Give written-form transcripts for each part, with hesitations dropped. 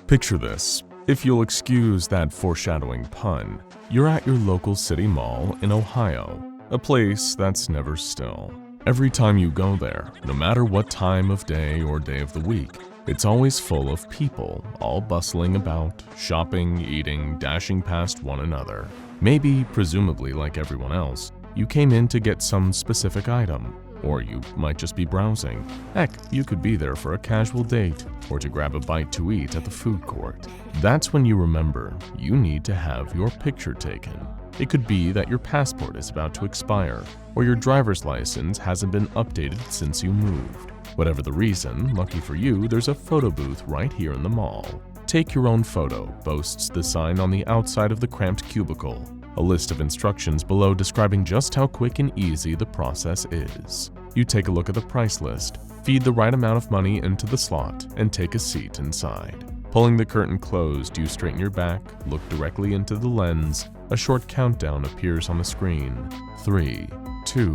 Picture this. If you'll excuse that foreshadowing pun, you're at your local city mall in Ohio, a place that's never still. Every time you go there, no matter what time of day or day of the week, it's always full of people, all bustling about, shopping, eating, dashing past one another. Maybe, presumably like everyone else, you came in to get some specific item, or you might just be browsing. Heck, you could be there for a casual date, or to grab a bite to eat at the food court. That's when you remember you need to have your picture taken. It could be that your passport is about to expire, or your driver's license hasn't been updated since you moved. Whatever the reason, lucky for you, there's a photo booth right here in the mall. Take your own photo, boasts the sign on the outside of the cramped cubicle. A list of instructions below describing just how quick and easy the process is. You take a look at the price list, feed the right amount of money into the slot, and take a seat inside. Pulling the curtain closed, you straighten your back, look directly into the lens. A short countdown appears on the screen. 3, 2,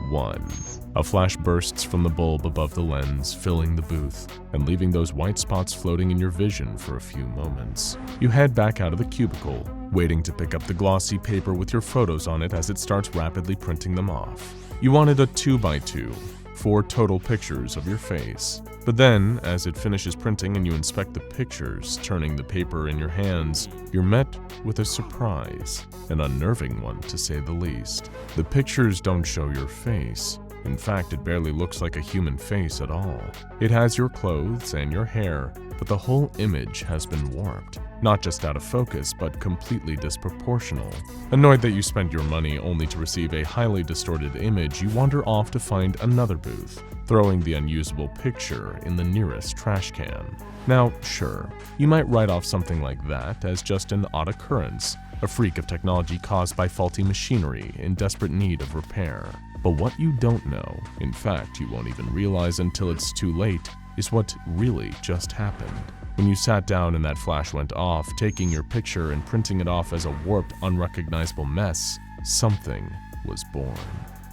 1. A flash bursts from the bulb above the lens, filling the booth, and leaving those white spots floating in your vision for a few moments. You head back out of the cubicle, waiting to pick up the glossy paper with your photos on it as it starts rapidly printing them off. You wanted a 2x2, 4 total pictures of your face. But then, as it finishes printing and you inspect the pictures, turning the paper in your hands, you're met with a surprise, an unnerving one to say the least. The pictures don't show your face. In fact, it barely looks like a human face at all. It has your clothes and your hair, but the whole image has been warped. Not just out of focus, but completely disproportional. Annoyed that you spent your money only to receive a highly distorted image, you wander off to find another booth, throwing the unusable picture in the nearest trash can. Now, sure, you might write off something like that as just an odd occurrence, a freak of technology caused by faulty machinery in desperate need of repair. But what you don't know, in fact you won't even realize until it's too late, is what really just happened. When you sat down and that flash went off, taking your picture and printing it off as a warped, unrecognizable mess, something was born.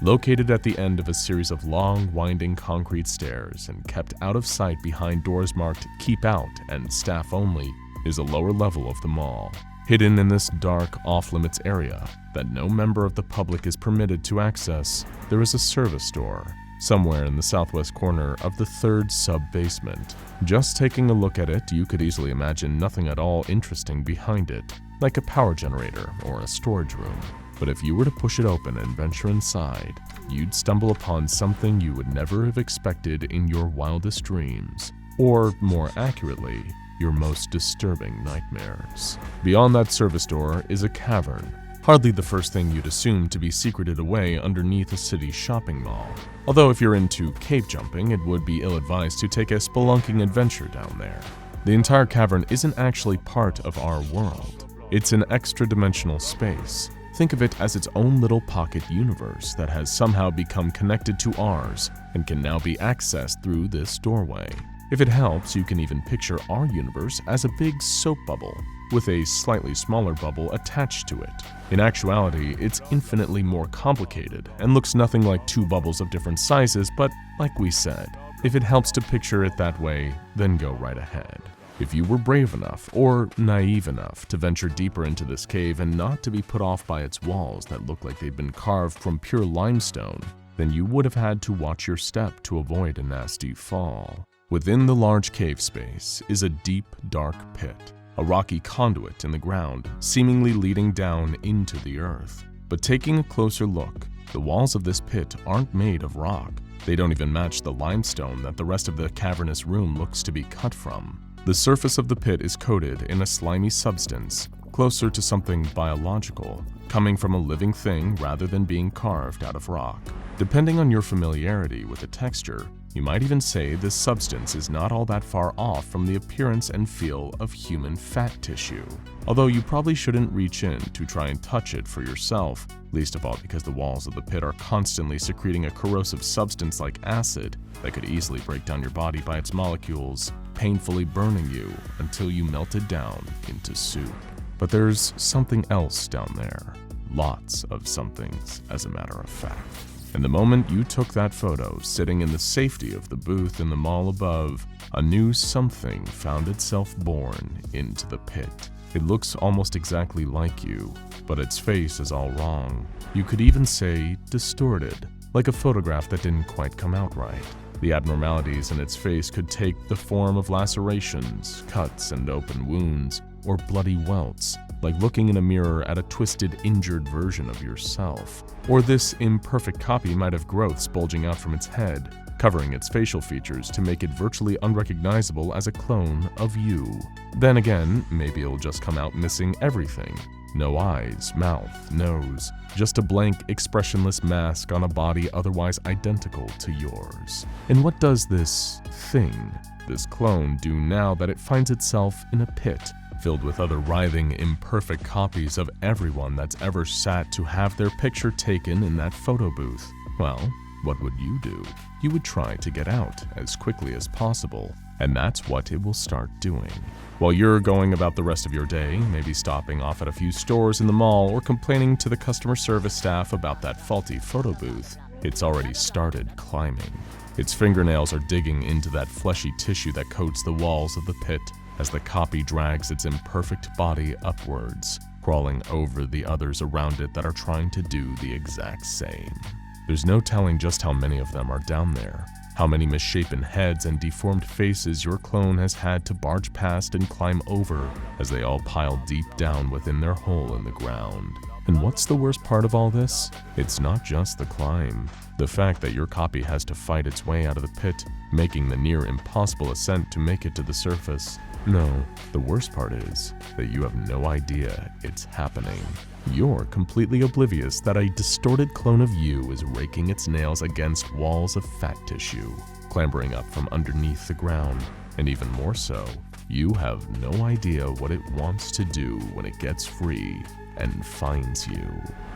Located at the end of a series of long, winding concrete stairs and kept out of sight behind doors marked "Keep Out" and "Staff Only," is a lower level of the mall. Hidden in this dark, off-limits area that no member of the public is permitted to access, there is a service store, somewhere in the southwest corner of the 3rd sub-basement. Just taking a look at it, you could easily imagine nothing at all interesting behind it, like a power generator or a storage room. But if you were to push it open and venture inside, you'd stumble upon something you would never have expected in your wildest dreams, or more accurately, your most disturbing nightmares. Beyond that service door is a cavern, hardly the first thing you'd assume to be secreted away underneath a city shopping mall. Although if you're into cave jumping, it would be ill-advised to take a spelunking adventure down there. The entire cavern isn't actually part of our world. It's an extra-dimensional space. Think of it as its own little pocket universe that has somehow become connected to ours and can now be accessed through this doorway. If it helps, you can even picture our universe as a big soap bubble, with a slightly smaller bubble attached to it. In actuality, it's infinitely more complicated and looks nothing like 2 bubbles of different sizes, but like we said, if it helps to picture it that way, then go right ahead. If you were brave enough, or naive enough, to venture deeper into this cave and not to be put off by its walls that look like they've been carved from pure limestone, then you would have had to watch your step to avoid a nasty fall. Within the large cave space is a deep, dark pit, a rocky conduit in the ground, seemingly leading down into the earth. But taking a closer look, the walls of this pit aren't made of rock. They don't even match the limestone that the rest of the cavernous room looks to be cut from. The surface of the pit is coated in a slimy substance, closer to something biological, coming from a living thing rather than being carved out of rock. Depending on your familiarity with the texture, you might even say this substance is not all that far off from the appearance and feel of human fat tissue. Although you probably shouldn't reach in to try and touch it for yourself, least of all because the walls of the pit are constantly secreting a corrosive substance like acid that could easily break down your body by its molecules, painfully burning you until you melted down into soup. But there's something else down there. Lots of somethings, as a matter of fact. And the moment you took that photo, sitting in the safety of the booth in the mall above, a new something found itself born into the pit. It looks almost exactly like you, but its face is all wrong. You could even say distorted, like a photograph that didn't quite come out right. The abnormalities in its face could take the form of lacerations, cuts and open wounds, or bloody welts, like looking in a mirror at a twisted, injured version of yourself. Or this imperfect copy might have growths bulging out from its head, covering its facial features to make it virtually unrecognizable as a clone of you. Then again, maybe it'll just come out missing everything. No eyes, mouth, nose, just a blank, expressionless mask on a body otherwise identical to yours. And what does this thing, this clone, do now that it finds itself in a pit filled with other writhing, imperfect copies of everyone that's ever sat to have their picture taken in that photo booth? Well, what would you do? You would try to get out as quickly as possible, and that's what it will start doing. While you're going about the rest of your day, maybe stopping off at a few stores in the mall or complaining to the customer service staff about that faulty photo booth, it's already started climbing. Its fingernails are digging into that fleshy tissue that coats the walls of the pit as the copy drags its imperfect body upwards, crawling over the others around it that are trying to do the exact same. There's no telling just how many of them are down there, how many misshapen heads and deformed faces your clone has had to barge past and climb over as they all pile deep down within their hole in the ground. And what's the worst part of all this? It's not just the climb. The fact that your copy has to fight its way out of the pit, making the near impossible ascent to make it to the surface. No, the worst part is that you have no idea it's happening. You're completely oblivious that a distorted clone of you is raking its nails against walls of fat tissue, clambering up from underneath the ground, and even more so, you have no idea what it wants to do when it gets free and finds you.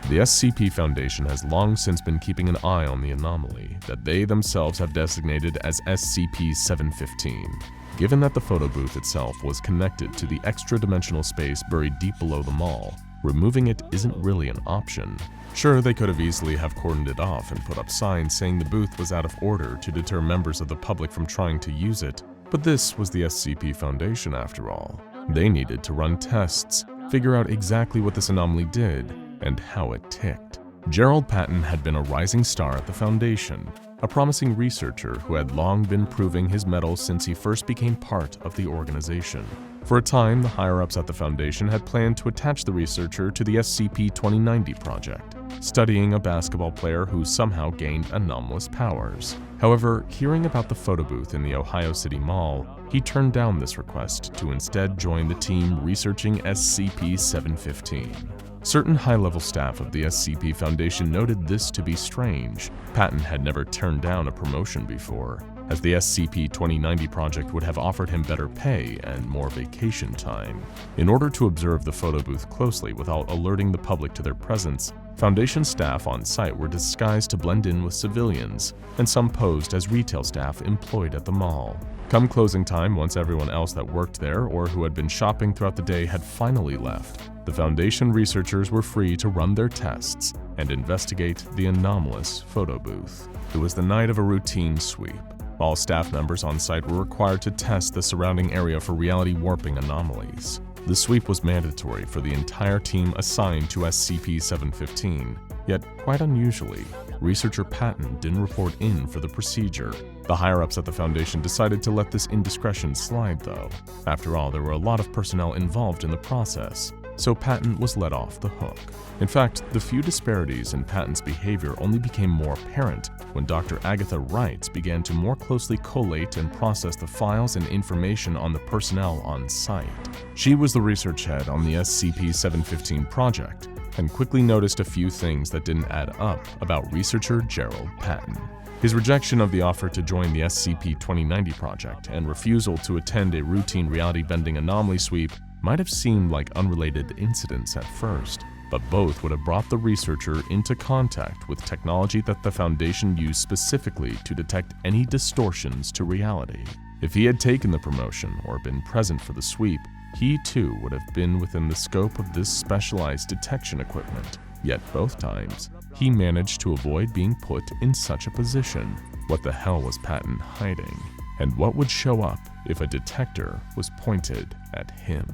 The SCP Foundation has long since been keeping an eye on the anomaly that they themselves have designated as SCP-715. Given that the photo booth itself was connected to the extra-dimensional space buried deep below the mall, removing it isn't really an option. Sure, they could have easily have cordoned it off and put up signs saying the booth was out of order to deter members of the public from trying to use it, but this was the SCP Foundation after all. They needed to run tests, figure out exactly what this anomaly did, and how it ticked. Gerald Patton had been a rising star at the Foundation, a promising researcher who had long been proving his mettle since he first became part of the organization. For a time, the higher-ups at the Foundation had planned to attach the researcher to the SCP-2090 project, studying a basketball player who somehow gained anomalous powers. However, hearing about the photo booth in the Ohio City Mall, he turned down this request to instead join the team researching SCP-715. Certain high-level staff of the SCP Foundation noted this to be strange. Patton had never turned down a promotion before, as the SCP-2090 project would have offered him better pay and more vacation time. In order to observe the photo booth closely without alerting the public to their presence, Foundation staff on site were disguised to blend in with civilians, and some posed as retail staff employed at the mall. Come closing time, once everyone else that worked there or who had been shopping throughout the day had finally left, the Foundation researchers were free to run their tests and investigate the anomalous photo booth. It was the night of a routine sweep. All staff members on site were required to test the surrounding area for reality warping anomalies. The sweep was mandatory for the entire team assigned to SCP-715, yet quite unusually, researcher Patton didn't report in for the procedure. The higher-ups at the Foundation decided to let this indiscretion slide though. After all, there were a lot of personnel involved in the process, so Patton was let off the hook. In fact, the few disparities in Patton's behavior only became more apparent when Dr. Agatha Wright began to more closely collate and process the files and information on the personnel on site. She was the research head on the SCP-715 project, and quickly noticed a few things that didn't add up about researcher Gerald Patton. His rejection of the offer to join the SCP-2090 project and refusal to attend a routine reality-bending anomaly sweep might have seemed like unrelated incidents at first, but both would have brought the researcher into contact with technology that the Foundation used specifically to detect any distortions to reality. If he had taken the promotion or been present for the sweep, he too would have been within the scope of this specialized detection equipment. Yet both times, he managed to avoid being put in such a position. What the hell was Patton hiding? And what would show up if a detector was pointed at him?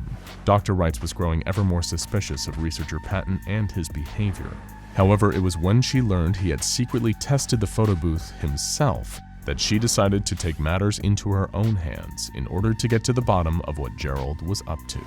Dr. Wrights was growing ever more suspicious of researcher Patton and his behavior. However, it was when she learned he had secretly tested the photo booth himself that she decided to take matters into her own hands in order to get to the bottom of what Gerald was up to.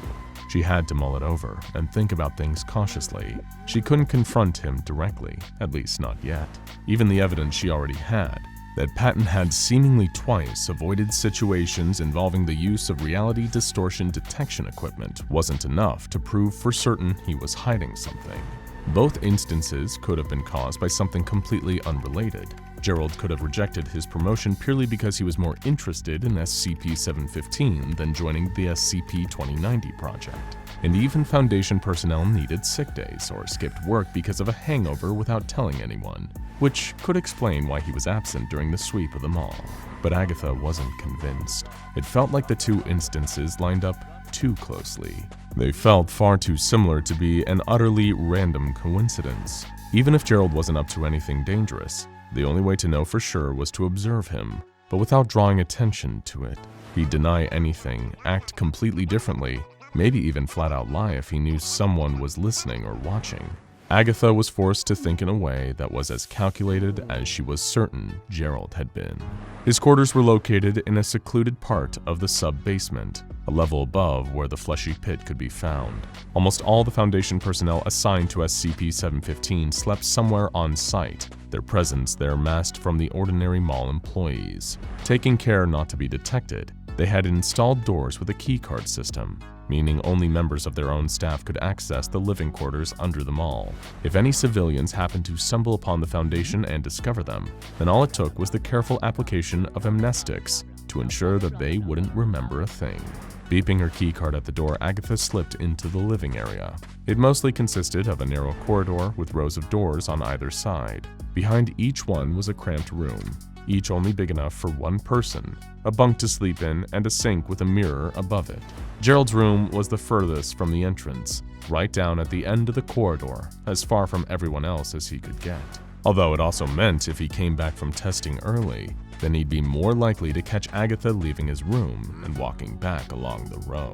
She had to mull it over and think about things cautiously. She couldn't confront him directly, at least not yet. Even the evidence she already had, that Patton had seemingly twice avoided situations involving the use of reality distortion detection equipment, wasn't enough to prove for certain he was hiding something. Both instances could have been caused by something completely unrelated. Gerald could have rejected his promotion purely because he was more interested in SCP-715 than joining the SCP-2090 project. And even Foundation personnel needed sick days or skipped work because of a hangover without telling anyone, which could explain why he was absent during the sweep of the mall. But Agatha wasn't convinced. It felt like the two instances lined up too closely. They felt far too similar to be an utterly random coincidence. Even if Gerald wasn't up to anything dangerous, the only way to know for sure was to observe him, but without drawing attention to it. He'd deny anything, act completely differently, maybe even flat out lie if he knew someone was listening or watching. Agatha was forced to think in a way that was as calculated as she was certain Gerald had been. His quarters were located in a secluded part of the sub-basement, a level above where the fleshy pit could be found. Almost all the Foundation personnel assigned to SCP-715 slept somewhere on site, their presence there masked from the ordinary mall employees. Taking care not to be detected, they had installed doors with a keycard system, meaning only members of their own staff could access the living quarters under the mall. If any civilians happened to stumble upon the Foundation and discover them, then all it took was the careful application of amnestics to ensure that they wouldn't remember a thing. Beeping her keycard at the door, Agatha slipped into the living area. It mostly consisted of a narrow corridor with rows of doors on either side. Behind each one was a cramped room, each only big enough for one person, a bunk to sleep in, and a sink with a mirror above it. Gerald's room was the furthest from the entrance, right down at the end of the corridor, as far from everyone else as he could get. Although it also meant if he came back from testing early, then he'd be more likely to catch Agatha leaving his room and walking back along the row.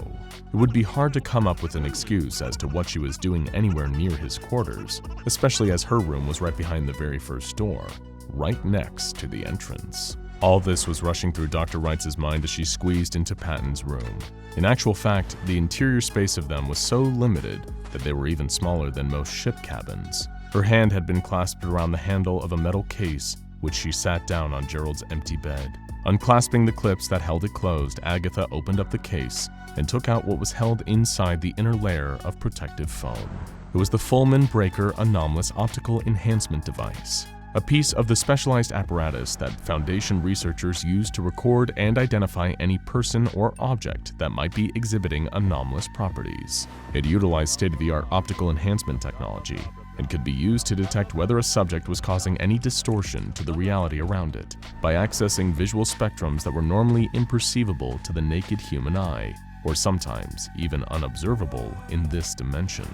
It would be hard to come up with an excuse as to what she was doing anywhere near his quarters, especially as her room was right behind the very first door, right next to the entrance. All this was rushing through Dr. Wrights' mind as she squeezed into Patton's room. In actual fact, the interior space of them was so limited that they were even smaller than most ship cabins. Her hand had been clasped around the handle of a metal case, which she sat down on Gerald's empty bed. Unclasping the clips that held it closed, Agatha opened up the case and took out what was held inside the inner layer of protective foam. It was the Fulman Breaker Anomalous Optical Enhancement Device, a piece of the specialized apparatus that Foundation researchers use to record and identify any person or object that might be exhibiting anomalous properties. It utilized state-of-the-art optical enhancement technology and could be used to detect whether a subject was causing any distortion to the reality around it by accessing visual spectrums that were normally imperceivable to the naked human eye, or sometimes even unobservable in this dimension.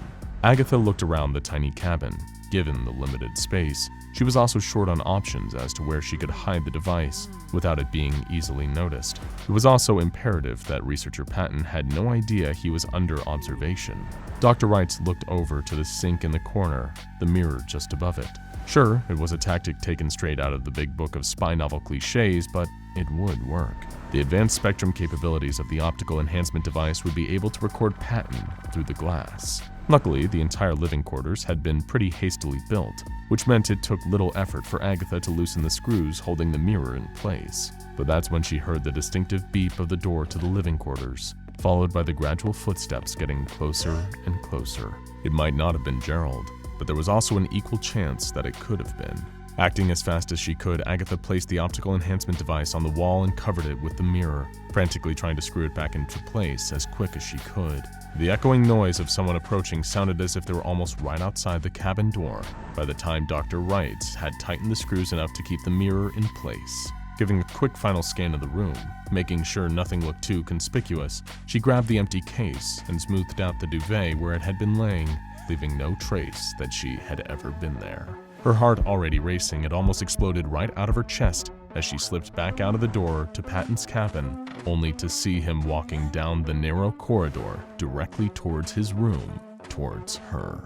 Agatha looked around the tiny cabin. Given the limited space, she was also short on options as to where she could hide the device without it being easily noticed. It was also imperative that researcher Patton had no idea he was under observation. Dr. Wrights looked over to the sink in the corner, the mirror just above it. Sure, it was a tactic taken straight out of the big book of spy novel cliches, but it would work. The advanced spectrum capabilities of the optical enhancement device would be able to record Patton through the glass. Luckily, the entire living quarters had been pretty hastily built, which meant it took little effort for Agatha to loosen the screws holding the mirror in place. But that's when she heard the distinctive beep of the door to the living quarters, followed by the gradual footsteps getting closer and closer. It might not have been Gerald, but there was also an equal chance that it could have been. Acting as fast as she could, Agatha placed the optical enhancement device on the wall and covered it with the mirror, frantically trying to screw it back into place as quick as she could. The echoing noise of someone approaching sounded as if they were almost right outside the cabin door by the time Dr. Wrights had tightened the screws enough to keep the mirror in place. Giving a quick final scan of the room, making sure nothing looked too conspicuous, she grabbed the empty case and smoothed out the duvet where it had been laying. leaving no trace that she had ever been there. Her heart already racing, it almost exploded right out of her chest as she slipped back out of the door to Patton's cabin, only to see him walking down the narrow corridor directly towards his room, towards her.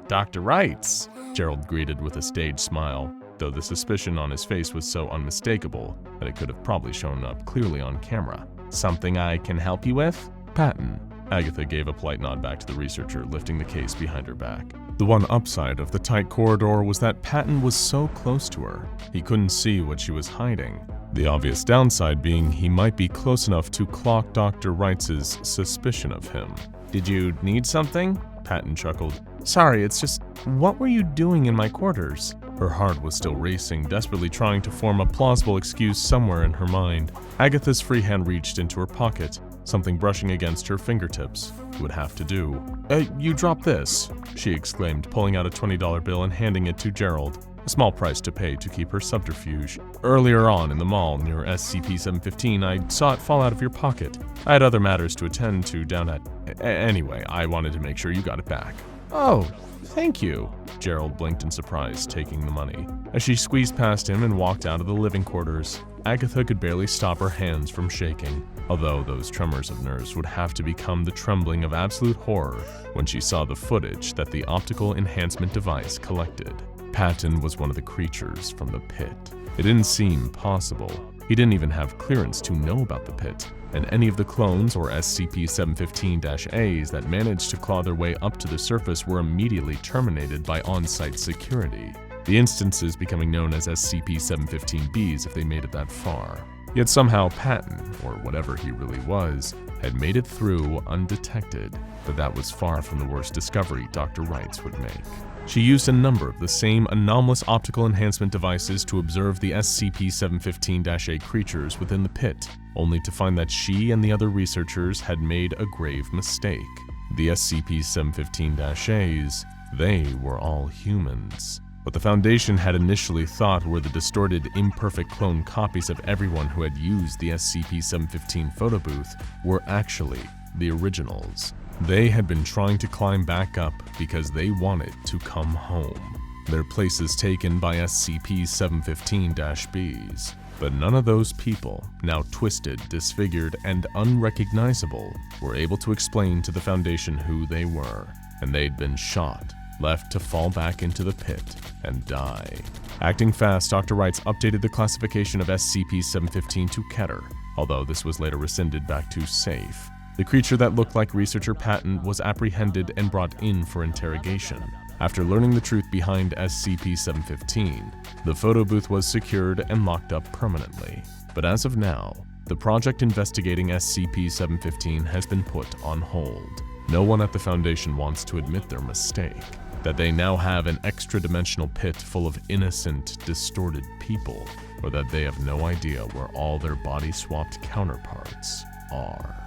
Dr. Wrights, Gerald greeted with a stage smile, though the suspicion on his face was so unmistakable that it could have probably shown up clearly on camera. Something I can help you with? Patton. Agatha gave a polite nod back to the researcher, lifting the case behind her back. The one upside of the tight corridor was that Patton was so close to her, he couldn't see what she was hiding. The obvious downside being he might be close enough to clock Dr. Wrights' suspicion of him. Did you need something? Patton chuckled. Sorry, it's just, what were you doing in my quarters? Her heart was still racing, desperately trying to form a plausible excuse somewhere in her mind. Agatha's free hand reached into her pocket, something brushing against her fingertips. It would have to do. You dropped this, she exclaimed, pulling out a $20 bill and handing it to Gerald, a small price to pay to keep her subterfuge. Earlier on in the mall near SCP-715, I saw it fall out of your pocket. I had other matters to attend to down at... Anyway, I wanted to make sure you got it back. Oh, thank you. Gerald blinked in surprise, taking the money. As she squeezed past him and walked out of the living quarters, Agatha could barely stop her hands from shaking, although those tremors of nerves would have to become the trembling of absolute horror when she saw the footage that the optical enhancement device collected. Patton was one of the creatures from the pit. It didn't seem possible. He didn't even have clearance to know about the pit, and any of the clones or SCP-715-As that managed to claw their way up to the surface were immediately terminated by on-site security, the instances becoming known as SCP-715-Bs if they made it that far. Yet somehow Patton, or whatever he really was, had made it through undetected, but that was far from the worst discovery Dr. Wrights would make. She used a number of the same anomalous optical enhancement devices to observe the SCP-715-A creatures within the pit, only to find that she and the other researchers had made a grave mistake. The SCP-715-As, they were all humans. What the Foundation had initially thought were the distorted, imperfect clone copies of everyone who had used the SCP-715 photo booth were actually the originals. They had been trying to climb back up because they wanted to come home. Their places taken by SCP-715-Bs. But none of those people, now twisted, disfigured, and unrecognizable, were able to explain to the Foundation who they were, and they'd been shot, left to fall back into the pit and die. Acting fast, Dr. Wrights updated the classification of SCP-715 to Keter, although this was later rescinded back to safe. The creature that looked like researcher Patton was apprehended and brought in for interrogation. After learning the truth behind SCP-715, the photo booth was secured and locked up permanently. But as of now, the project investigating SCP-715 has been put on hold. No one at the Foundation wants to admit their mistake, that they now have an extra-dimensional pit full of innocent, distorted people, or that they have no idea where all their body-swapped counterparts are.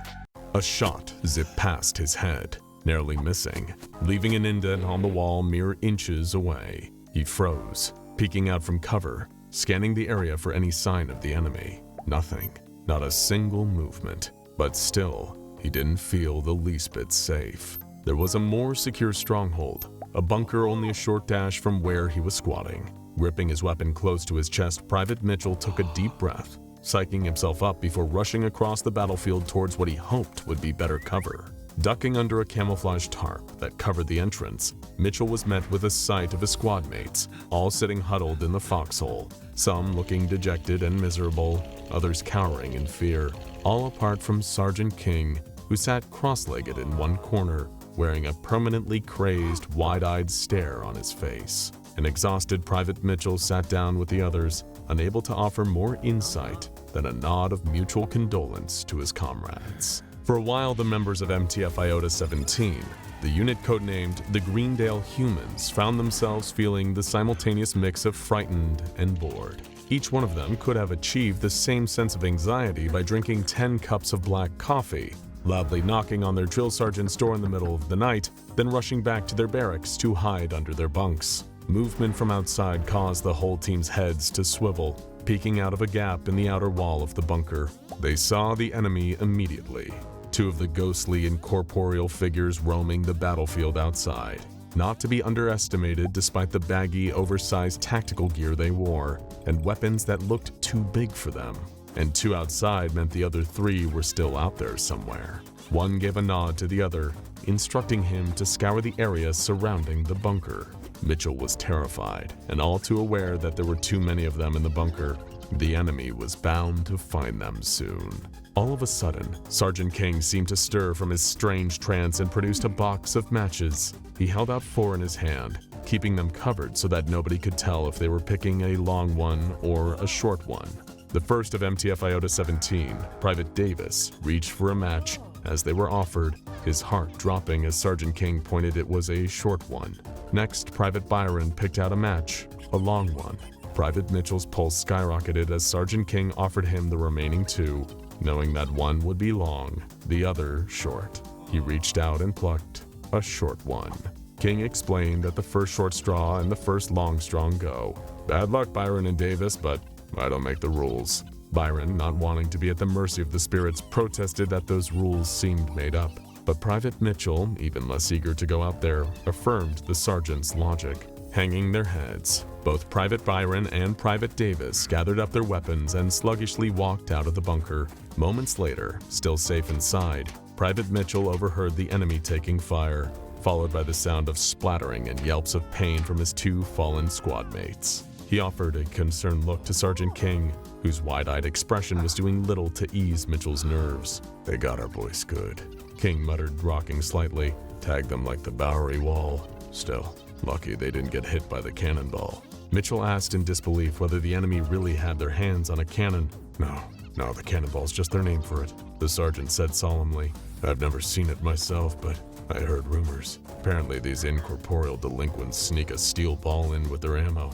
A shot zipped past his head, narrowly missing, leaving an indent on the wall mere inches away. He froze, peeking out from cover, scanning the area for any sign of the enemy. Nothing, not a single movement, but still, he didn't feel the least bit safe. There was a more secure stronghold, a bunker only a short dash from where he was squatting. Gripping his weapon close to his chest, Private Mitchell took a deep breath, psyching himself up before rushing across the battlefield towards what he hoped would be better cover. Ducking under a camouflage tarp that covered the entrance, Mitchell was met with a sight of his squad mates, all sitting huddled in the foxhole, some looking dejected and miserable, others cowering in fear, all apart from Sergeant King, who sat cross-legged in one corner, wearing a permanently crazed, wide-eyed stare on his face. An exhausted Private Mitchell sat down with the others, unable to offer more insight than a nod of mutual condolence to his comrades. For a while, the members of MTF Iota-17, the unit codenamed the Greendale Humans, found themselves feeling the simultaneous mix of frightened and bored. Each one of them could have achieved the same sense of anxiety by drinking 10 cups of black coffee, loudly knocking on their drill sergeant's door in the middle of the night, then rushing back to their barracks to hide under their bunks. Movement from outside caused the whole team's heads to swivel, peeking out of a gap in the outer wall of the bunker. They saw the enemy immediately. two of the ghostly incorporeal figures roaming the battlefield outside. Not to be underestimated despite the baggy, oversized tactical gear they wore, and weapons that looked too big for them. And two outside meant the other three were still out there somewhere. One gave a nod to the other, instructing him to scour the area surrounding the bunker. Mitchell was terrified, and all too aware that there were too many of them in the bunker. The enemy was bound to find them soon. All of a sudden, Sergeant King seemed to stir from his strange trance and produced a box of matches. He held out 4 in his hand, keeping them covered so that nobody could tell if they were picking a long one or a short one. The first of MTF Iota 17, Private Davis, reached for a match as they were offered, his heart dropping as Sergeant King pointed it was a short one. Next, Private Byron picked out a match, a long one. Private Mitchell's pulse skyrocketed as Sergeant King offered him the remaining 2, knowing that one would be long, the other short. He reached out and plucked a short one. King explained that the first short straw and the first long straw go. Bad luck, Byron and Davis, but I don't make the rules. Byron, not wanting to be at the mercy of the spirits, protested that those rules seemed made up. But Private Mitchell, even less eager to go out there, affirmed the sergeant's logic. Hanging their heads, both Private Byron and Private Davis gathered up their weapons and sluggishly walked out of the bunker. Moments later, still safe inside, Private Mitchell overheard the enemy taking fire, followed by the sound of splattering and yelps of pain from his 2 fallen squad mates. He offered a concerned look to Sergeant King, whose wide-eyed expression was doing little to ease Mitchell's nerves. They got our boys good, King muttered, rocking slightly. Tagged them like the Bowery Wall. Still, lucky they didn't get hit by the cannonball. Mitchell asked in disbelief whether the enemy really had their hands on a cannon. No, the cannonball's just their name for it, the sergeant said solemnly. I've never seen it myself, but I heard rumors. Apparently these incorporeal delinquents sneak a steel ball in with their ammo.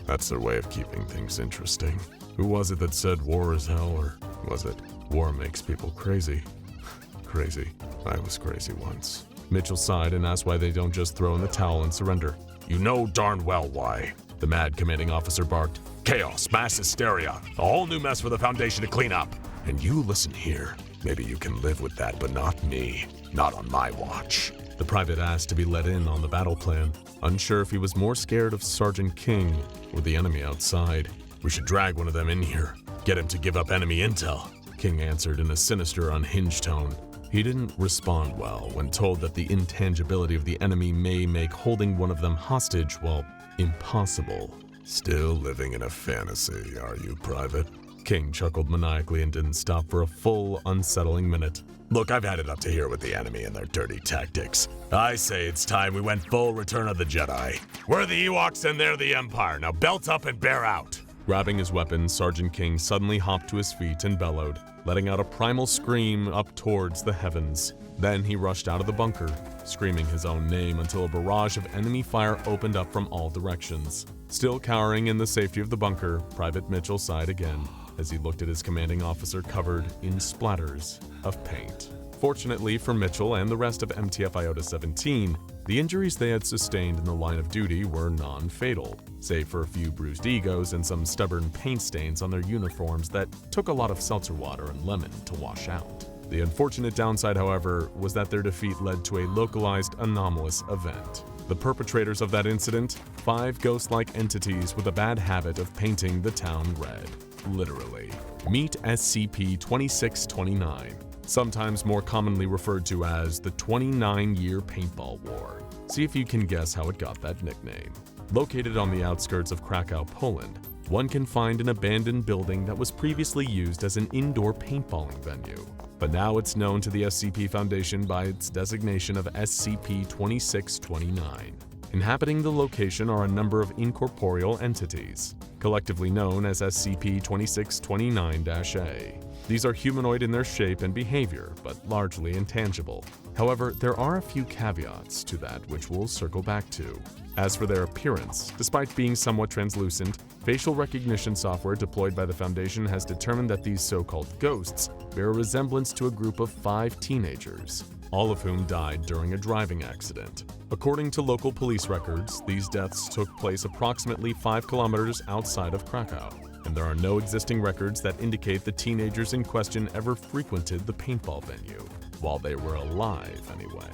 That's their way of keeping things interesting. Who was it that said war is hell, or was it war makes people crazy? Crazy. I was crazy once. Mitchell sighed and asked why they don't just throw in the towel and surrender. You know darn well why, the mad commanding officer barked. Chaos, mass hysteria, a whole new mess for the Foundation to clean up. And you listen here. Maybe you can live with that, but not me. Not on my watch. The private asked to be let in on the battle plan, unsure if he was more scared of Sergeant King or the enemy outside. We should drag one of them in here. Get him to give up enemy intel, King answered in a sinister, unhinged tone. He didn't respond well when told that the intangibility of the enemy may make holding one of them hostage, well, impossible. Still living in a fantasy, are you, Private? King chuckled maniacally and didn't stop for a full, unsettling minute. Look, I've had it up to here with the enemy and their dirty tactics. I say it's time we went full Return of the Jedi. We're the Ewoks and they're the Empire. Now belt up and bear out. Grabbing his weapon, Sergeant King suddenly hopped to his feet and bellowed, letting out a primal scream up towards the heavens. Then he rushed out of the bunker, screaming his own name until a barrage of enemy fire opened up from all directions. Still cowering in the safety of the bunker, Private Mitchell sighed again as he looked at his commanding officer covered in splatters of paint. Fortunately for Mitchell and the rest of MTF Iota 17, the injuries they had sustained in the line of duty were non-fatal, save for a few bruised egos and some stubborn paint stains on their uniforms that took a lot of seltzer water and lemon to wash out. The unfortunate downside, however, was that their defeat led to a localized anomalous event. The perpetrators of that incident, 5 ghost-like entities with a bad habit of painting the town red. Literally. Meet SCP-2629, sometimes more commonly referred to as the 29-Year Paintball War. See if you can guess how it got that nickname. Located on the outskirts of Krakow, Poland, one can find an abandoned building that was previously used as an indoor paintballing venue. But now it's known to the SCP Foundation by its designation of SCP-2629. Inhabiting the location are a number of incorporeal entities, collectively known as SCP-2629-A. These are humanoid in their shape and behavior, but largely intangible. However, there are a few caveats to that which we'll circle back to. As for their appearance, despite being somewhat translucent, facial recognition software deployed by the Foundation has determined that these so-called ghosts bear a resemblance to a group of 5 teenagers, all of whom died during a driving accident. According to local police records, these deaths took place approximately 5 kilometers outside of Krakow, and there are no existing records that indicate the teenagers in question ever frequented the paintball venue. while they were alive anyway.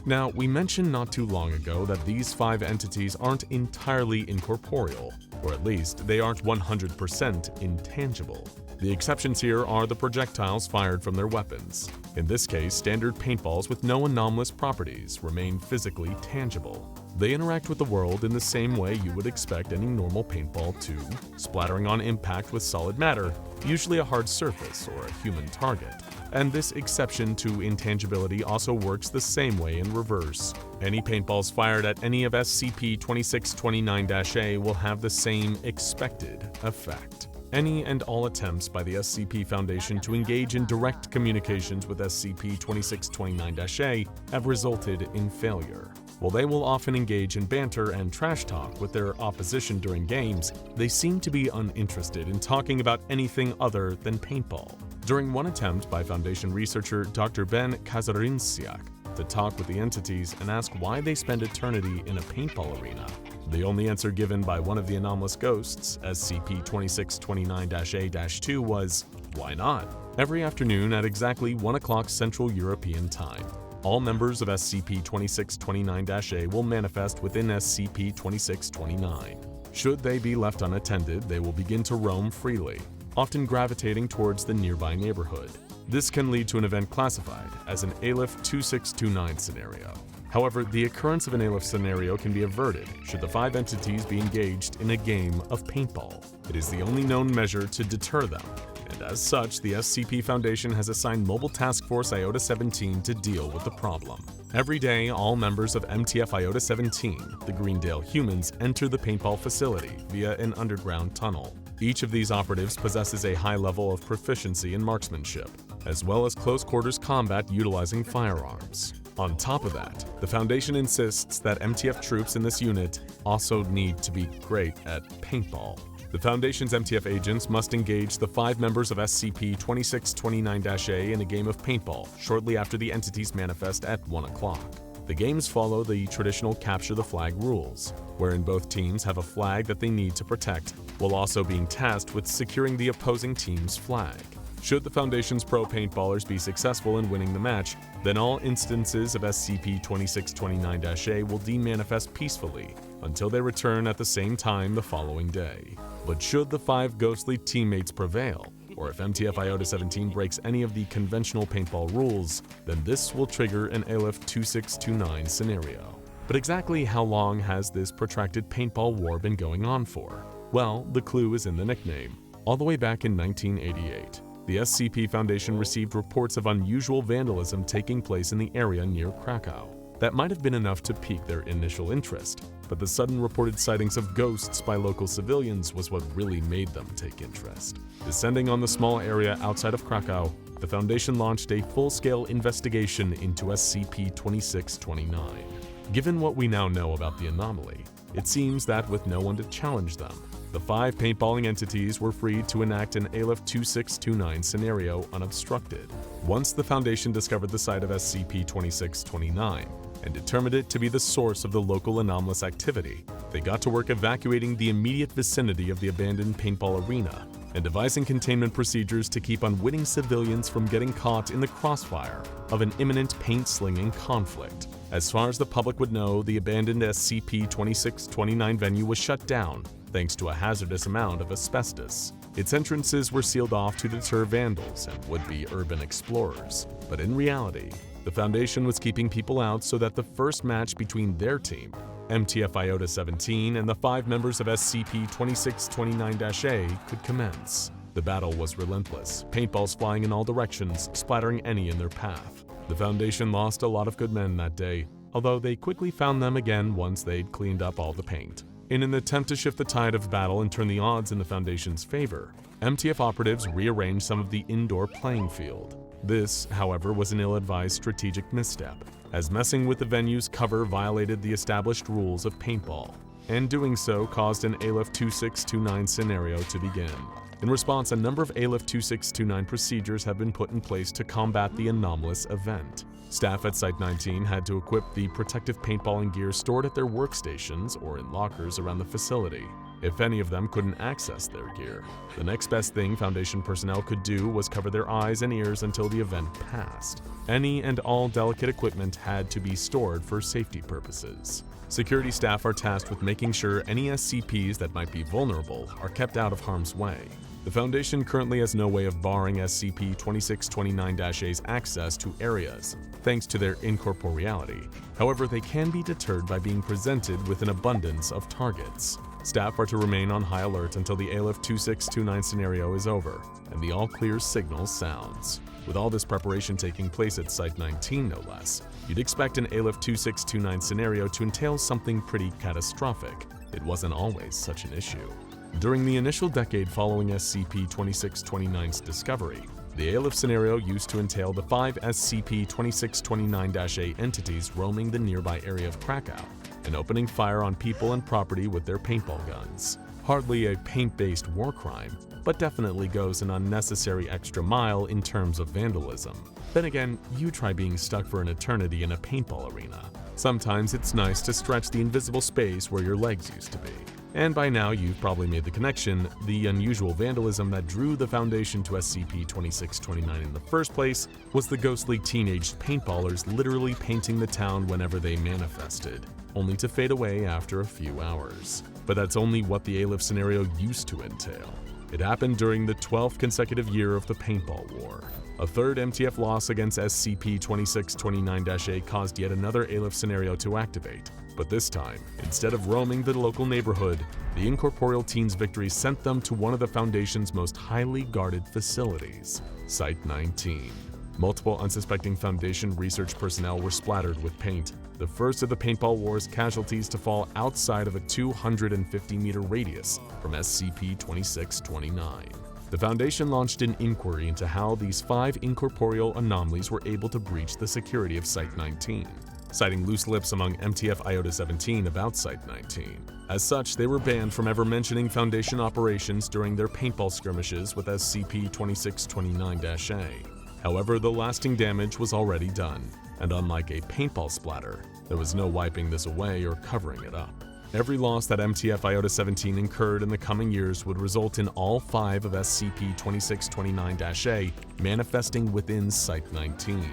Now, we mentioned not too long ago that these 5 entities aren't entirely incorporeal, or at least they aren't 100% intangible. The exceptions here are the projectiles fired from their weapons. In this case, standard paintballs with no anomalous properties remain physically tangible. They interact with the world in the same way you would expect any normal paintball to, splattering on impact with solid matter, usually a hard surface or a human target. And this exception to intangibility also works the same way in reverse. Any paintballs fired at any of SCP-2629-A will have the same expected effect. Any and all attempts by the SCP Foundation to engage in direct communications with SCP-2629-A have resulted in failure. While they will often engage in banter and trash talk with their opposition during games, they seem to be uninterested in talking about anything other than paintball. During one attempt by Foundation researcher Dr. Ben Kazarinsiak to talk with the entities and ask why they spend eternity in a paintball arena, the only answer given by one of the anomalous ghosts, SCP-2629-A-2, was, "Why not?" Every afternoon at exactly 1 o'clock Central European Time, all members of SCP-2629-A will manifest within SCP-2629. Should they be left unattended, they will begin to roam freely, often gravitating towards the nearby neighborhood. This can lead to an event classified as an ALIF 2629 scenario. However, the occurrence of an ALIF scenario can be averted should the 5 entities be engaged in a game of paintball. It is the only known measure to deter them, and as such, the SCP Foundation has assigned Mobile Task Force Iota-17 to deal with the problem. Every day, all members of MTF Iota-17, the Greendale humans, enter the paintball facility via an underground tunnel. Each of these operatives possesses a high level of proficiency in marksmanship, as well as close-quarters combat utilizing firearms. On top of that, the Foundation insists that MTF troops in this unit also need to be great at paintball. The Foundation's MTF agents must engage the 5 members of SCP-2629-A in a game of paintball shortly after the entities manifest at 1 o'clock. The games follow the traditional capture the flag rules, wherein both teams have a flag that they need to protect, while also being tasked with securing the opposing team's flag. Should the Foundation's pro paintballers be successful in winning the match, then all instances of SCP-2629-A will demanifest peacefully until they return at the same time the following day. But should the 5 ghostly teammates prevail, or if MTF Iota-17 breaks any of the conventional paintball rules, then this will trigger an ALIF 2629 scenario. But exactly how long has this protracted paintball war been going on for? Well, the clue is in the nickname. All the way back in 1988. The SCP Foundation received reports of unusual vandalism taking place in the area near Krakow. That might have been enough to pique their initial interest, but the sudden reported sightings of ghosts by local civilians was what really made them take interest. Descending on the small area outside of Krakow, the Foundation launched a full-scale investigation into SCP-2629. Given what we now know about the anomaly, it seems that with no one to challenge them, the 5 paintballing entities were free to enact an ALIF 2629 scenario unobstructed. Once the Foundation discovered the site of SCP-2629 and determined it to be the source of the local anomalous activity, they got to work evacuating the immediate vicinity of the abandoned paintball arena and devising containment procedures to keep unwitting civilians from getting caught in the crossfire of an imminent paint-slinging conflict. As far as the public would know, the abandoned SCP-2629 venue was shut down thanks to a hazardous amount of asbestos. Its entrances were sealed off to deter vandals and would-be urban explorers. But in reality, the Foundation was keeping people out so that the first match between their team, MTF Iota-17, and the 5 members of SCP-2629-A could commence. The battle was relentless, paintballs flying in all directions, splattering any in their path. The Foundation lost a lot of good men that day, although they quickly found them again once they'd cleaned up all the paint. In an attempt to shift the tide of battle and turn the odds in the Foundation's favor, MTF operatives rearranged some of the indoor playing field. This, however, was an ill-advised strategic misstep, as messing with the venue's cover violated the established rules of paintball, and doing so caused an ALIF 2629 scenario to begin. In response, a number of ALIF 2629 procedures have been put in place to combat the anomalous event. Staff at Site-19 had to equip the protective paintballing gear stored at their workstations or in lockers around the facility. if any of them couldn't access their gear. The next best thing Foundation personnel could do was cover their eyes and ears until the event passed. Any and all delicate equipment had to be stored for safety purposes. Security staff are tasked with making sure any SCPs that might be vulnerable are kept out of harm's way. The Foundation currently has no way of barring SCP-2629-A's access to areas, thanks to their incorporeality. However, they can be deterred by being presented with an abundance of targets. Staff are to remain on high alert until the ALIF 2629 scenario is over, and the all-clear signal sounds. With all this preparation taking place at Site-19 no less, you'd expect an ALIF 2629 scenario to entail something pretty catastrophic. It wasn't always such an issue. During the initial decade following SCP-2629's discovery, the ALIF scenario used to entail the 5 SCP-2629-A entities roaming the nearby area of Krakow and opening fire on people and property with their paintball guns. Hardly a paint-based war crime, but definitely goes an unnecessary extra mile in terms of vandalism. Then again, you try being stuck for an eternity in a paintball arena. Sometimes it's nice to stretch the invisible space where your legs used to be. And by now you've probably made the connection, the unusual vandalism that drew the Foundation to SCP-2629 in the first place was the ghostly teenage paintballers literally painting the town whenever they manifested, only to fade away after a few hours. But that's only what the ALIF scenario used to entail. It happened during the 12th consecutive year of the Paintball War. A third MTF loss against SCP-2629-A caused yet another ALIF scenario to activate. But this time, instead of roaming the local neighborhood, the incorporeal teens' victory sent them to one of the Foundation's most highly guarded facilities, Site-19. Multiple unsuspecting Foundation research personnel were splattered with paint, the first of the Paintball War's casualties to fall outside of a 250-meter radius from SCP-2629. The Foundation launched an inquiry into how these 5 incorporeal anomalies were able to breach the security of Site-19, citing loose lips among MTF Iota-17 about Site-19. As such, they were banned from ever mentioning Foundation operations during their paintball skirmishes with SCP-2629-A. However, the lasting damage was already done, and unlike a paintball splatter, there was no wiping this away or covering it up. Every loss that MTF Iota-17 incurred in the coming years would result in all 5 of SCP-2629-A manifesting within Site-19,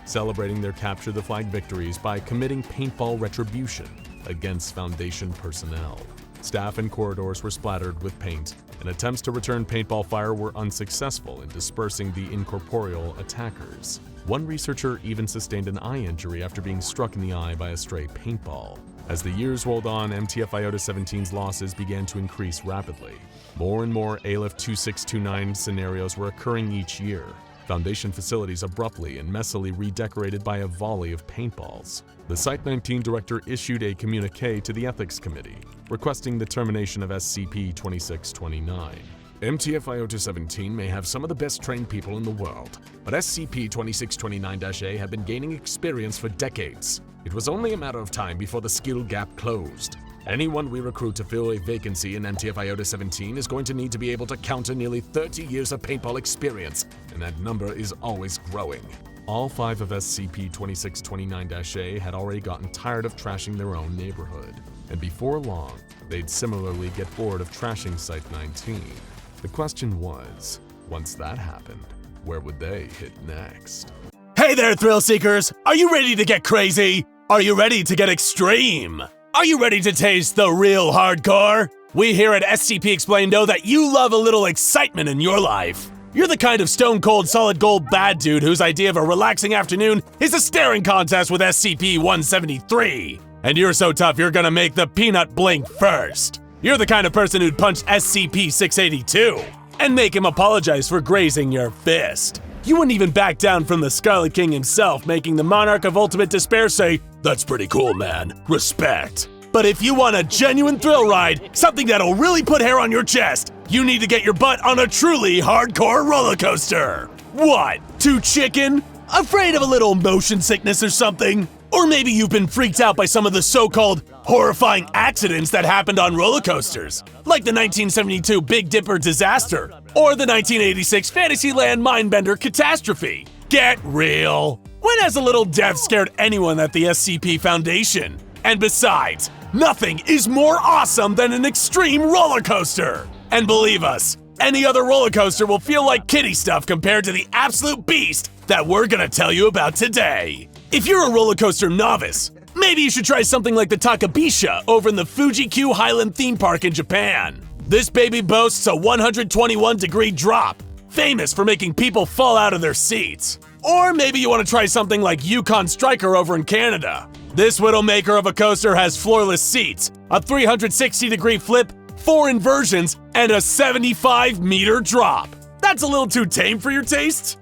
celebrating their capture the flag victories by committing paintball retribution against Foundation personnel. Staff and corridors were splattered with paint, and attempts to return paintball fire were unsuccessful in dispersing the incorporeal attackers. One researcher even sustained an eye injury after being struck in the eye by a stray paintball. As the years rolled on, MTF Iota-17's losses began to increase rapidly. More and more ALIF 2629 scenarios were occurring each year. Foundation facilities abruptly and messily redecorated by a volley of paintballs. The Site-19 director issued a communique to the Ethics Committee, requesting the termination of SCP-2629. MTF Iota-17 may have some of the best trained people in the world, but SCP-2629-A have been gaining experience for decades. It was only a matter of time before the skill gap closed. Anyone we recruit to fill a vacancy in MTF Iota-17 is going to need to be able to counter nearly 30 years of paintball experience, and that number is always growing. All 5 of SCP-2629-A had already gotten tired of trashing their own neighborhood, and before long, they'd similarly get bored of trashing Site-19. The question was, once that happened, where would they hit next? Hey there, thrill seekers! Are you ready to get crazy? Are you ready to get extreme? Are you ready to taste the real hardcore? We here at SCP Explained know that you love a little excitement in your life. You're the kind of stone-cold solid gold bad dude whose idea of a relaxing afternoon is a staring contest with SCP-173. And you're so tough you're gonna make the peanut blink first. You're the kind of person who'd punch SCP-682 and make him apologize for grazing your fist. You wouldn't even back down from the Scarlet King himself, making the Monarch of Ultimate Despair say, "That's pretty cool, man. Respect." But if you want a genuine thrill ride, something that'll really put hair on your chest, you need to get your butt on a truly hardcore roller coaster. What? Too chicken? Afraid of a little motion sickness or something? Or maybe you've been freaked out by some of the so-called horrifying accidents that happened on roller coasters, like the 1972 Big Dipper disaster, or the 1986 Fantasyland Mindbender catastrophe. Get real! When has a little death scared anyone at the SCP Foundation? And besides, nothing is more awesome than an extreme roller coaster. And believe us, any other roller coaster will feel like kiddie stuff compared to the absolute beast that we're gonna tell you about today. If you're a roller coaster novice, maybe you should try something like the Takabisha over in the Fuji-Q Highland theme park in Japan. This baby boasts a 121-degree drop, famous for making people fall out of their seats. Or maybe you want to try something like Yukon Striker over in Canada. This widowmaker of a coaster has floorless seats, a 360-degree flip, 4 inversions, and a 75-meter drop. That's a little too tame for your taste?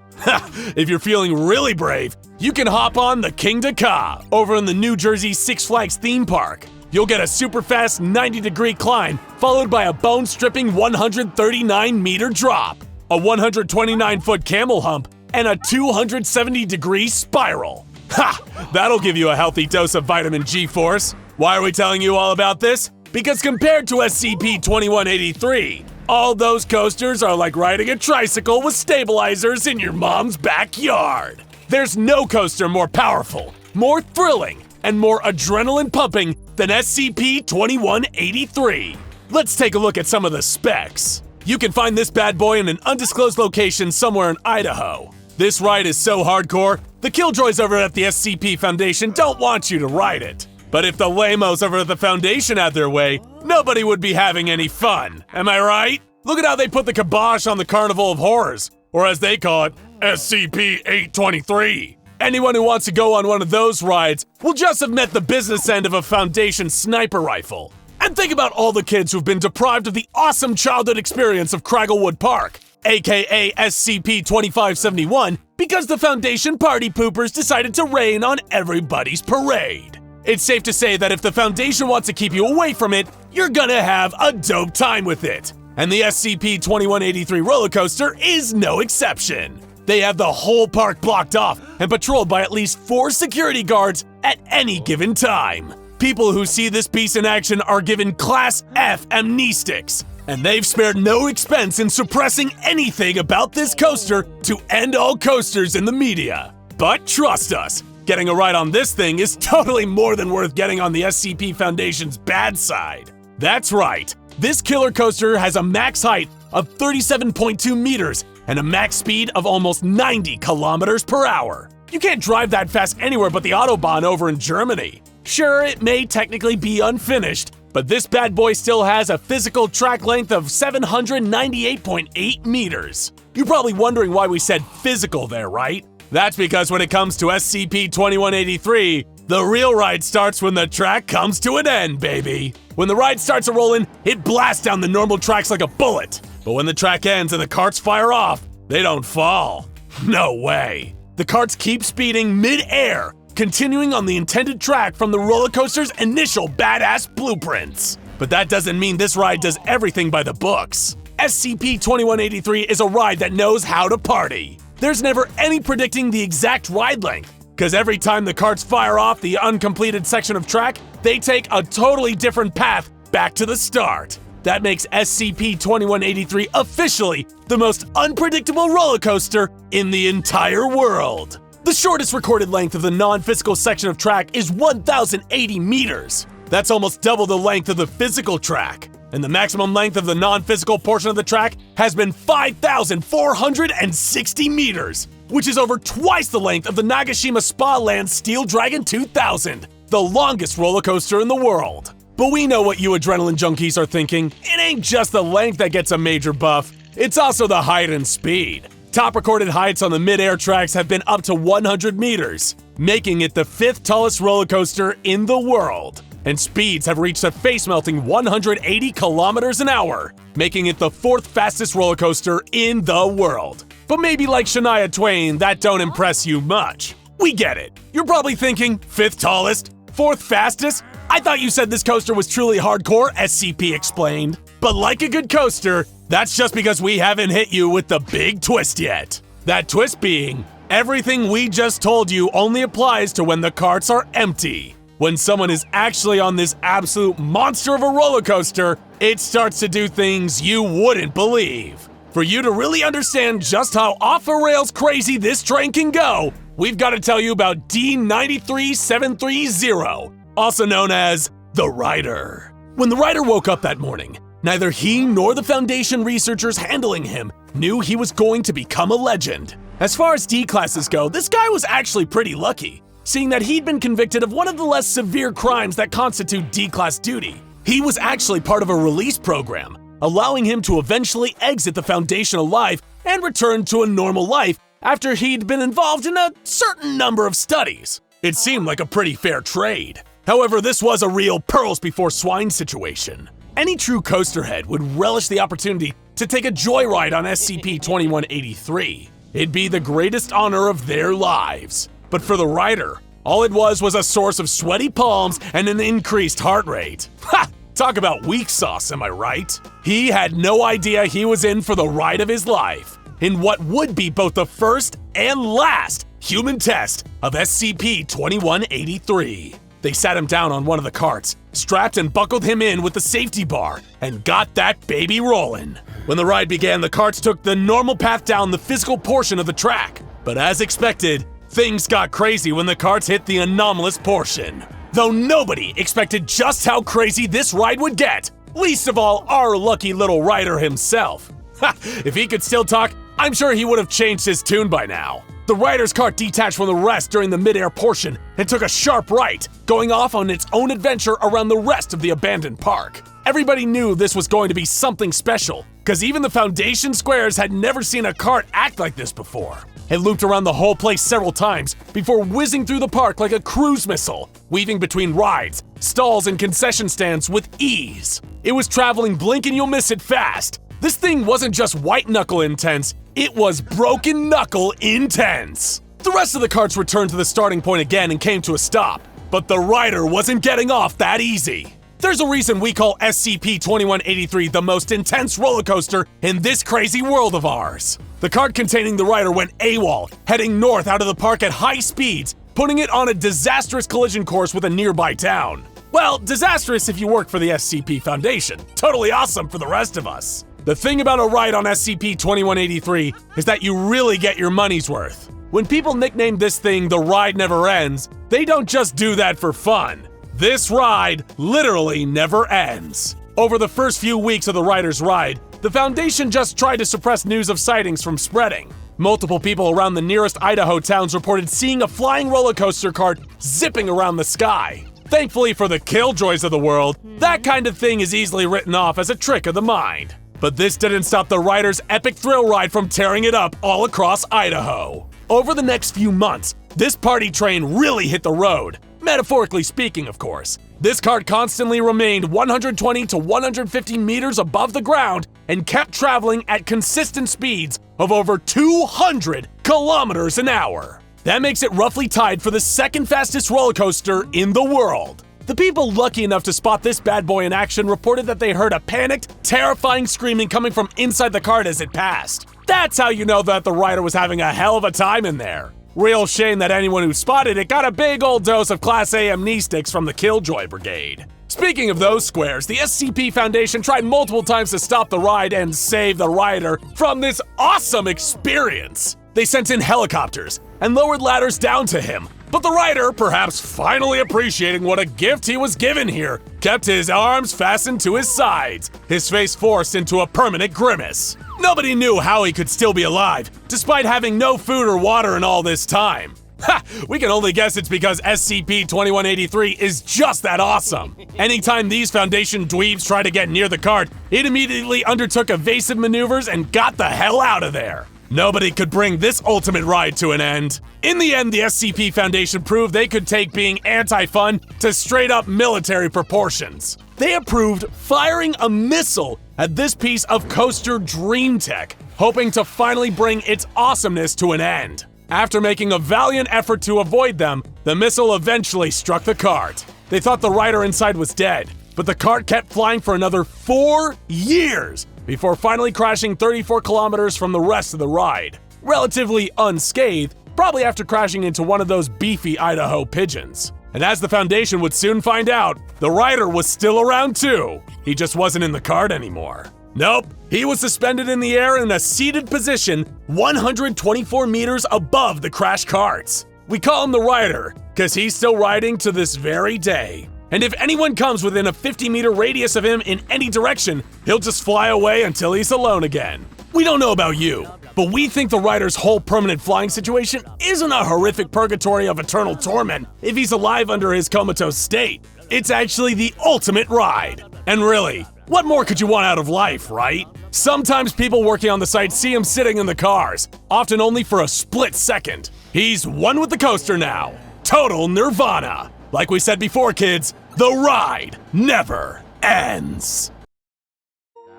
If you're feeling really brave, you can hop on the King Ka over in the New Jersey Six Flags theme park. You'll get a super fast 90-degree climb, followed by a bone-stripping 139-meter drop, a 129-foot camel hump, and a 270-degree spiral. Ha! That'll give you a healthy dose of vitamin G-force. Why are we telling you all about this? Because compared to SCP-2183, all those coasters are like riding a tricycle with stabilizers in your mom's backyard. There's no coaster more powerful, more thrilling, and more adrenaline-pumping than SCP-2183. Let's take a look at some of the specs. You can find this bad boy in an undisclosed location somewhere in Idaho. This ride is so hardcore, the killjoys over at the SCP Foundation don't want you to ride it. But if the lamos over at the Foundation had their way, nobody would be having any fun. Am I right? Look at how they put the kibosh on the Carnival of Horrors, or as they call it, SCP-823. Anyone who wants to go on one of those rides will just have met the business end of a Foundation sniper rifle. And think about all the kids who've been deprived of the awesome childhood experience of Cragglewood Park, aka SCP-2571, because the Foundation party poopers decided to rain on everybody's parade. It's safe to say that if the Foundation wants to keep you away from it, you're gonna have a dope time with it. And the SCP-2183 roller coaster is no exception. They have the whole park blocked off and patrolled by at least 4 security guards at any given time. People who see this beast in action are given Class F amnestics, and they've spared no expense in suppressing anything about this coaster to end all coasters in the media. But trust us, getting a ride on this thing is totally more than worth getting on the SCP Foundation's bad side. That's right, this killer coaster has a max height of 37.2 meters and a max speed of almost 90 kilometers per hour. You can't drive that fast anywhere but the Autobahn over in Germany. Sure, it may technically be unfinished, but this bad boy still has a physical track length of 798.8 meters. You're probably wondering why we said physical there, right? That's because when it comes to SCP-2183, the real ride starts when the track comes to an end, baby. When the ride starts a-rolling, it blasts down the normal tracks like a bullet. But when the track ends and the carts fire off, they don't fall. No way. The carts keep speeding mid-air, continuing on the intended track from the roller coaster's initial badass blueprints. But that doesn't mean this ride does everything by the books. SCP-2183 is a ride that knows how to party. There's never any predicting the exact ride length, because every time the carts fire off the uncompleted section of track, they take a totally different path back to the start. That makes SCP-2183 officially the most unpredictable roller coaster in the entire world. The shortest recorded length of the non-physical section of track is 1,080 meters. That's almost double the length of the physical track. And the maximum length of the non-physical portion of the track has been 5,460 meters, which is over twice the length of the Nagashima Spa Land Steel Dragon 2000, the longest roller coaster in the world. But we know what you adrenaline junkies are thinking. It ain't just the length that gets a major buff, it's also the height and speed. Top recorded heights on the mid-air tracks have been up to 100 meters, making it the 5th tallest roller coaster in the world. And speeds have reached a face-melting 180 kilometers an hour, making it the 4th fastest roller coaster in the world. But maybe like Shania Twain, that don't impress you much. We get it. You're probably thinking, 5th tallest? 4th fastest? I thought you said this coaster was truly hardcore, SCP explained. But like a good coaster, that's just because we haven't hit you with the big twist yet. That twist being, everything we just told you only applies to when the carts are empty. When someone is actually on this absolute monster of a roller coaster, it starts to do things you wouldn't believe. For you to really understand just how off-the-rails crazy this train can go, we've got to tell you about D93730, also known as the Rider. When the Rider woke up that morning, neither he nor the Foundation researchers handling him knew he was going to become a legend. As far as D-classes go, this guy was actually pretty lucky, seeing that he'd been convicted of one of the less severe crimes that constitute D-class duty. He was actually part of a release program, allowing him to eventually exit the Foundation alive and return to a normal life after he'd been involved in a certain number of studies. It seemed like a pretty fair trade. However, this was a real pearls before swine situation. Any true coasterhead would relish the opportunity to take a joyride on SCP-2183. It'd be the greatest honor of their lives. But for the Rider, all it was a source of sweaty palms and an increased heart rate. Ha! Talk about weak sauce, am I right? He had no idea he was in for the ride of his life, in what would be both the first and last human test of SCP-2183. They sat him down on one of the carts, strapped and buckled him in with the safety bar, and got that baby rolling. When the ride began, the carts took the normal path down the physical portion of the track. But as expected, things got crazy when the carts hit the anomalous portion. Though nobody expected just how crazy this ride would get, least of all our lucky little rider himself. Ha! If he could still talk, I'm sure he would have changed his tune by now. The rider's cart detached from the rest during the mid-air portion and took a sharp right, going off on its own adventure around the rest of the abandoned park. Everybody knew this was going to be something special, because even the Foundation squares had never seen a cart act like this before. It looped around the whole place several times before whizzing through the park like a cruise missile, weaving between rides, stalls, and concession stands with ease. It was traveling blink and you'll miss it fast. This thing wasn't just white knuckle intense, it was broken knuckle intense. The rest of the carts returned to the starting point again and came to a stop, but the rider wasn't getting off that easy. There's a reason we call SCP-2183 the most intense roller coaster in this crazy world of ours. The cart containing the rider went AWOL, heading north out of the park at high speeds, putting it on a disastrous collision course with a nearby town. Well, disastrous if you work for the SCP Foundation. Totally awesome for the rest of us. The thing about a ride on SCP-2183 is that you really get your money's worth. When people nickname this thing the Ride Never Ends, they don't just do that for fun. This ride literally never ends. Over the first few weeks of the rider's ride, the Foundation just tried to suppress news of sightings from spreading. Multiple people around the nearest Idaho towns reported seeing a flying roller coaster cart zipping around the sky. Thankfully for the killjoys of the world, that kind of thing is easily written off as a trick of the mind. But this didn't stop the rider's epic thrill ride from tearing it up all across Idaho. Over the next few months, this party train really hit the road. Metaphorically speaking, of course. This cart constantly remained 120 to 150 meters above the ground and kept traveling at consistent speeds of over 200 kilometers an hour. That makes it roughly tied for the second fastest roller coaster in the world. The people lucky enough to spot this bad boy in action reported that they heard a panicked, terrifying screaming coming from inside the cart as it passed. That's how you know that the rider was having a hell of a time in there. Real shame that anyone who spotted it got a big old dose of Class A amnestics from the Killjoy Brigade. Speaking of those squares, the SCP Foundation tried multiple times to stop the ride and save the rider from this awesome experience. They sent in helicopters and lowered ladders down to him, but the rider, perhaps finally appreciating what a gift he was given here, kept his arms fastened to his sides, his face forced into a permanent grimace. Nobody knew how he could still be alive, despite having no food or water in all this time. Ha! We can only guess it's because SCP-2183 is just that awesome. Anytime these Foundation dweebs tried to get near the cart, it immediately undertook evasive maneuvers and got the hell out of there. Nobody could bring this ultimate ride to an end. In the end, the SCP Foundation proved they could take being anti-fun to straight-up military proportions. They approved firing a missile at this piece of coaster dream tech, hoping to finally bring its awesomeness to an end. After making a valiant effort to avoid them, the missile eventually struck the cart. They thought the rider inside was dead, but the cart kept flying for another 4 years before finally crashing 34 kilometers from the rest of the ride. Relatively unscathed, probably after crashing into one of those beefy Idaho pigeons. And as the Foundation would soon find out, the rider was still around too. He just wasn't in the cart anymore. Nope, he was suspended in the air in a seated position 124 meters above the crashed carts. We call him the rider, 'cause he's still riding to this very day. And if anyone comes within a 50-meter radius of him in any direction, he'll just fly away until he's alone again. We don't know about you, but we think the rider's whole permanent flying situation isn't a horrific purgatory of eternal torment if he's alive under his comatose state. It's actually the ultimate ride. And really, what more could you want out of life, right? Sometimes people working on the site see him sitting in the cars, often only for a split second. He's one with the coaster now. Total nirvana. Like we said before, kids, the ride never ends.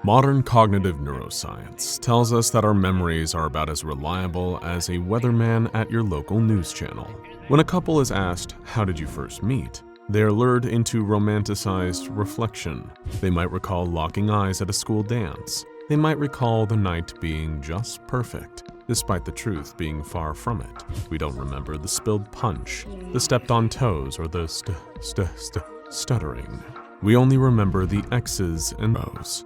Modern cognitive neuroscience tells us that our memories are about as reliable as a weatherman at your local news channel. When a couple is asked, "How did you first meet?" they are lured into romanticized reflection. They might recall locking eyes at a school dance. They might recall the night being just perfect, despite the truth being far from it. We don't remember the spilled punch, the stepped on toes, or the stuttering. We only remember the X's and O's.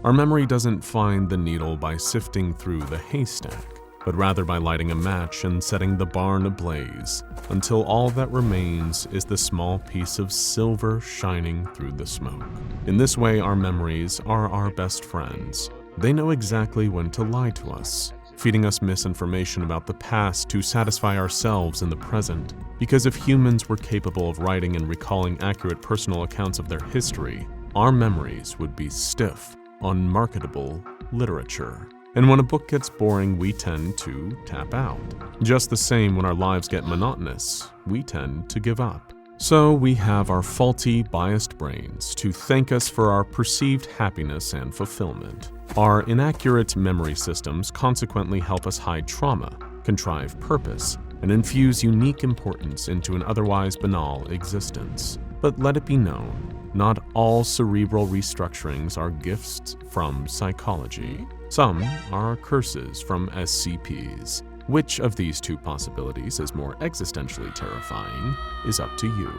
Our memory doesn't find the needle by sifting through the haystack, but rather by lighting a match and setting the barn ablaze, until all that remains is the small piece of silver shining through the smoke. In this way, our memories are our best friends. They know exactly when to lie to us, feeding us misinformation about the past to satisfy ourselves in the present. Because if humans were capable of writing and recalling accurate personal accounts of their history, our memories would be stiff, unmarketable literature. And when a book gets boring, we tend to tap out. Just the same, when our lives get monotonous, we tend to give up. So we have our faulty, biased brains to thank us for our perceived happiness and fulfillment. Our inaccurate memory systems consequently help us hide trauma, contrive purpose, and infuse unique importance into an otherwise banal existence. But let it be known, not all cerebral restructurings are gifts from psychology. Some are curses from SCPs. Which of these two possibilities is more existentially terrifying is up to you.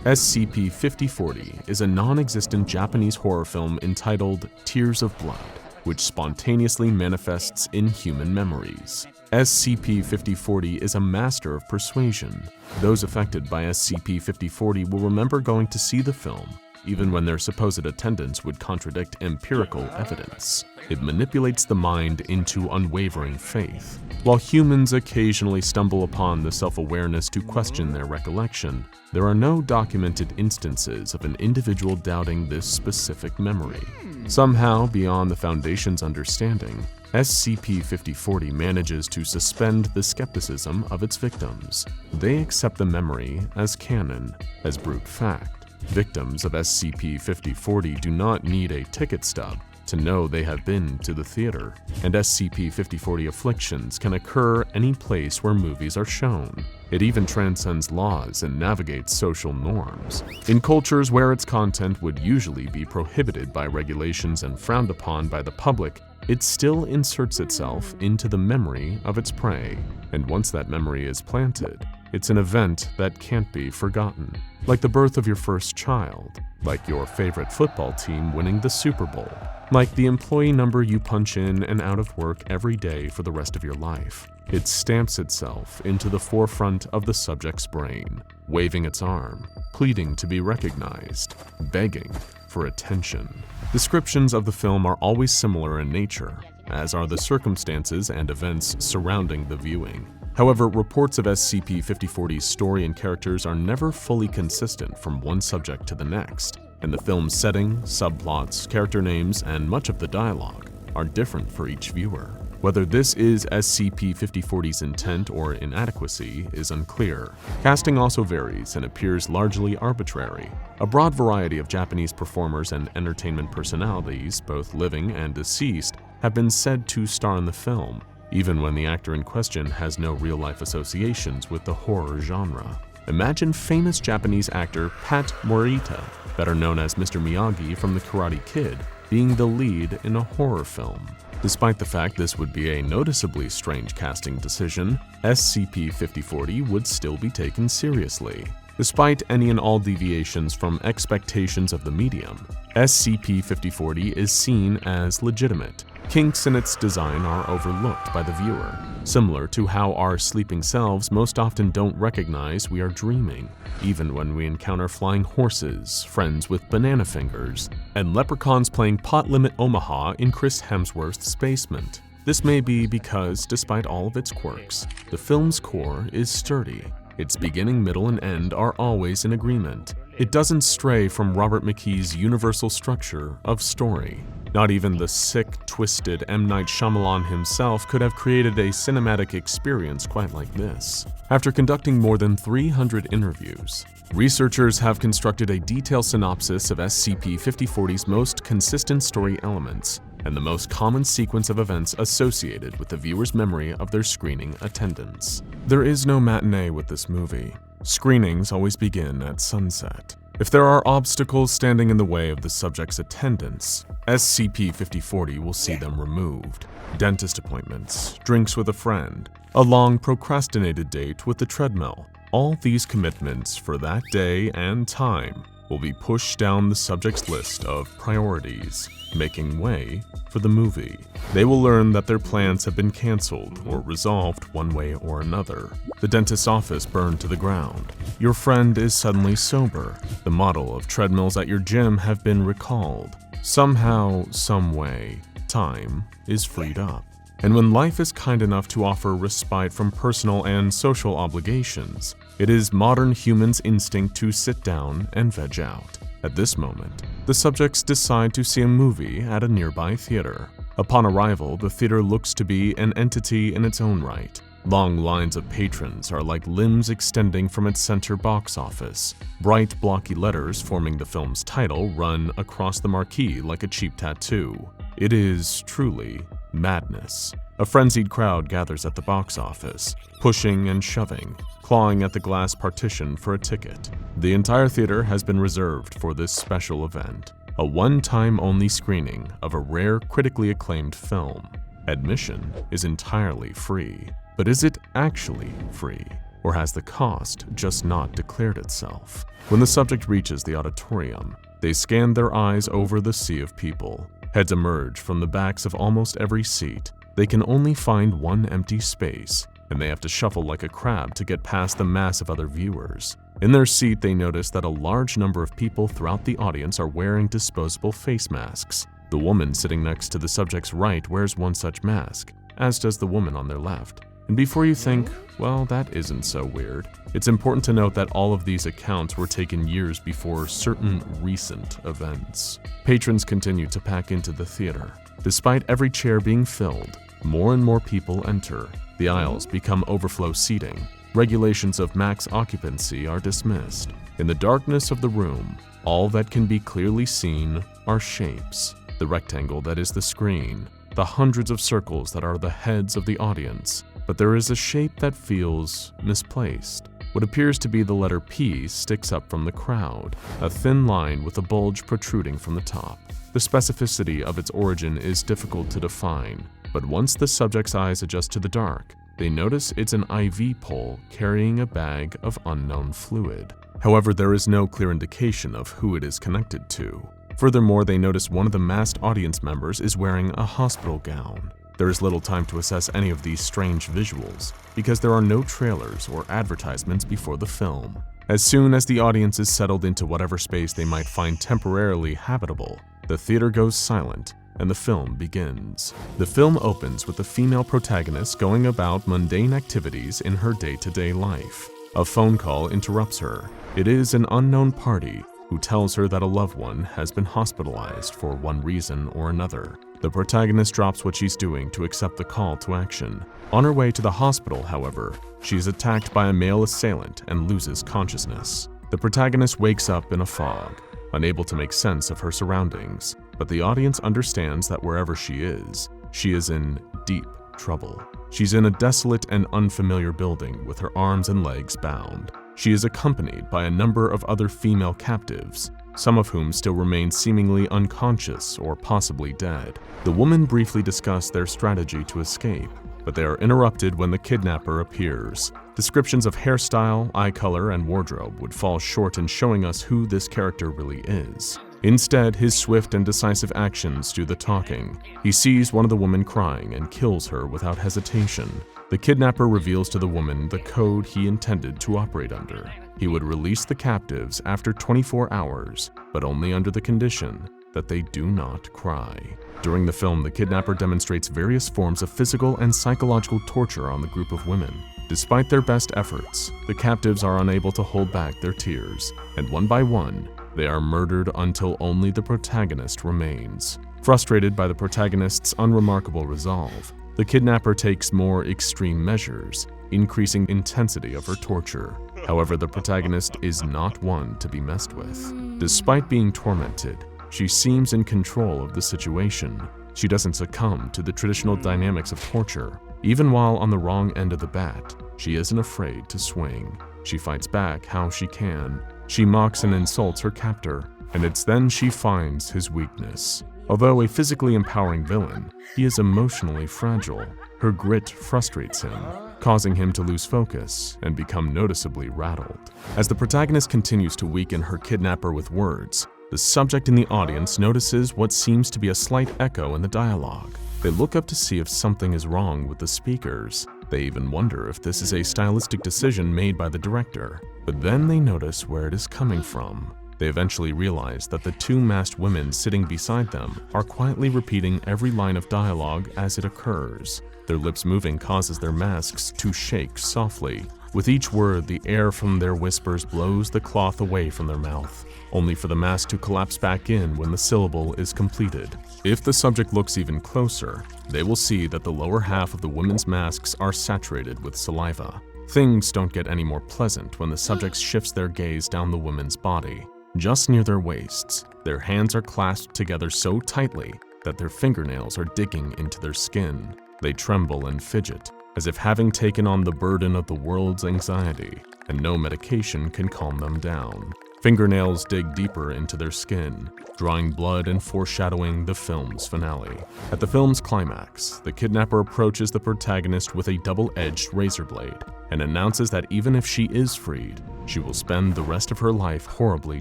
SCP-5040 is a non-existent Japanese horror film entitled Tears of Blood, which spontaneously manifests in human memories. SCP-5040 is a master of persuasion. Those affected by SCP-5040 will remember going to see the film, even when their supposed attendance would contradict empirical evidence. It manipulates the mind into unwavering faith. While humans occasionally stumble upon the self-awareness to question their recollection, there are no documented instances of an individual doubting this specific memory. Somehow, beyond the Foundation's understanding, SCP-5040 manages to suspend the skepticism of its victims. They accept the memory as canon, as brute fact. Victims of SCP-5040 do not need a ticket stub to know they have been to the theater, and SCP-5040 afflictions can occur any place where movies are shown. It even transcends laws and navigates social norms. In cultures where its content would usually be prohibited by regulations and frowned upon by the public, it still inserts itself into the memory of its prey, and once that memory is planted, it's an event that can't be forgotten. Like the birth of your first child, like your favorite football team winning the Super Bowl, like the employee number you punch in and out of work every day for the rest of your life. It stamps itself into the forefront of the subject's brain, waving its arm, pleading to be recognized, begging for attention. Descriptions of the film are always similar in nature, as are the circumstances and events surrounding the viewing. However, reports of SCP-5040's story and characters are never fully consistent from one subject to the next, and the film's setting, subplots, character names, and much of the dialogue are different for each viewer. Whether this is SCP-5040's intent or inadequacy is unclear. Casting also varies and appears largely arbitrary. A broad variety of Japanese performers and entertainment personalities, both living and deceased, have been said to star in the film, even when the actor in question has no real-life associations with the horror genre. Imagine famous Japanese actor Pat Morita, better known as Mr. Miyagi from The Karate Kid, being the lead in a horror film. Despite the fact this would be a noticeably strange casting decision, SCP-5040 would still be taken seriously. Despite any and all deviations from expectations of the medium, SCP-5040 is seen as legitimate. Kinks in its design are overlooked by the viewer, similar to how our sleeping selves most often don't recognize we are dreaming, even when we encounter flying horses, friends with banana fingers, and leprechauns playing Pot Limit Omaha in Chris Hemsworth's basement. This may be because, despite all of its quirks, the film's core is sturdy. Its beginning, middle, and end are always in agreement. It doesn't stray from Robert McKee's universal structure of story. Not even the sick, twisted M. Night Shyamalan himself could have created a cinematic experience quite like this. After conducting more than 300 interviews, researchers have constructed a detailed synopsis of SCP-5040's most consistent story elements and the most common sequence of events associated with the viewer's memory of their screening attendance. There is no matinee with this movie. Screenings always begin at sunset. If there are obstacles standing in the way of the subject's attendance, SCP-5040 will see them removed. Dentist appointments, drinks with a friend, a long procrastinated date with the treadmill. All these commitments for that day and time will be pushed down the subject's list of priorities, making way for the movie. They will learn that their plans have been canceled or resolved one way or another. The dentist's office burned to the ground. Your friend is suddenly sober. The model of treadmills at your gym have been recalled. Somehow, some way, time is freed up. And when life is kind enough to offer respite from personal and social obligations, it is modern humans' instinct to sit down and veg out. At this moment, the subjects decide to see a movie at a nearby theater. Upon arrival, the theater looks to be an entity in its own right. Long lines of patrons are like limbs extending from its center box office. Bright, blocky letters forming the film's title run across the marquee like a cheap tattoo. It is truly madness. A frenzied crowd gathers at the box office, pushing and shoving, clawing at the glass partition for a ticket. The entire theater has been reserved for this special event, a one-time only screening of a rare, critically acclaimed film. Admission is entirely free. But is it actually free? Or has the cost just not declared itself? When the subject reaches the auditorium, they scan their eyes over the sea of people. Heads emerge from the backs of almost every seat. They can only find one empty space, and they have to shuffle like a crab to get past the mass of other viewers. In their seat, they notice that a large number of people throughout the audience are wearing disposable face masks. The woman sitting next to the subject's right wears one such mask, as does the woman on their left. And before you think, well, that isn't so weird, it's important to note that all of these accounts were taken years before certain recent events. Patrons continue to pack into the theater. Despite every chair being filled, more and more people enter. The aisles become overflow seating. Regulations of max occupancy are dismissed. In the darkness of the room, all that can be clearly seen are shapes. The rectangle that is the screen, the hundreds of circles that are the heads of the audience. But there is a shape that feels misplaced. What appears to be the letter P sticks up from the crowd, a thin line with a bulge protruding from the top. The specificity of its origin is difficult to define, but once the subject's eyes adjust to the dark, they notice it's an IV pole carrying a bag of unknown fluid. However, there is no clear indication of who it is connected to. Furthermore, they notice one of the masked audience members is wearing a hospital gown. There is little time to assess any of these strange visuals, because there are no trailers or advertisements before the film. As soon as the audience is settled into whatever space they might find temporarily habitable, the theater goes silent and the film begins. The film opens with the female protagonist going about mundane activities in her day-to-day life. A phone call interrupts her. It is an unknown party who tells her that a loved one has been hospitalized for one reason or another. The protagonist drops what she's doing to accept the call to action. On her way to the hospital, however, she is attacked by a male assailant and loses consciousness. The protagonist wakes up in a fog, unable to make sense of her surroundings, but the audience understands that wherever she is in deep trouble. She's in a desolate and unfamiliar building with her arms and legs bound. She is accompanied by a number of other female captives, some of whom still remain seemingly unconscious or possibly dead. The women briefly discuss their strategy to escape, but they are interrupted when the kidnapper appears. Descriptions of hairstyle, eye color, and wardrobe would fall short in showing us who this character really is. Instead, his swift and decisive actions do the talking. He sees one of the women crying and kills her without hesitation. The kidnapper reveals to the woman the code he intended to operate under. He would release the captives after 24 hours, but only under the condition that they do not cry. During the film, the kidnapper demonstrates various forms of physical and psychological torture on the group of women. Despite their best efforts, the captives are unable to hold back their tears, and one by one, they are murdered until only the protagonist remains. Frustrated by the protagonist's unremarkable resolve, the kidnapper takes more extreme measures, increasing the intensity of her torture. However, the protagonist is not one to be messed with. Despite being tormented, she seems in control of the situation. She doesn't succumb to the traditional dynamics of torture. Even while on the wrong end of the bat, she isn't afraid to swing. She fights back how she can. She mocks and insults her captor, and it's then she finds his weakness. Although a physically empowering villain, he is emotionally fragile. Her grit frustrates him, causing him to lose focus and become noticeably rattled. As the protagonist continues to weaken her kidnapper with words, the subject in the audience notices what seems to be a slight echo in the dialogue. They look up to see if something is wrong with the speakers. They even wonder if this is a stylistic decision made by the director. But then they notice where it is coming from. They eventually realize that the two masked women sitting beside them are quietly repeating every line of dialogue as it occurs. Their lips moving causes their masks to shake softly. With each word, the air from their whispers blows the cloth away from their mouth, only for the mask to collapse back in when the syllable is completed. If the subject looks even closer, they will see that the lower half of the women's masks are saturated with saliva. Things don't get any more pleasant when the subject shifts their gaze down the woman's body. Just near their waists, their hands are clasped together so tightly that their fingernails are digging into their skin. They tremble and fidget, as if having taken on the burden of the world's anxiety, and no medication can calm them down. Fingernails dig deeper into their skin, drawing blood and foreshadowing the film's finale. At the film's climax, the kidnapper approaches the protagonist with a double-edged razor blade and announces that even if she is freed, she will spend the rest of her life horribly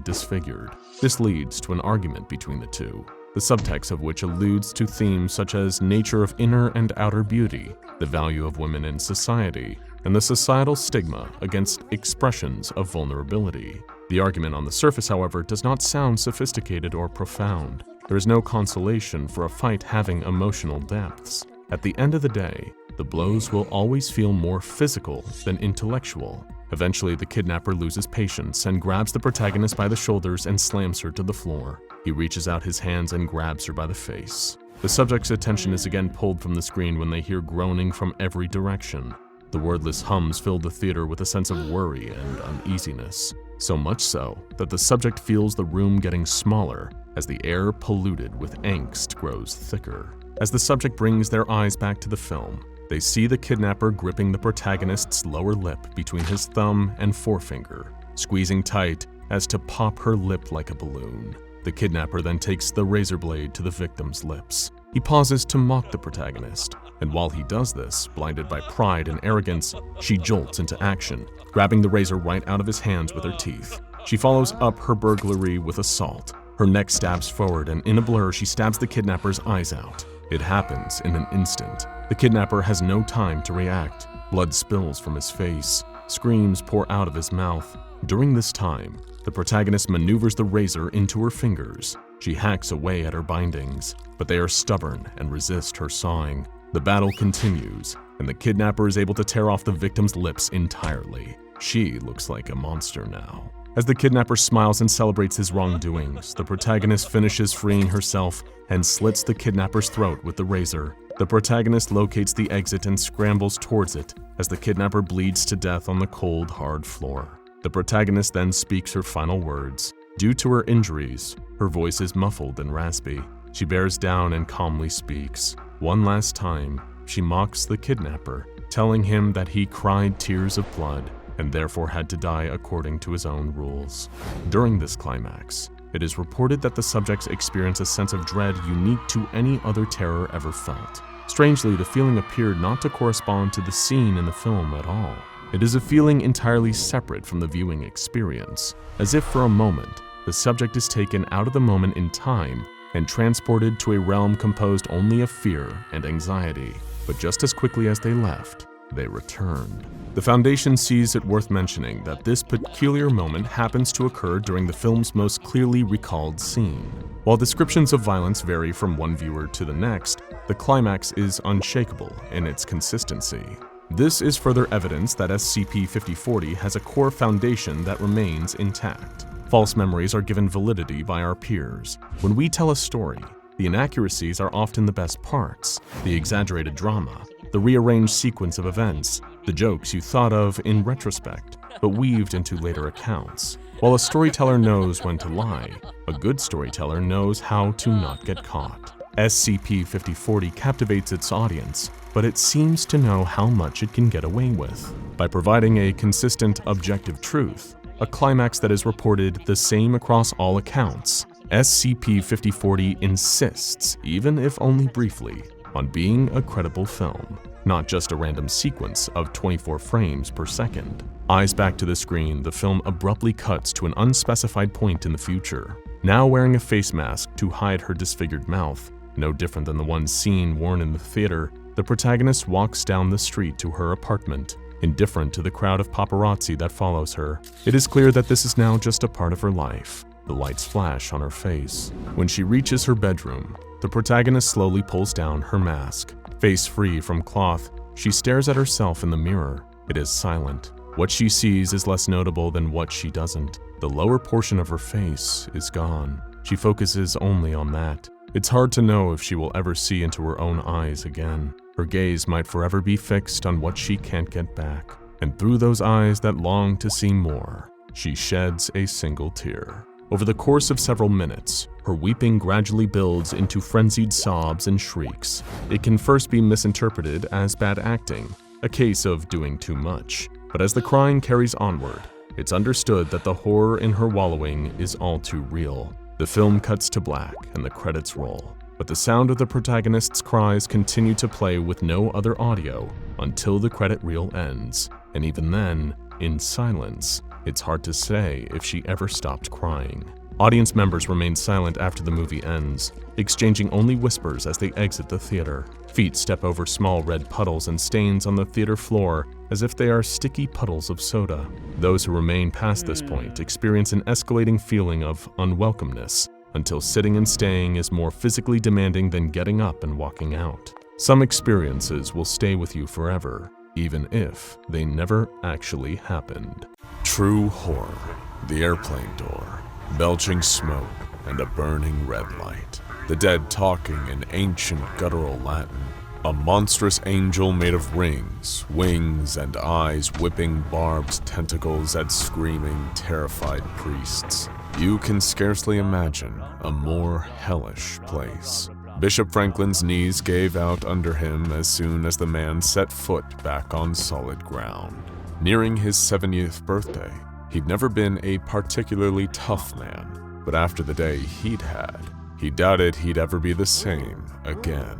disfigured. This leads to an argument between the two, the subtext of which alludes to themes such as nature of inner and outer beauty, the value of women in society, and the societal stigma against expressions of vulnerability. The argument on the surface, however, does not sound sophisticated or profound. There is no consolation for a fight having emotional depths. At the end of the day, the blows will always feel more physical than intellectual. Eventually, the kidnapper loses patience and grabs the protagonist by the shoulders and slams her to the floor. He reaches out his hands and grabs her by the face. The subject's attention is again pulled from the screen when they hear groaning from every direction. The wordless hums fill the theater with a sense of worry and uneasiness, so much so that the subject feels the room getting smaller as the air polluted with angst grows thicker. As the subject brings their eyes back to the film, they see the kidnapper gripping the protagonist's lower lip between his thumb and forefinger, squeezing tight as to pop her lip like a balloon. The kidnapper then takes the razor blade to the victim's lips. He pauses to mock the protagonist, and while he does this, blinded by pride and arrogance, she jolts into action, grabbing the razor right out of his hands with her teeth. She follows up her burglary with assault. Her neck stabs forward, and in a blur, she stabs the kidnapper's eyes out. It happens in an instant. The kidnapper has no time to react. Blood spills from his face. Screams pour out of his mouth. During this time, the protagonist maneuvers the razor into her fingers. She hacks away at her bindings, but they are stubborn and resist her sawing. The battle continues, and the kidnapper is able to tear off the victim's lips entirely. She looks like a monster now. As the kidnapper smiles and celebrates his wrongdoings, the protagonist finishes freeing herself and slits the kidnapper's throat with the razor. The protagonist locates the exit and scrambles towards it as the kidnapper bleeds to death on the cold, hard floor. The protagonist then speaks her final words. Due to her injuries, her voice is muffled and raspy. She bears down and calmly speaks. One last time, she mocks the kidnapper, telling him that he cried tears of blood and therefore had to die according to his own rules. During this climax, it is reported that the subjects experience a sense of dread unique to any other terror ever felt. Strangely, the feeling appeared not to correspond to the scene in the film at all. It is a feeling entirely separate from the viewing experience, as if for a moment, the subject is taken out of the moment in time and transported to a realm composed only of fear and anxiety. But just as quickly as they left, they returned. The Foundation sees it worth mentioning that this peculiar moment happens to occur during the film's most clearly recalled scene. While descriptions of violence vary from one viewer to the next, the climax is unshakable in its consistency. This is further evidence that SCP-5040 has a core foundation that remains intact. False memories are given validity by our peers. When we tell a story, the inaccuracies are often the best parts, the exaggerated drama, the rearranged sequence of events, the jokes you thought of in retrospect, but weaved into later accounts. While a storyteller knows when to lie, a good storyteller knows how to not get caught. SCP-5040 captivates its audience, but it seems to know how much it can get away with. By providing a consistent, objective truth, a climax that is reported the same across all accounts, SCP-5040 insists, even if only briefly, on being a credible film, not just a random sequence of 24 frames per second. Eyes back to the screen, the film abruptly cuts to an unspecified point in the future. Now wearing a face mask to hide her disfigured mouth, no different than the one seen worn in the theater, the protagonist walks down the street to her apartment, indifferent to the crowd of paparazzi that follows her. It is clear that this is now just a part of her life. The lights flash on her face. When she reaches her bedroom, the protagonist slowly pulls down her mask. Face free from cloth, she stares at herself in the mirror. It is silent. What she sees is less notable than what she doesn't. The lower portion of her face is gone. She focuses only on that. It's hard to know if she will ever see into her own eyes again. Her gaze might forever be fixed on what she can't get back. And through those eyes that long to see more, she sheds a single tear. Over the course of several minutes, her weeping gradually builds into frenzied sobs and shrieks. It can first be misinterpreted as bad acting, a case of doing too much. But as the crying carries onward, it's understood that the horror in her wallowing is all too real. The film cuts to black and the credits roll, but the sound of the protagonist's cries continue to play with no other audio until the credit reel ends. And even then, in silence, it's hard to say if she ever stopped crying. Audience members remain silent after the movie ends, exchanging only whispers as they exit the theater. Feet step over small red puddles and stains on the theater floor as if they are sticky puddles of soda. Those who remain past this point experience an escalating feeling of unwelcomeness until sitting and staying is more physically demanding than getting up and walking out. Some experiences will stay with you forever, even if they never actually happened. True horror. The airplane door, belching smoke, and a burning red light. The dead talking in ancient guttural Latin. A monstrous angel made of rings, wings, and eyes whipping barbed tentacles at screaming, terrified priests. You can scarcely imagine a more hellish place. Bishop Franklin's knees gave out under him as soon as the man set foot back on solid ground. Nearing his 70th birthday, he'd never been a particularly tough man, but after the day he'd had, he doubted he'd ever be the same again.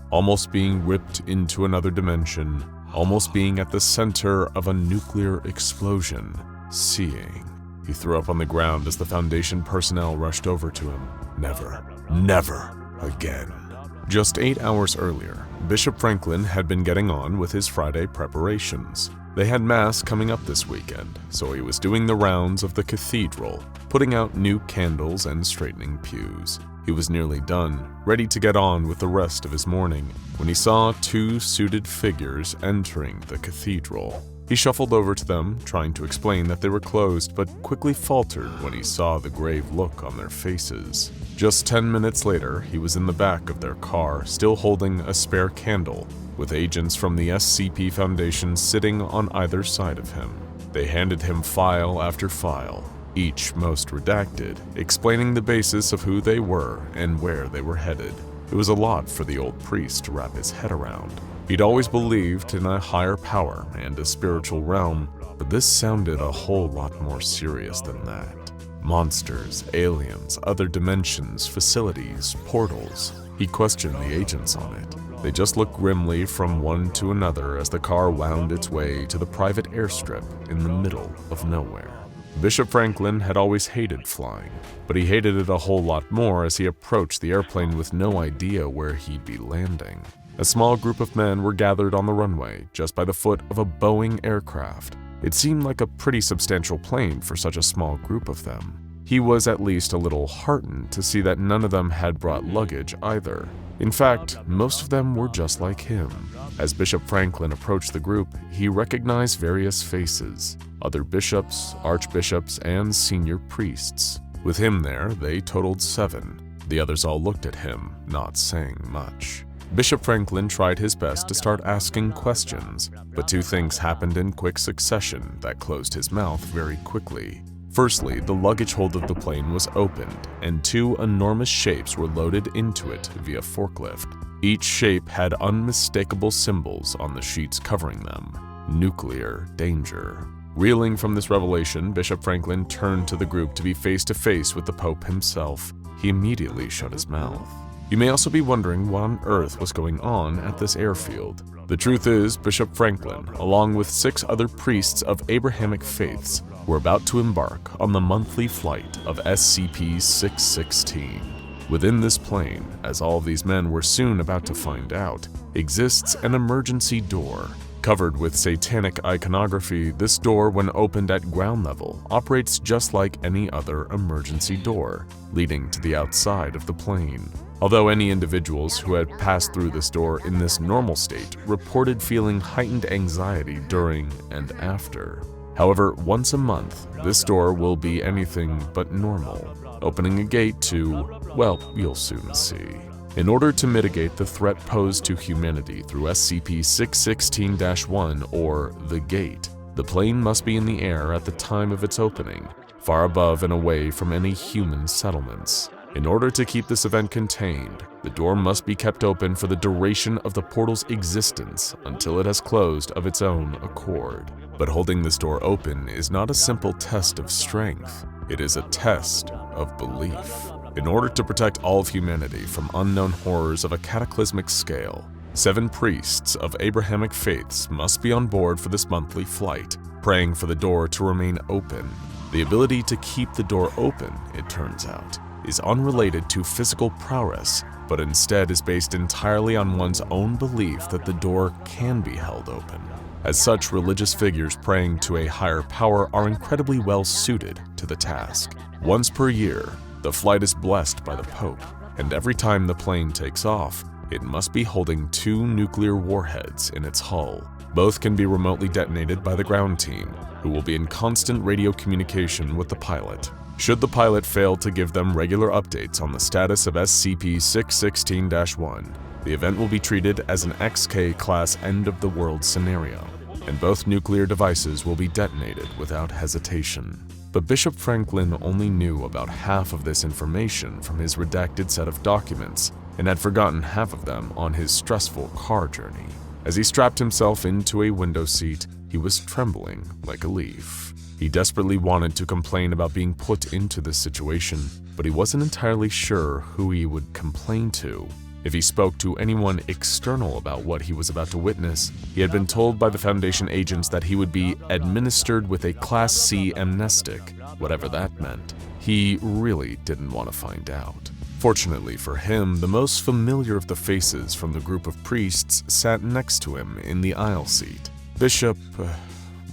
Almost being ripped into another dimension, almost being at the center of a nuclear explosion, seeing. He threw up on the ground as the Foundation personnel rushed over to him. Never, never again. Just 8 hours earlier, Bishop Franklin had been getting on with his Friday preparations. They had Mass coming up this weekend, so he was doing the rounds of the cathedral, putting out new candles and straightening pews. He was nearly done, ready to get on with the rest of his morning, when he saw 2 suited figures entering the cathedral. He shuffled over to them, trying to explain that they were closed, but quickly faltered when he saw the grave look on their faces. Just 10 minutes later, he was in the back of their car, still holding a spare candle, with agents from the SCP Foundation sitting on either side of him. They handed him file after file, each most redacted, explaining the basis of who they were and where they were headed. It was a lot for the old priest to wrap his head around. He'd always believed in a higher power and a spiritual realm, but this sounded a whole lot more serious than that. Monsters, aliens, other dimensions, facilities, portals. He questioned the agents on it. They just looked grimly from one to another as the car wound its way to the private airstrip in the middle of nowhere. Bishop Franklin had always hated flying, but he hated it a whole lot more as he approached the airplane with no idea where he'd be landing. A small group of men were gathered on the runway just by the foot of a Boeing aircraft. It seemed like a pretty substantial plane for such a small group of them. He was at least a little heartened to see that none of them had brought luggage either. In fact, most of them were just like him. As Bishop Franklin approached the group, he recognized various faces, other bishops, archbishops, and senior priests. With him there, they totaled 7. The others all looked at him, not saying much. Bishop Franklin tried his best to start asking questions, but 2 things happened in quick succession that closed his mouth very quickly. Firstly, the luggage hold of the plane was opened, and 2 enormous shapes were loaded into it via forklift. Each shape had unmistakable symbols on the sheets covering them. Nuclear danger. Reeling from this revelation, Bishop Franklin turned to the group to be face to face with the Pope himself. He immediately shut his mouth. You may also be wondering what on earth was going on at this airfield. The truth is, Bishop Franklin, along with 6 other priests of Abrahamic faiths, were about to embark on the monthly flight of SCP-616. Within this plane, as all of these men were soon about to find out, exists an emergency door. Covered with satanic iconography, this door, when opened at ground level, operates just like any other emergency door, leading to the outside of the plane. Although any individuals who had passed through this door in this normal state reported feeling heightened anxiety during and after. However, once a month, this door will be anything but normal, opening a gate to, well, you'll soon see. In order to mitigate the threat posed to humanity through SCP-616-1, or the Gate, the plane must be in the air at the time of its opening, far above and away from any human settlements. In order to keep this event contained, the door must be kept open for the duration of the portal's existence until it has closed of its own accord. But holding this door open is not a simple test of strength, it is a test of belief. In order to protect all of humanity from unknown horrors of a cataclysmic scale, 7 priests of Abrahamic faiths must be on board for this monthly flight, praying for the door to remain open. The ability to keep the door open, it turns out, is unrelated to physical prowess, but instead is based entirely on one's own belief that the door can be held open. As such, religious figures praying to a higher power are incredibly well suited to the task. Once per year, the flight is blessed by the Pope, and every time the plane takes off, it must be holding 2 nuclear warheads in its hull. Both can be remotely detonated by the ground team, who will be in constant radio communication with the pilot. Should the pilot fail to give them regular updates on the status of SCP-616-1, the event will be treated as an XK-class end-of-the-world scenario, and both nuclear devices will be detonated without hesitation. But Bishop Franklin only knew about half of this information from his redacted set of documents and had forgotten half of them on his stressful car journey. As he strapped himself into a window seat, he was trembling like a leaf. He desperately wanted to complain about being put into this situation, but he wasn't entirely sure who he would complain to. If he spoke to anyone external about what he was about to witness, he had been told by the Foundation agents that he would be administered with a Class C amnestic, whatever that meant. He really didn't want to find out. Fortunately for him, the most familiar of the faces from the group of priests sat next to him in the aisle seat. Bishop...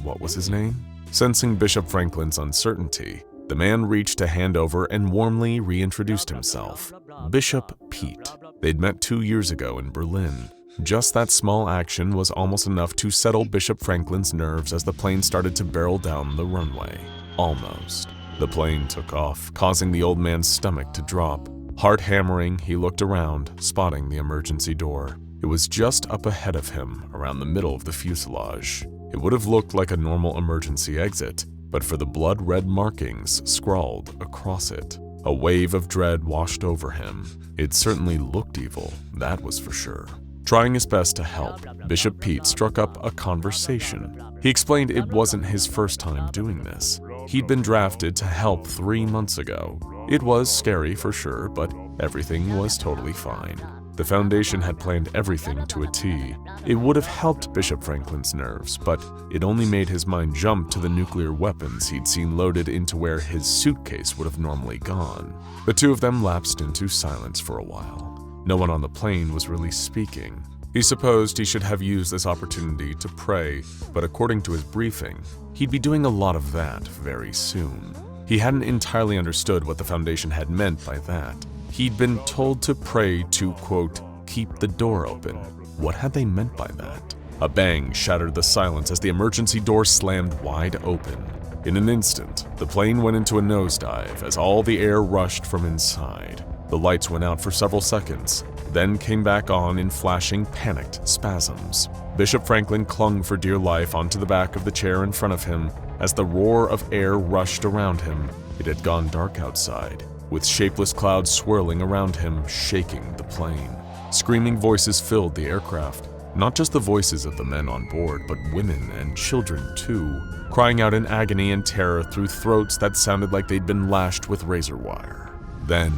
what was his name? Sensing Bishop Franklin's uncertainty, the man reached to hand over and warmly reintroduced himself. Bishop Pete. They'd met 2 years ago in Berlin. Just that small action was almost enough to settle Bishop Franklin's nerves as the plane started to barrel down the runway. Almost. The plane took off, causing the old man's stomach to drop. Heart hammering, he looked around, spotting the emergency door. It was just up ahead of him, around the middle of the fuselage. It would have looked like a normal emergency exit, but for the blood-red markings scrawled across it. A wave of dread washed over him. It certainly looked evil, that was for sure. Trying his best to help, Bishop Pete struck up a conversation. He explained it wasn't his first time doing this. He'd been drafted to help 3 months ago. It was scary for sure, but everything was totally fine. The Foundation had planned everything to a T. It would have helped Bishop Franklin's nerves, but it only made his mind jump to the nuclear weapons he'd seen loaded into where his suitcase would have normally gone. The two of them lapsed into silence for a while. No one on the plane was really speaking. He supposed he should have used this opportunity to pray, but according to his briefing, he'd be doing a lot of that very soon. He hadn't entirely understood what the Foundation had meant by that. He'd been told to pray to, quote, keep the door open. What had they meant by that? A bang shattered the silence as the emergency door slammed wide open. In an instant, the plane went into a nosedive as all the air rushed from inside. The lights went out for several seconds, then came back on in flashing, panicked spasms. Bishop Franklin clung for dear life onto the back of the chair in front of him as the roar of air rushed around him. It had gone dark outside, with shapeless clouds swirling around him, shaking the plane. Screaming voices filled the aircraft, not just the voices of the men on board, but women and children too, crying out in agony and terror through throats that sounded like they'd been lashed with razor wire. Then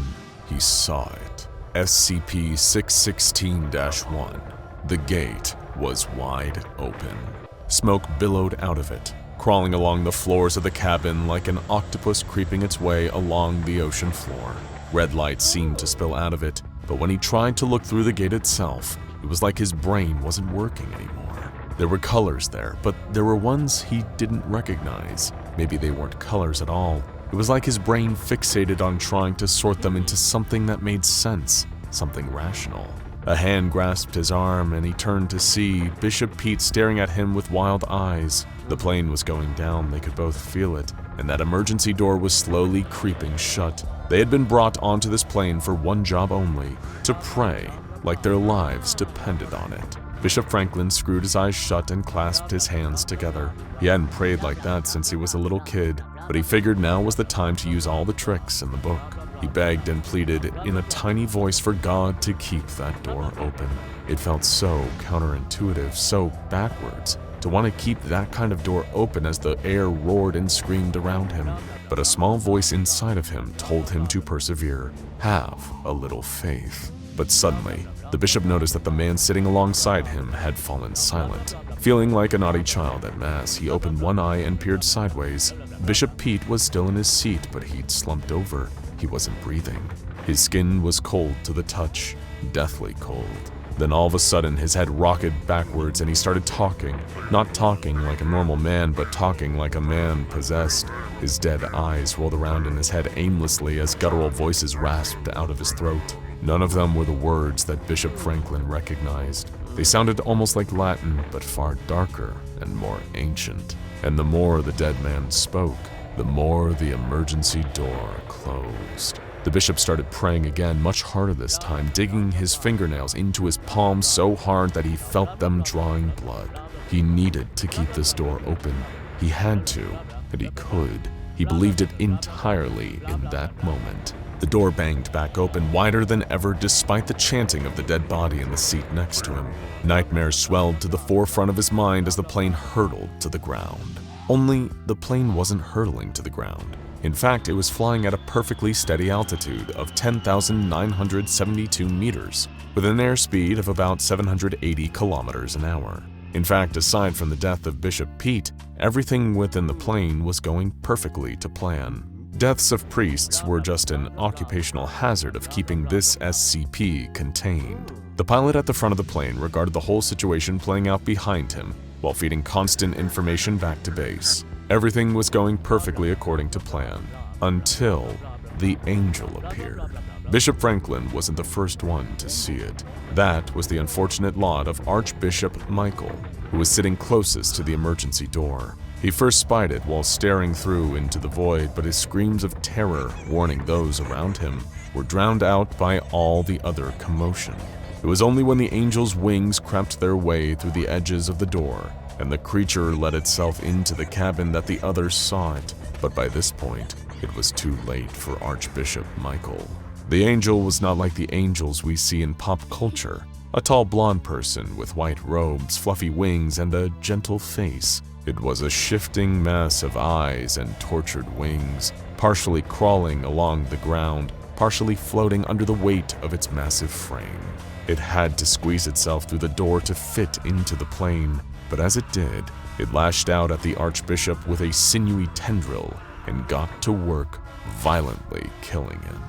he saw it. SCP-616-1. The gate was wide open. Smoke billowed out of it, crawling along the floors of the cabin like an octopus creeping its way along the ocean floor. Red light seemed to spill out of it, but when he tried to look through the gate itself, it was like his brain wasn't working anymore. There were colors there, but there were ones he didn't recognize. Maybe they weren't colors at all. It was like his brain fixated on trying to sort them into something that made sense, something rational. A hand grasped his arm and he turned to see Bishop Pete staring at him with wild eyes. The plane was going down, they could both feel it, and that emergency door was slowly creeping shut. They had been brought onto this plane for one job only, to pray, like their lives depended on it. Bishop Franklin screwed his eyes shut and clasped his hands together. He hadn't prayed like that since he was a little kid, but he figured now was the time to use all the tricks in the book. He begged and pleaded in a tiny voice for God to keep that door open. It felt so counterintuitive, so backwards, to want to keep that kind of door open as the air roared and screamed around him. But a small voice inside of him told him to persevere, have a little faith. But suddenly, the bishop noticed that the man sitting alongside him had fallen silent. Feeling like a naughty child at mass, he opened one eye and peered sideways. Bishop Pete was still in his seat, but he'd slumped over. He wasn't breathing. His skin was cold to the touch, deathly cold. Then all of a sudden, his head rocketed backwards and he started talking. Not talking like a normal man, but talking like a man possessed. His dead eyes rolled around in his head aimlessly as guttural voices rasped out of his throat. None of them were the words that Bishop Franklin recognized. They sounded almost like Latin, but far darker and more ancient. And the more the dead man spoke, the more the emergency door closed. The bishop started praying again, much harder this time, digging his fingernails into his palms so hard that he felt them drawing blood. He needed to keep this door open. He had to, and he could. He believed it entirely in that moment. The door banged back open, wider than ever despite the chanting of the dead body in the seat next to him. Nightmares swelled to the forefront of his mind as the plane hurtled to the ground. Only the plane wasn't hurtling to the ground. In fact, it was flying at a perfectly steady altitude of 10,972 meters, with an airspeed of about 780 kilometers an hour. In fact, aside from the death of Bishop Pete, everything within the plane was going perfectly to plan. Deaths of priests were just an occupational hazard of keeping this SCP contained. The pilot at the front of the plane regarded the whole situation playing out behind him while feeding constant information back to base. Everything was going perfectly according to plan, until the angel appeared. Bishop Franklin wasn't the first one to see it. That was the unfortunate lot of Archbishop Michael, who was sitting closest to the emergency door. He first spied it while staring through into the void, but his screams of terror, warning those around him, were drowned out by all the other commotion. It was only when the angel's wings crept their way through the edges of the door and the creature let itself into the cabin that the others saw it. But by this point, it was too late for Archbishop Michael. The angel was not like the angels we see in pop culture, a tall blonde person with white robes, fluffy wings, and a gentle face. It was a shifting mess of eyes and tortured wings, partially crawling along the ground, partially floating under the weight of its massive frame. It had to squeeze itself through the door to fit into the plane, but as it did, it lashed out at the Archbishop with a sinewy tendril and got to work, violently killing him.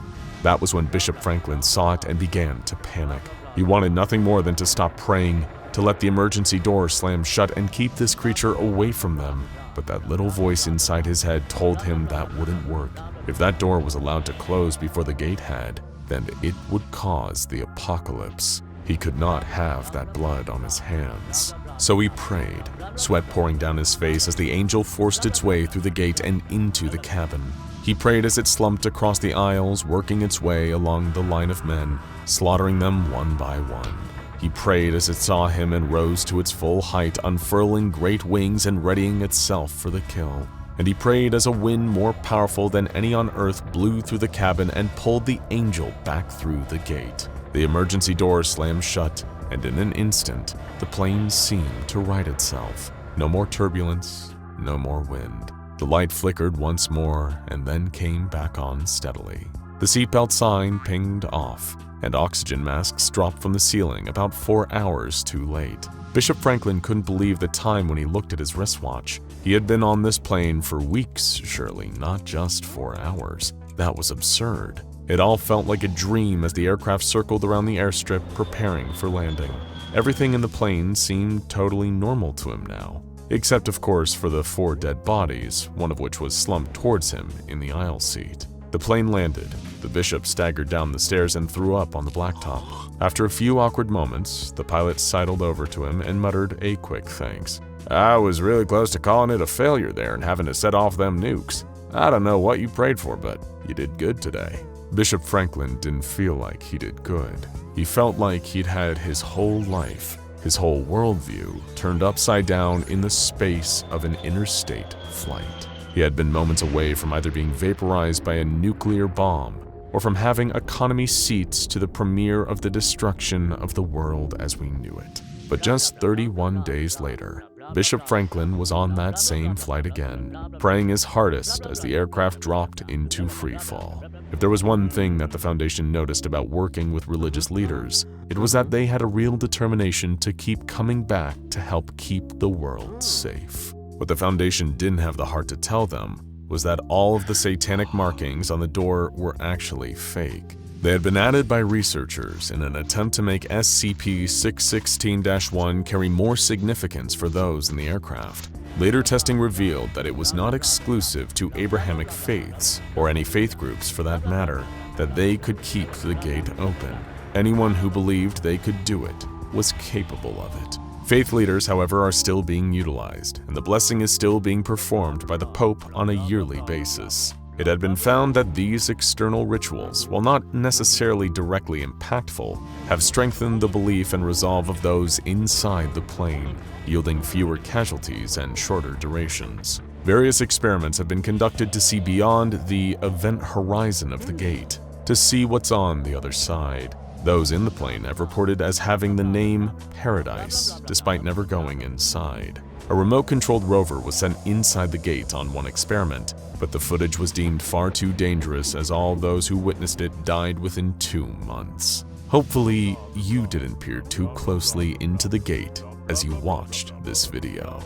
That was when Bishop Franklin saw it and began to panic. He wanted nothing more than to stop praying, to let the emergency door slam shut and keep this creature away from them. But that little voice inside his head told him that wouldn't work. If that door was allowed to close before the gate had, then it would cause the apocalypse. He could not have that blood on his hands. So he prayed, sweat pouring down his face as the angel forced its way through the gate and into the cabin. He prayed as it slumped across the aisles, working its way along the line of men, slaughtering them one by one. He prayed as it saw him and rose to its full height, unfurling great wings and readying itself for the kill. And he prayed as a wind more powerful than any on earth blew through the cabin and pulled the angel back through the gate. The emergency door slammed shut, and in an instant, the plane seemed to right itself. No more turbulence, no more wind. The light flickered once more and then came back on steadily. The seatbelt sign pinged off, and oxygen masks dropped from the ceiling about 4 hours too late. Bishop Franklin couldn't believe the time when he looked at his wristwatch. He had been on this plane for weeks, surely, not just 4 hours. That was absurd. It all felt like a dream as the aircraft circled around the airstrip, preparing for landing. Everything in the plane seemed totally normal to him now, except of course for the 4 dead bodies, one of which was slumped towards him in the aisle seat. The plane landed. The bishop staggered down the stairs and threw up on the blacktop. After a few awkward moments, the pilot sidled over to him and muttered a quick thanks. "I was really close to calling it a failure there and having to set off them nukes. I don't know what you prayed for, but you did good today." Bishop Franklin didn't feel like he did good. He felt like he'd had his whole life, his whole worldview, turned upside down in the space of an interstate flight. He had been moments away from either being vaporized by a nuclear bomb or from having economy seats to the premiere of the destruction of the world as we knew it. But just 31 days later, Bishop Franklin was on that same flight again, praying his hardest as the aircraft dropped into freefall. If there was one thing that the Foundation noticed about working with religious leaders, it was that they had a real determination to keep coming back to help keep the world safe. What the Foundation didn't have the heart to tell them was that all of the satanic markings on the door were actually fake. They had been added by researchers in an attempt to make SCP-616-1 carry more significance for those in the aircraft. Later testing revealed that it was not exclusive to Abrahamic faiths, or any faith groups for that matter, that they could keep the gate open. Anyone who believed they could do it was capable of it. Faith leaders, however, are still being utilized, and the blessing is still being performed by the Pope on a yearly basis. It had been found that these external rituals, while not necessarily directly impactful, have strengthened the belief and resolve of those inside the plane, yielding fewer casualties and shorter durations. Various experiments have been conducted to see beyond the event horizon of the gate, to see what's on the other side. Those in the plane have reported as having the name Paradise, despite never going inside. A remote-controlled rover was sent inside the gate on one experiment, but the footage was deemed far too dangerous as all those who witnessed it died within 2 months. Hopefully, you didn't peer too closely into the gate as you watched this video.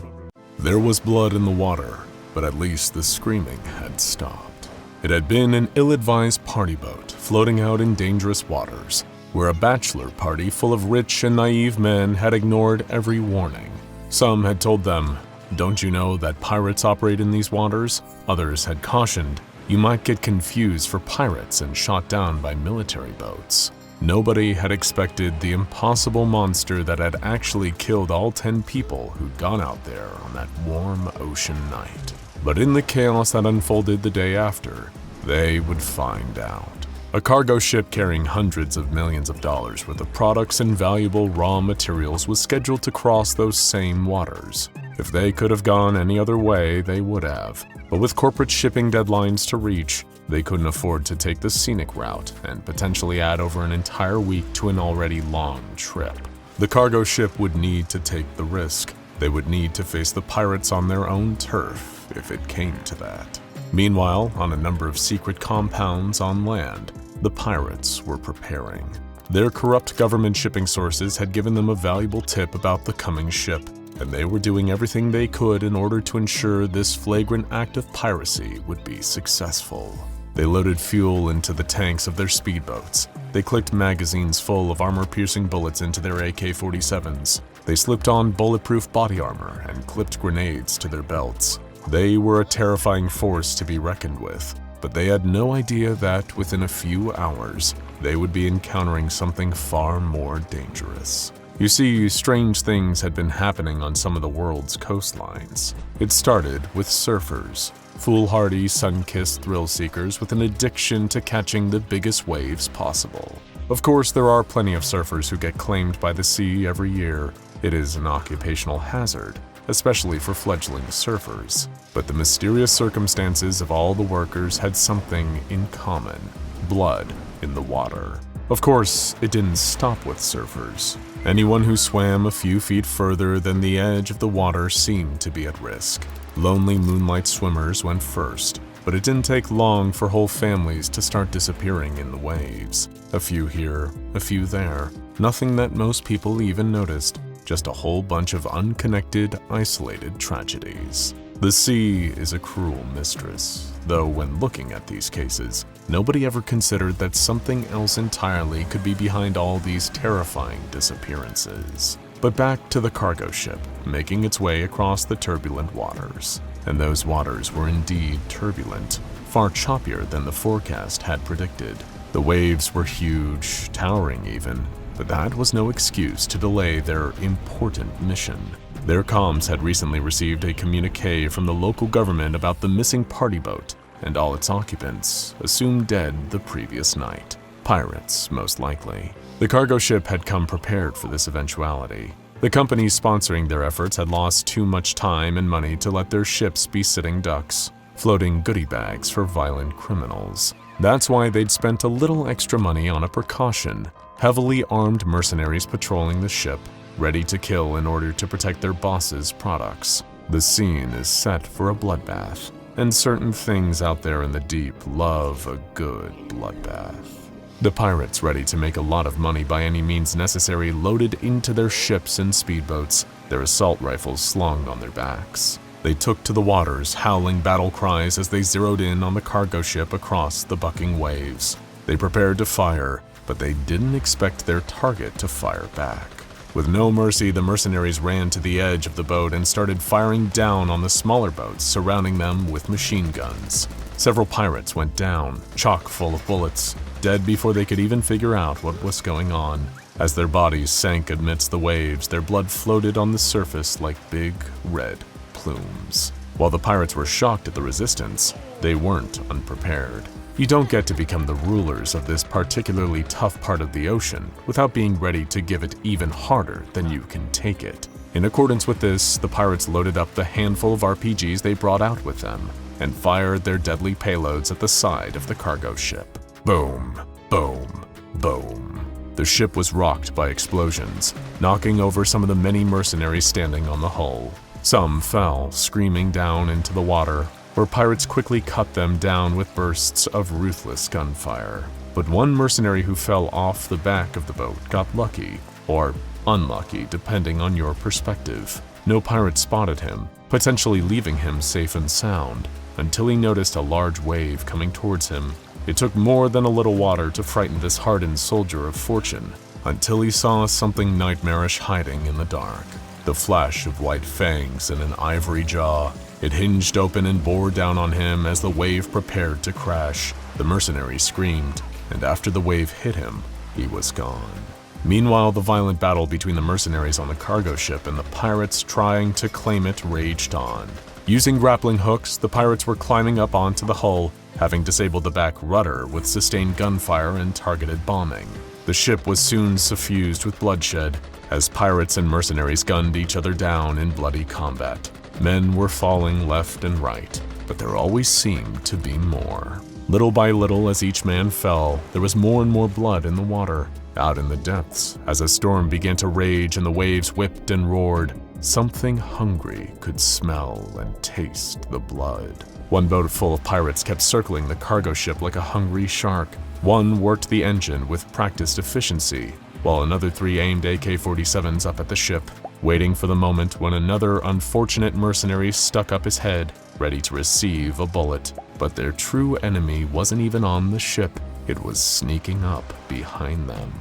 There was blood in the water, but at least the screaming had stopped. It had been an ill-advised party boat floating out in dangerous waters, where a bachelor party full of rich and naive men had ignored every warning. Some had told them, "Don't you know that pirates operate in these waters?" Others had cautioned, "You might get confused for pirates and shot down by military boats." Nobody had expected the impossible monster that had actually killed all 10 people who'd gone out there on that warm ocean night. But in the chaos that unfolded the day after, they would find out. A cargo ship carrying hundreds of millions of dollars worth of products and valuable raw materials was scheduled to cross those same waters. If they could have gone any other way, they would have. But with corporate shipping deadlines to reach, they couldn't afford to take the scenic route and potentially add over an entire week to an already long trip. The cargo ship would need to take the risk. They would need to face the pirates on their own turf if it came to that. Meanwhile, on a number of secret compounds on land, the pirates were preparing. Their corrupt government shipping sources had given them a valuable tip about the coming ship, and they were doing everything they could in order to ensure this flagrant act of piracy would be successful. They loaded fuel into the tanks of their speedboats. They clicked magazines full of armor-piercing bullets into their AK-47s. They slipped on bulletproof body armor and clipped grenades to their belts. They were a terrifying force to be reckoned with, but they had no idea that within a few hours, they would be encountering something far more dangerous. You see, strange things had been happening on some of the world's coastlines. It started with surfers, foolhardy, sun-kissed thrill-seekers with an addiction to catching the biggest waves possible. Of course, there are plenty of surfers who get claimed by the sea every year. It is an occupational hazard, especially for fledgling surfers. But the mysterious circumstances of all the workers had something in common: blood in the water. Of course, it didn't stop with surfers. Anyone who swam a few feet further than the edge of the water seemed to be at risk. Lonely moonlight swimmers went first, but it didn't take long for whole families to start disappearing in the waves. A few here, a few there. Nothing that most people even noticed, just a whole bunch of unconnected, isolated tragedies. The sea is a cruel mistress, though when looking at these cases, nobody ever considered that something else entirely could be behind all these terrifying disappearances. But back to the cargo ship, making its way across the turbulent waters. And those waters were indeed turbulent, far choppier than the forecast had predicted. The waves were huge, towering even, but that was no excuse to delay their important mission. Their comms had recently received a communique from the local government about the missing party boat, and all its occupants, assumed dead the previous night. Pirates, most likely. The cargo ship had come prepared for this eventuality. The companies sponsoring their efforts had lost too much time and money to let their ships be sitting ducks, floating goodie bags for violent criminals. That's why they'd spent a little extra money on a precaution: heavily armed mercenaries patrolling the ship, ready to kill in order to protect their boss's products. The scene is set for a bloodbath, and certain things out there in the deep love a good bloodbath. The pirates, ready to make a lot of money by any means necessary, loaded into their ships and speedboats, their assault rifles slung on their backs. They took to the waters, howling battle cries as they zeroed in on the cargo ship across the bucking waves. They prepared to fire, but they didn't expect their target to fire back. With no mercy, the mercenaries ran to the edge of the boat and started firing down on the smaller boats surrounding them with machine guns. Several pirates went down, chock full of bullets, dead before they could even figure out what was going on. As their bodies sank amidst the waves, their blood floated on the surface like big, red plumes. While the pirates were shocked at the resistance, they weren't unprepared. You don't get to become the rulers of this particularly tough part of the ocean without being ready to give it even harder than you can take it. In accordance with this, the pirates loaded up the handful of RPGs they brought out with them and fired their deadly payloads at the side of the cargo ship. Boom, boom, boom. The ship was rocked by explosions, knocking over some of the many mercenaries standing on the hull. Some fell, screaming down into the water, where pirates quickly cut them down with bursts of ruthless gunfire. But one mercenary who fell off the back of the boat got lucky, or unlucky depending on your perspective. No pirate spotted him, potentially leaving him safe and sound, until he noticed a large wave coming towards him. It took more than a little water to frighten this hardened soldier of fortune, until he saw something nightmarish hiding in the dark. The flash of white fangs and an ivory jaw. It hinged open and bore down on him as the wave prepared to crash. The mercenary screamed, and after the wave hit him, he was gone. Meanwhile, the violent battle between the mercenaries on the cargo ship and the pirates trying to claim it raged on. Using grappling hooks, the pirates were climbing up onto the hull, having disabled the back rudder with sustained gunfire and targeted bombing. The ship was soon suffused with bloodshed, as pirates and mercenaries gunned each other down in bloody combat. Men were falling left and right, but there always seemed to be more. Little by little, as each man fell, there was more and more blood in the water. Out in the depths, as a storm began to rage and the waves whipped and roared, something hungry could smell and taste the blood. One boat full of pirates kept circling the cargo ship like a hungry shark. One worked the engine with practiced efficiency, while another 3 aimed AK-47s up at the ship, waiting for the moment when another unfortunate mercenary stuck up his head, ready to receive a bullet. But their true enemy wasn't even on the ship, it was sneaking up behind them.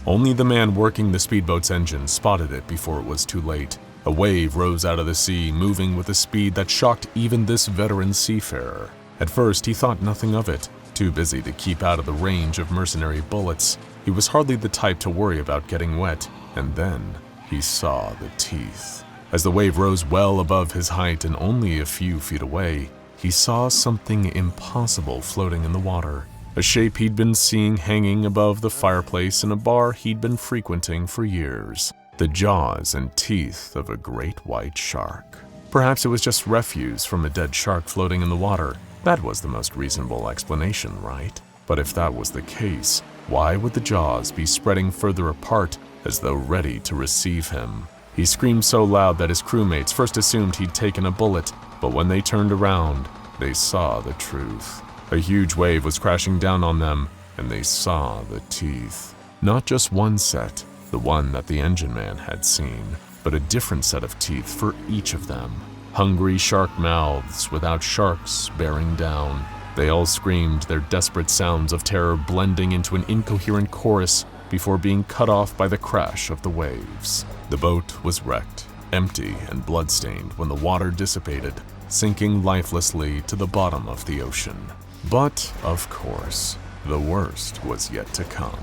Only the man working the speedboat's engine spotted it before it was too late. A wave rose out of the sea, moving with a speed that shocked even this veteran seafarer. At first, he thought nothing of it, too busy to keep out of the range of mercenary bullets. He was hardly the type to worry about getting wet, and then he saw the teeth. As the wave rose well above his height and only a few feet away, he saw something impossible floating in the water. A shape he'd been seeing hanging above the fireplace in a bar he'd been frequenting for years. The jaws and teeth of a great white shark. Perhaps it was just refuse from a dead shark floating in the water. That was the most reasonable explanation, right? But if that was the case, why would the jaws be spreading further apart as though ready to receive him? He screamed so loud that his crewmates first assumed he'd taken a bullet, but when they turned around, they saw the truth. A huge wave was crashing down on them, and they saw the teeth. Not just one set, the one that the engine man had seen, but a different set of teeth for each of them. Hungry shark mouths without sharks bearing down. They all screamed, their desperate sounds of terror blending into an incoherent chorus before being cut off by the crash of the waves. The boat was wrecked, empty and bloodstained when the water dissipated, sinking lifelessly to the bottom of the ocean. But, of course, the worst was yet to come.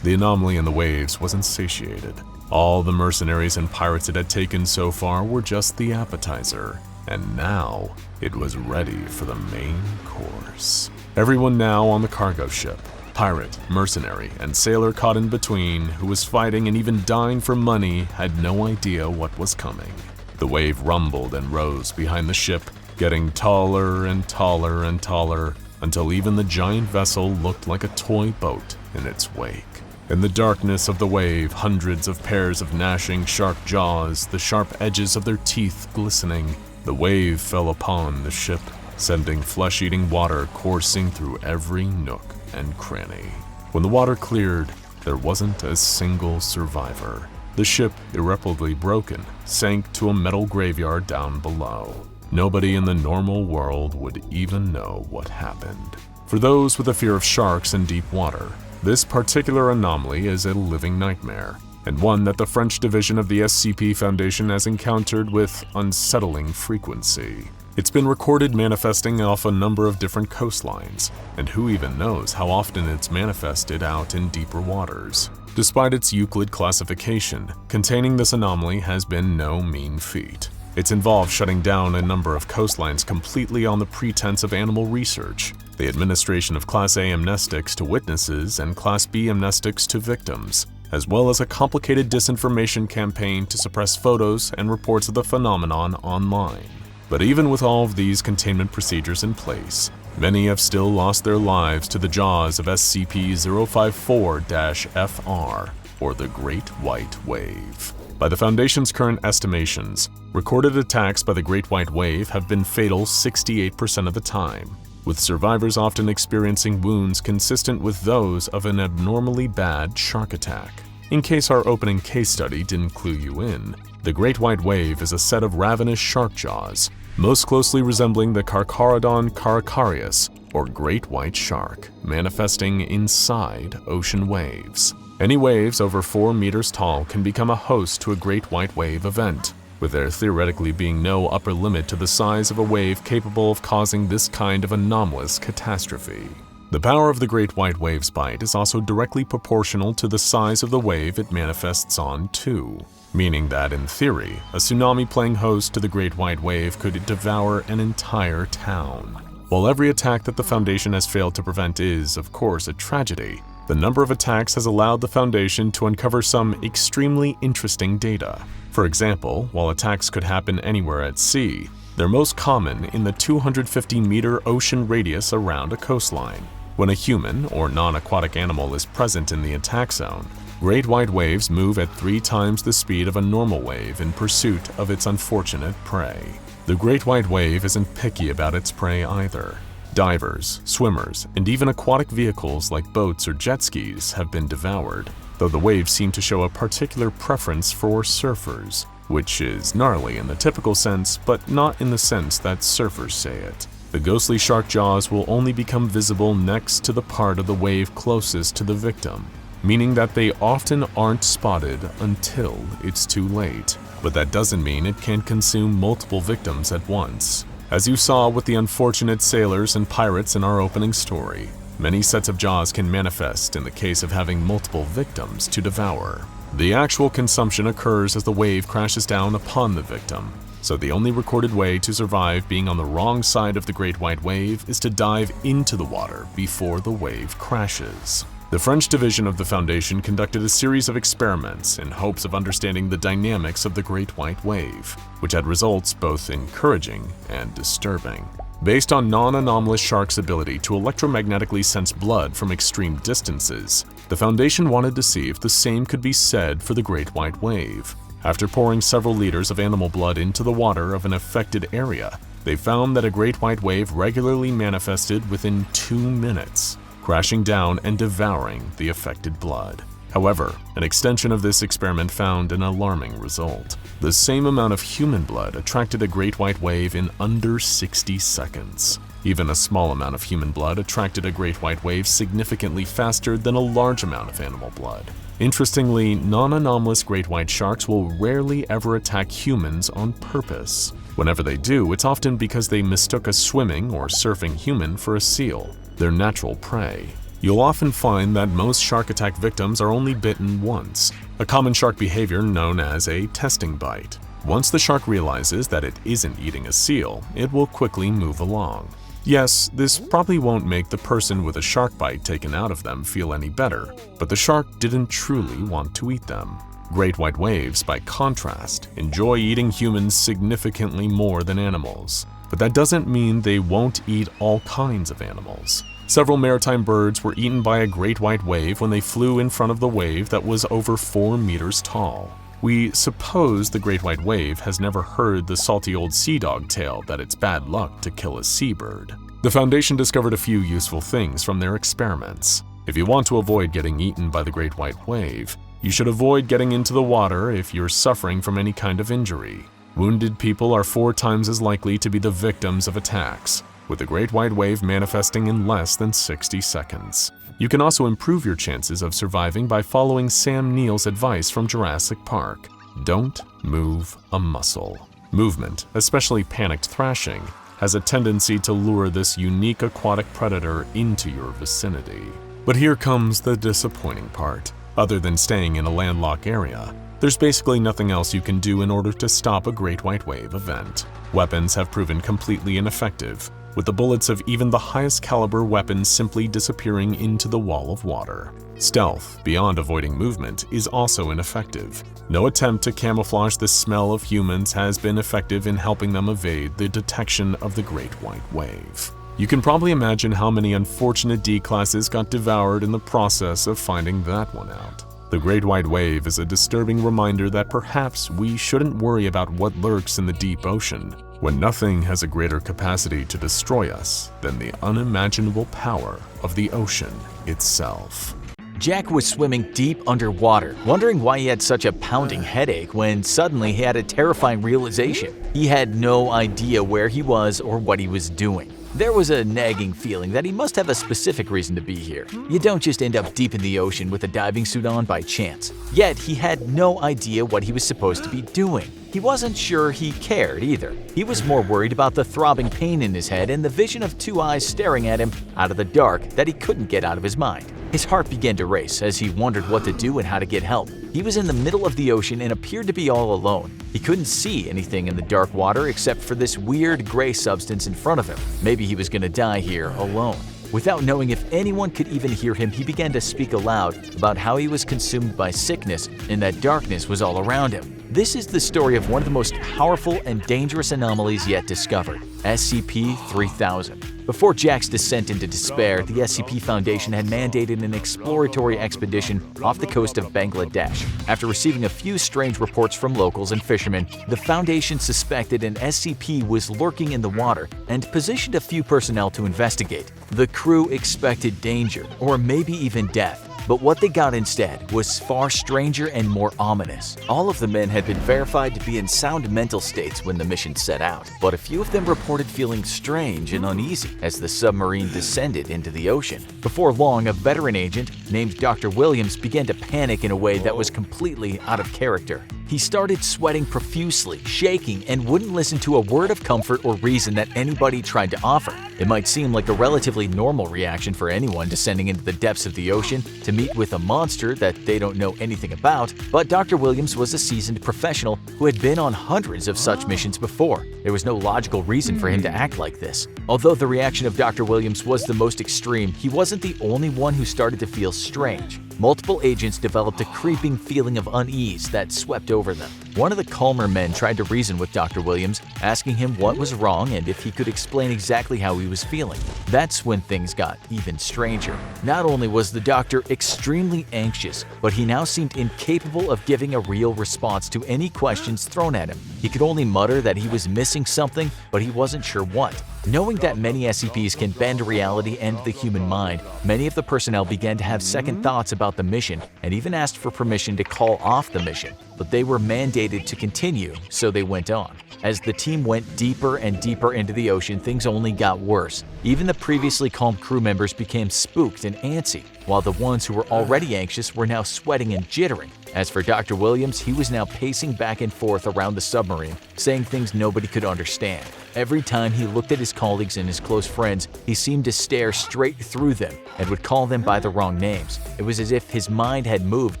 The anomaly in the waves wasn't satiated. All the mercenaries and pirates it had taken so far were just the appetizer, and now it was ready for the main course. Everyone now on the cargo ship, pirate, mercenary, and sailor caught in between, who was fighting and even dying for money, had no idea what was coming. The wave rumbled and rose behind the ship, getting taller and taller and taller, until even the giant vessel looked like a toy boat in its wake. In the darkness of the wave, hundreds of pairs of gnashing shark jaws, the sharp edges of their teeth glistening, the wave fell upon the ship, sending flesh-eating water coursing through every nook and cranny. When the water cleared, there wasn't a single survivor. The ship, irreparably broken, sank to a metal graveyard down below. Nobody in the normal world would even know what happened. For those with a fear of sharks in deep water, this particular anomaly is a living nightmare, and one that the French division of the SCP Foundation has encountered with unsettling frequency. It's been recorded manifesting off a number of different coastlines, and who even knows how often it's manifested out in deeper waters. Despite its Euclid classification, containing this anomaly has been no mean feat. It's involved shutting down a number of coastlines completely on the pretense of animal research, the administration of Class A amnestics to witnesses and Class B amnestics to victims, as well as a complicated disinformation campaign to suppress photos and reports of the phenomenon online. But even with all of these containment procedures in place, many have still lost their lives to the jaws of SCP-054-FR, or the Great White Wave. By the Foundation's current estimations, recorded attacks by the Great White Wave have been fatal 68% of the time, with survivors often experiencing wounds consistent with those of an abnormally bad shark attack. In case our opening case study didn't clue you in, the Great White Wave is a set of ravenous shark jaws, most closely resembling the Carcharodon carcharius, or great white shark, manifesting inside ocean waves. Any waves over 4 meters tall can become a host to a Great White Wave event, with there theoretically being no upper limit to the size of a wave capable of causing this kind of anomalous catastrophe. The power of the Great White Wave's bite is also directly proportional to the size of the wave it manifests on too, meaning that in theory, a tsunami playing host to the Great White Wave could devour an entire town. While every attack that the Foundation has failed to prevent is, of course, a tragedy, the number of attacks has allowed the Foundation to uncover some extremely interesting data. For example, while attacks could happen anywhere at sea, they're most common in the 250-meter ocean radius around a coastline. When a human or non-aquatic animal is present in the attack zone, Great White Waves move at 3 times the speed of a normal wave in pursuit of its unfortunate prey. The Great White Wave isn't picky about its prey either. Divers, swimmers, and even aquatic vehicles like boats or jet skis have been devoured, though the waves seem to show a particular preference for surfers, which is gnarly in the typical sense, but not in the sense that surfers say it. The ghostly shark jaws will only become visible next to the part of the wave closest to the victim, meaning that they often aren't spotted until it's too late. But that doesn't mean it can't consume multiple victims at once. As you saw with the unfortunate sailors and pirates in our opening story, many sets of jaws can manifest in the case of having multiple victims to devour. The actual consumption occurs as the wave crashes down upon the victim, so the only recorded way to survive being on the wrong side of the Great White Wave is to dive into the water before the wave crashes. The French division of the Foundation conducted a series of experiments in hopes of understanding the dynamics of the Great White Wave, which had results both encouraging and disturbing. Based on non-anomalous sharks' ability to electromagnetically sense blood from extreme distances, the Foundation wanted to see if the same could be said for the Great White Wave. After pouring several liters of animal blood into the water of an affected area, they found that a Great White Wave regularly manifested within 2 minutes, crashing down and devouring the affected blood. However, an extension of this experiment found an alarming result. The same amount of human blood attracted a Great White Wave in under 60 seconds. Even a small amount of human blood attracted a Great White Wave significantly faster than a large amount of animal blood. Interestingly, non-anomalous great white sharks will rarely ever attack humans on purpose. Whenever they do, it's often because they mistook a swimming or surfing human for a seal, their natural prey. You'll often find that most shark attack victims are only bitten once, a common shark behavior known as a testing bite. Once the shark realizes that it isn't eating a seal, it will quickly move along. Yes, this probably won't make the person with a shark bite taken out of them feel any better, but the shark didn't truly want to eat them. Great white waves, by contrast, enjoy eating humans significantly more than animals. But that doesn't mean they won't eat all kinds of animals. Several maritime birds were eaten by a great white wave when they flew in front of the wave that was over 4 meters tall. We suppose the great white wave has never heard the salty old sea dog tale that it's bad luck to kill a seabird. The Foundation discovered a few useful things from their experiments. If you want to avoid getting eaten by the great white wave, you should avoid getting into the water if you're suffering from any kind of injury. Wounded people are 4 times as likely to be the victims of attacks, with the great white wave manifesting in less than 60 seconds. You can also improve your chances of surviving by following Sam Neill's advice from Jurassic Park. Don't move a muscle. Movement, especially panicked thrashing, has a tendency to lure this unique aquatic predator into your vicinity. But here comes the disappointing part. Other than staying in a landlocked area, there's basically nothing else you can do in order to stop a great white wave event. Weapons have proven completely ineffective, with the bullets of even the highest caliber weapons simply disappearing into the wall of water. Stealth, beyond avoiding movement, is also ineffective. No attempt to camouflage the smell of humans has been effective in helping them evade the detection of the great white wave. You can probably imagine how many unfortunate D-classes got devoured in the process of finding that one out. The great white wave is a disturbing reminder that perhaps we shouldn't worry about what lurks in the deep ocean, when nothing has a greater capacity to destroy us than the unimaginable power of the ocean itself. Jack was swimming deep underwater, wondering why he had such a pounding headache when suddenly he had a terrifying realization. He had no idea where he was or what he was doing. There was a nagging feeling that he must have a specific reason to be here. You don't just end up deep in the ocean with a diving suit on by chance. Yet he had no idea what he was supposed to be doing. He wasn't sure he cared either. He was more worried about the throbbing pain in his head and the vision of 2 eyes staring at him out of the dark that he couldn't get out of his mind. His heart began to race as he wondered what to do and how to get help. He was in the middle of the ocean and appeared to be all alone. He couldn't see anything in the dark water except for this weird gray substance in front of him. Maybe he was going to die here alone. Without knowing if anyone could even hear him, he began to speak aloud about how he was consumed by sickness and that darkness was all around him. This is the story of one of the most powerful and dangerous anomalies yet discovered, SCP-3000. Before Jack's descent into despair, the SCP Foundation had mandated an exploratory expedition off the coast of Bangladesh. After receiving a few strange reports from locals and fishermen, the Foundation suspected an SCP was lurking in the water and positioned a few personnel to investigate. The crew expected danger, or maybe even death. But what they got instead was far stranger and more ominous. All of the men had been verified to be in sound mental states when the mission set out, but a few of them reported feeling strange and uneasy as the submarine descended into the ocean. Before long, a veteran agent named Dr. Williams began to panic in a way that was completely out of character. He started sweating profusely, shaking, and wouldn't listen to a word of comfort or reason that anybody tried to offer. It might seem like a relatively normal reaction for anyone descending into the depths of the ocean to meet with a monster that they don't know anything about, but Dr. Williams was a seasoned professional who had been on hundreds of such missions before. There was no logical reason for him to act like this. Although the reaction of Dr. Williams was the most extreme, he wasn't the only one who started to feel strange. Multiple agents developed a creeping feeling of unease that swept over them. One of the calmer men tried to reason with Dr. Williams, asking him what was wrong and if he could explain exactly how he was feeling. That's when things got even stranger. Not only was the doctor extremely anxious, but he now seemed incapable of giving a real response to any questions thrown at him. He could only mutter that he was missing something, but he wasn't sure what. Knowing that many SCPs can bend reality and the human mind, many of the personnel began to have second thoughts about the mission and even asked for permission to call off the mission. But they were mandated to continue, so they went on. As the team went deeper and deeper into the ocean, things only got worse. Even the previously calm crew members became spooked and antsy, while the ones who were already anxious were now sweating and jittering. As for Dr. Williams, he was now pacing back and forth around the submarine, saying things nobody could understand. Every time he looked at his colleagues and his close friends, he seemed to stare straight through them and would call them by the wrong names. It was as if his mind had moved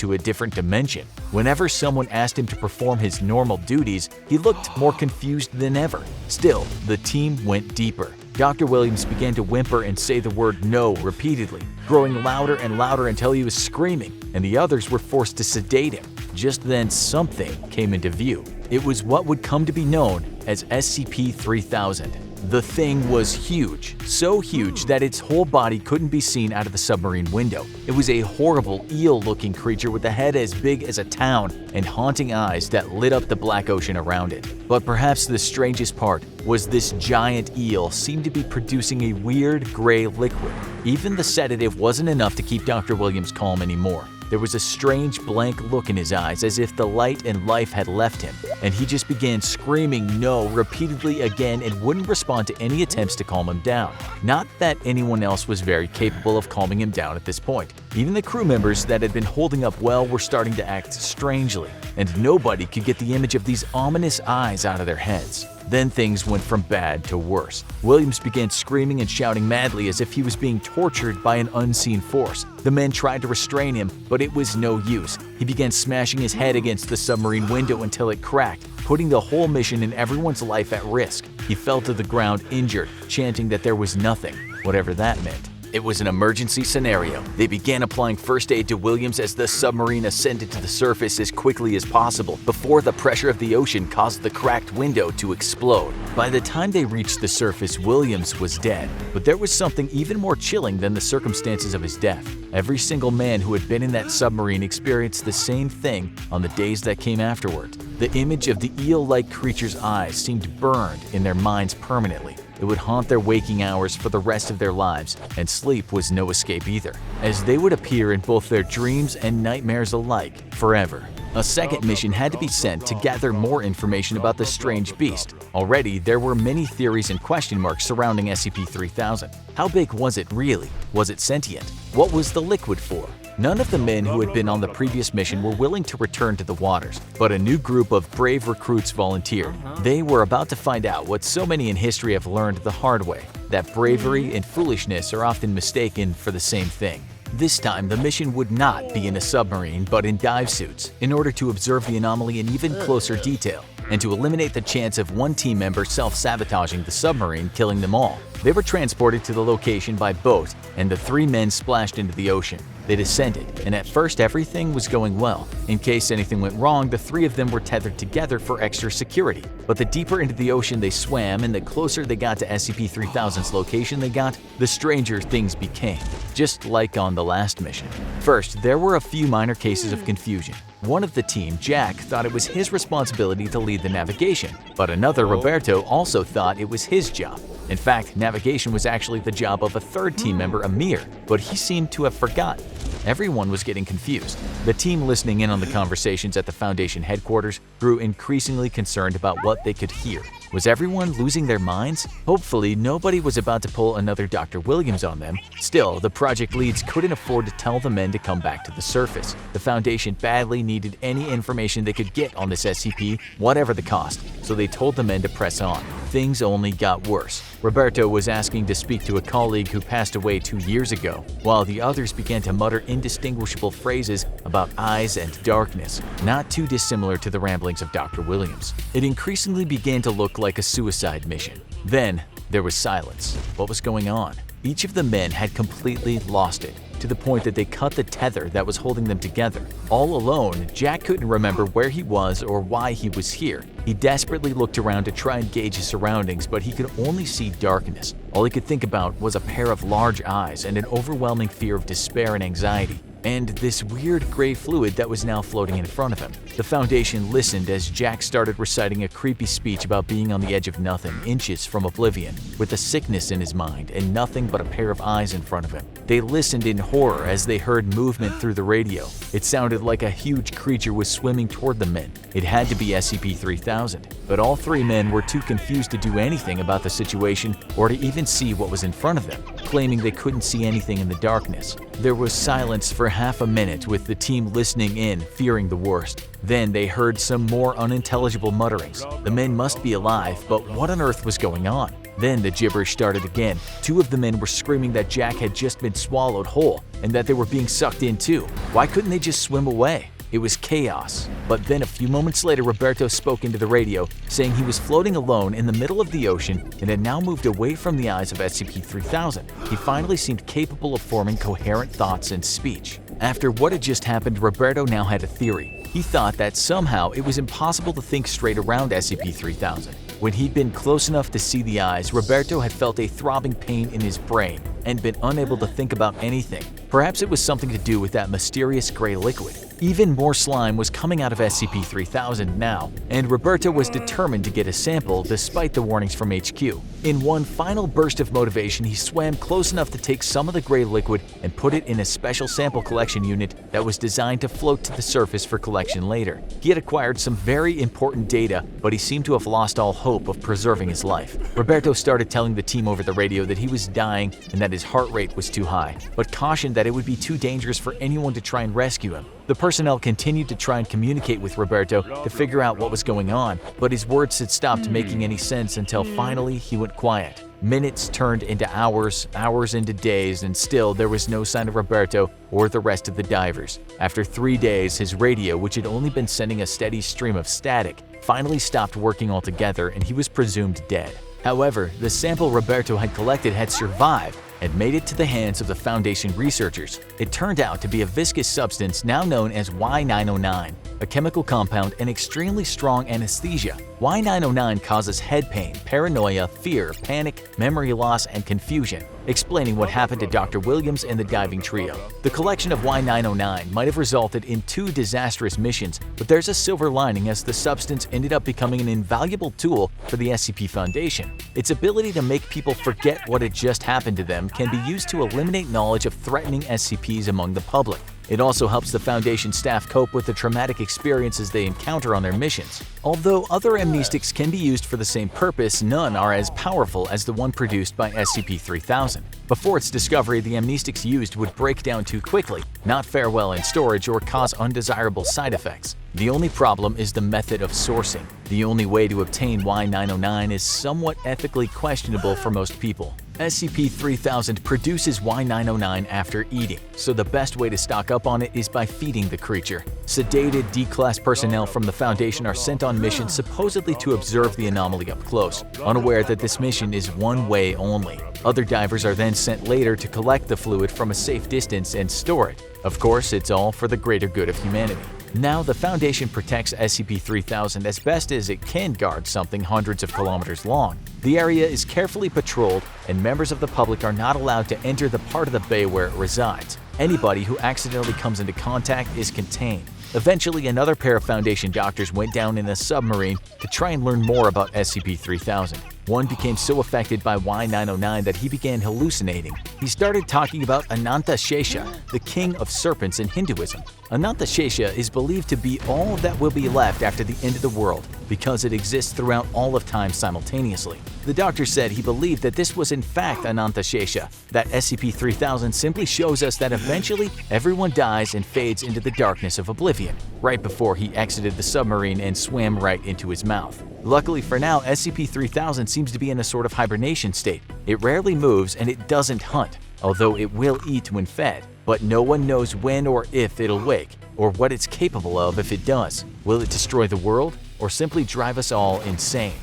to a different dimension. Whenever someone asked him to perform his normal duties, he looked more confused than ever. Still, the team went deeper. Dr. Williams began to whimper and say the word no repeatedly, growing louder and louder until he was screaming, and the others were forced to sedate him. Just then, something came into view. It was what would come to be known as SCP-3000. The thing was huge, so huge that its whole body couldn't be seen out of the submarine window. It was a horrible eel-looking creature with a head as big as a town and haunting eyes that lit up the black ocean around it. But perhaps the strangest part was this giant eel seemed to be producing a weird gray liquid. Even the sedative wasn't enough to keep Dr. Williams calm anymore. There was a strange blank look in his eyes as if the light and life had left him, and he just began screaming no repeatedly again and wouldn't respond to any attempts to calm him down. Not that anyone else was very capable of calming him down at this point. Even the crew members that had been holding up well were starting to act strangely, and nobody could get the image of these ominous eyes out of their heads. Then things went from bad to worse. Williams began screaming and shouting madly as if he was being tortured by an unseen force. The men tried to restrain him, but it was no use. He began smashing his head against the submarine window until it cracked, putting the whole mission and everyone's life at risk. He fell to the ground injured, chanting that there was nothing, whatever that meant. It was an emergency scenario. They began applying first aid to Williams as the submarine ascended to the surface as quickly as possible before the pressure of the ocean caused the cracked window to explode. By the time they reached the surface, Williams was dead. But there was something even more chilling than the circumstances of his death. Every single man who had been in that submarine experienced the same thing on the days that came afterward. The image of the eel-like creature's eyes seemed burned in their minds permanently. It would haunt their waking hours for the rest of their lives, and sleep was no escape either, as they would appear in both their dreams and nightmares alike forever. A second mission had to be sent to gather more information about the strange beast. Already, there were many theories and question marks surrounding SCP-3000. How big was it really? Was it sentient? What was the liquid for? None of the men who had been on the previous mission were willing to return to the waters, but a new group of brave recruits volunteered. They were about to find out what so many in history have learned the hard way, that bravery and foolishness are often mistaken for the same thing. This time, the mission would not be in a submarine, but in dive suits, in order to observe the anomaly in even closer detail. and to eliminate the chance of one team member self-sabotaging the submarine, killing them all. They were transported to the location by boat, and the 3 men splashed into the ocean. They descended, and at first everything was going well. In case anything went wrong, the 3 of them were tethered together for extra security. But the deeper into the ocean they swam, and the closer they got to SCP-3000's location they got, the stranger things became, just like on the last mission. First, there were a few minor cases of confusion. One of the team, Jack, thought it was his responsibility to lead the navigation, but another, Roberto, also thought it was his job. In fact, navigation was actually the job of a third team member, Amir, but he seemed to have forgotten. Everyone was getting confused. The team listening in on the conversations at the Foundation headquarters grew increasingly concerned about what they could hear. Was everyone losing their minds? Hopefully, nobody was about to pull another Dr. Williams on them. Still, the project leads couldn't afford to tell the men to come back to the surface. The Foundation badly needed any information they could get on this SCP, whatever the cost, so they told the men to press on. Things only got worse. Roberto was asking to speak to a colleague who passed away 2 years ago, while the others began to mutter indistinguishable phrases about eyes and darkness, not too dissimilar to the ramblings of Dr. Williams. It increasingly began to look like a suicide mission. Then, there was silence. What was going on? Each of the men had completely lost it, to the point that they cut the tether that was holding them together. All alone, Jack couldn't remember where he was or why he was here. He desperately looked around to try and gauge his surroundings, but he could only see darkness. All he could think about was a pair of large eyes and an overwhelming fear of despair and anxiety, and this weird gray fluid that was now floating in front of him. The Foundation listened as Jack started reciting a creepy speech about being on the edge of nothing, inches from oblivion, with a sickness in his mind and nothing but a pair of eyes in front of him. They listened in horror as they heard movement through the radio. It sounded like a huge creature was swimming toward the men. It had to be SCP-3000, but all 3 men were too confused to do anything about the situation or to even see what was in front of them, claiming they couldn't see anything in the darkness. There was silence for half a minute, with the team listening in, fearing the worst. Then they heard some more unintelligible mutterings. The men must be alive, but what on earth was going on? Then the gibberish started again. 2 of the men were screaming that Jack had just been swallowed whole and that they were being sucked in too. Why couldn't they just swim away? It was chaos. But then a few moments later, Roberto spoke into the radio, saying he was floating alone in the middle of the ocean and had now moved away from the eyes of SCP-3000. He finally seemed capable of forming coherent thoughts and speech. After what had just happened, Roberto now had a theory. He thought that somehow it was impossible to think straight around SCP-3000. When he'd been close enough to see the eyes, Roberto had felt a throbbing pain in his brain and been unable to think about anything. Perhaps it was something to do with that mysterious gray liquid. Even more slime was coming out of SCP-3000 now, and Roberto was determined to get a sample despite the warnings from HQ. In one final burst of motivation, he swam close enough to take some of the gray liquid and put it in a special sample collection unit that was designed to float to the surface for collection later. He had acquired some very important data, but he seemed to have lost all hope of preserving his life. Roberto started telling the team over the radio that he was dying and that his heart rate was too high, but cautioned that it would be too dangerous for anyone to try and rescue him. The personnel continued to try and communicate with Roberto to figure out what was going on, but his words had stopped making any sense until finally he went quiet. Minutes turned into hours, hours into days, and still there was no sign of Roberto or the rest of the divers. After 3 days, his radio, which had only been sending a steady stream of static, finally stopped working altogether and he was presumed dead. However, the sample Roberto had collected had survived and made it to the hands of the Foundation researchers. It turned out to be a viscous substance now known as Y909, a chemical compound and extremely strong anesthesia. Y909 causes head pain, paranoia, fear, panic, memory loss, and confusion, explaining what happened to Dr. Williams and the diving trio. The collection of Y909 might have resulted in 2 disastrous missions, but there's a silver lining as the substance ended up becoming an invaluable tool for the SCP Foundation. Its ability to make people forget what had just happened to them can be used to eliminate knowledge of threatening SCPs among the public. It also helps the Foundation staff cope with the traumatic experiences they encounter on their missions. Although other amnestics can be used for the same purpose, none are as powerful as the one produced by SCP-3000. Before its discovery, the amnestics used would break down too quickly, not fare well in storage, or cause undesirable side effects. The only problem is the method of sourcing. The only way to obtain Y909 is somewhat ethically questionable for most people. SCP-3000 produces Y909 after eating, so the best way to stock up on it is by feeding the creature. Sedated D-Class personnel from the Foundation are sent on missions supposedly to observe the anomaly up close, unaware that this mission is one way only. Other divers are then sent later to collect the fluid from a safe distance and store it. Of course, it's all for the greater good of humanity. Now, the Foundation protects SCP-3000 as best as it can guard something hundreds of kilometers long. The area is carefully patrolled, and members of the public are not allowed to enter the part of the bay where it resides. Anybody who accidentally comes into contact is contained. Eventually, another pair of Foundation doctors went down in a submarine to try and learn more about SCP-3000. One became so affected by Y909 that he began hallucinating. He started talking about Anantashesha, the king of serpents in Hinduism. Anantashesha is believed to be all that will be left after the end of the world because it exists throughout all of time simultaneously. The doctor said he believed that this was in fact Anantashesha, that SCP-3000 simply shows us that eventually everyone dies and fades into the darkness of oblivion, right before he exited the submarine and swam right into his mouth. Luckily for now, SCP-3000 seems to be in a sort of hibernation state. It rarely moves and it doesn't hunt, although it will eat when fed. But no one knows when or if it'll wake, or what it's capable of if it does. Will it destroy the world, or simply drive us all insane?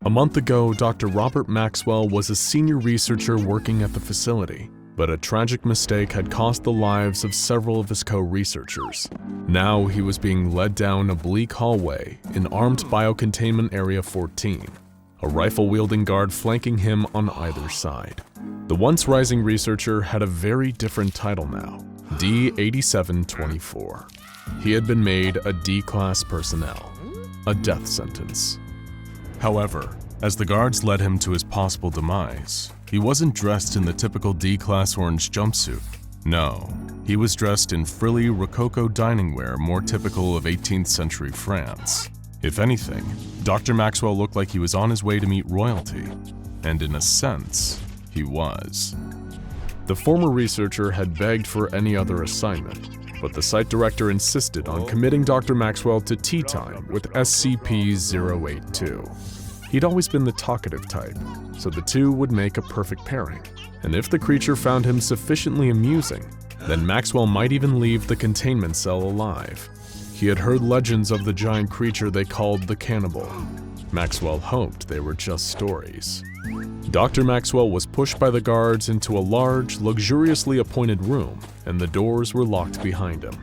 A month ago, Dr. Robert Maxwell was a senior researcher working at the facility, but a tragic mistake had cost the lives of several of his co-researchers. Now he was being led down a bleak hallway in Armed Biocontainment Area 14, a rifle-wielding guard flanking him on either side. The once rising researcher had a very different title now, D-8724. He had been made a D-Class personnel, a death sentence. However, as the guards led him to his possible demise, he wasn't dressed in the typical D-Class orange jumpsuit. No, he was dressed in frilly Rococo dining wear more typical of 18th century France. If anything, Dr. Maxwell looked like he was on his way to meet royalty, and in a sense, he was. The former researcher had begged for any other assignment, but the site director insisted on committing Dr. Maxwell to tea time with SCP-082. He'd always been the talkative type, so the two would make a perfect pairing. And if the creature found him sufficiently amusing, then Maxwell might even leave the containment cell alive. He had heard legends of the giant creature they called the Cannibal. Maxwell hoped they were just stories. Dr. Maxwell was pushed by the guards into a large, luxuriously appointed room, and the doors were locked behind him.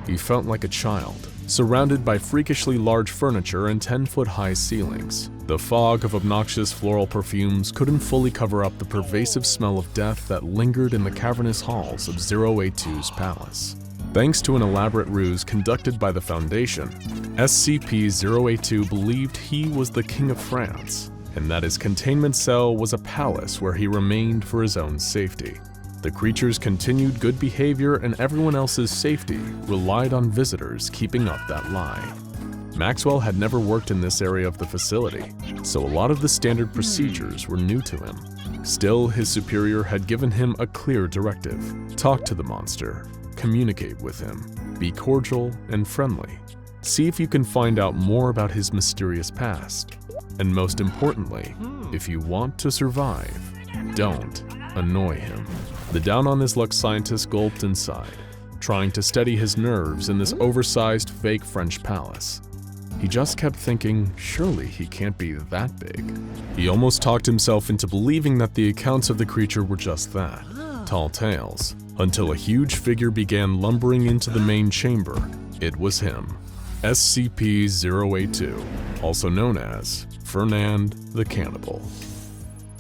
He felt like a child, surrounded by freakishly large furniture and 10-foot-high ceilings. The fog of obnoxious floral perfumes couldn't fully cover up the pervasive smell of death that lingered in the cavernous halls of 082's palace. Thanks to an elaborate ruse conducted by the Foundation, SCP-082 believed he was the King of France, and that his containment cell was a palace where he remained for his own safety. The creature's continued good behavior and everyone else's safety relied on visitors keeping up that lie. Maxwell had never worked in this area of the facility, so a lot of the standard procedures were new to him. Still, his superior had given him a clear directive: talk to the monster, communicate with him, be cordial and friendly. See if you can find out more about his mysterious past. And most importantly, if you want to survive, don't annoy him. The down-on-his-luck scientist gulped inside, trying to steady his nerves in this oversized fake French palace. He just kept thinking, surely he can't be that big. He almost talked himself into believing that the accounts of the creature were just that, tall tales, until a huge figure began lumbering into the main chamber. It was him, SCP-082, also known as Fernand the Cannibal.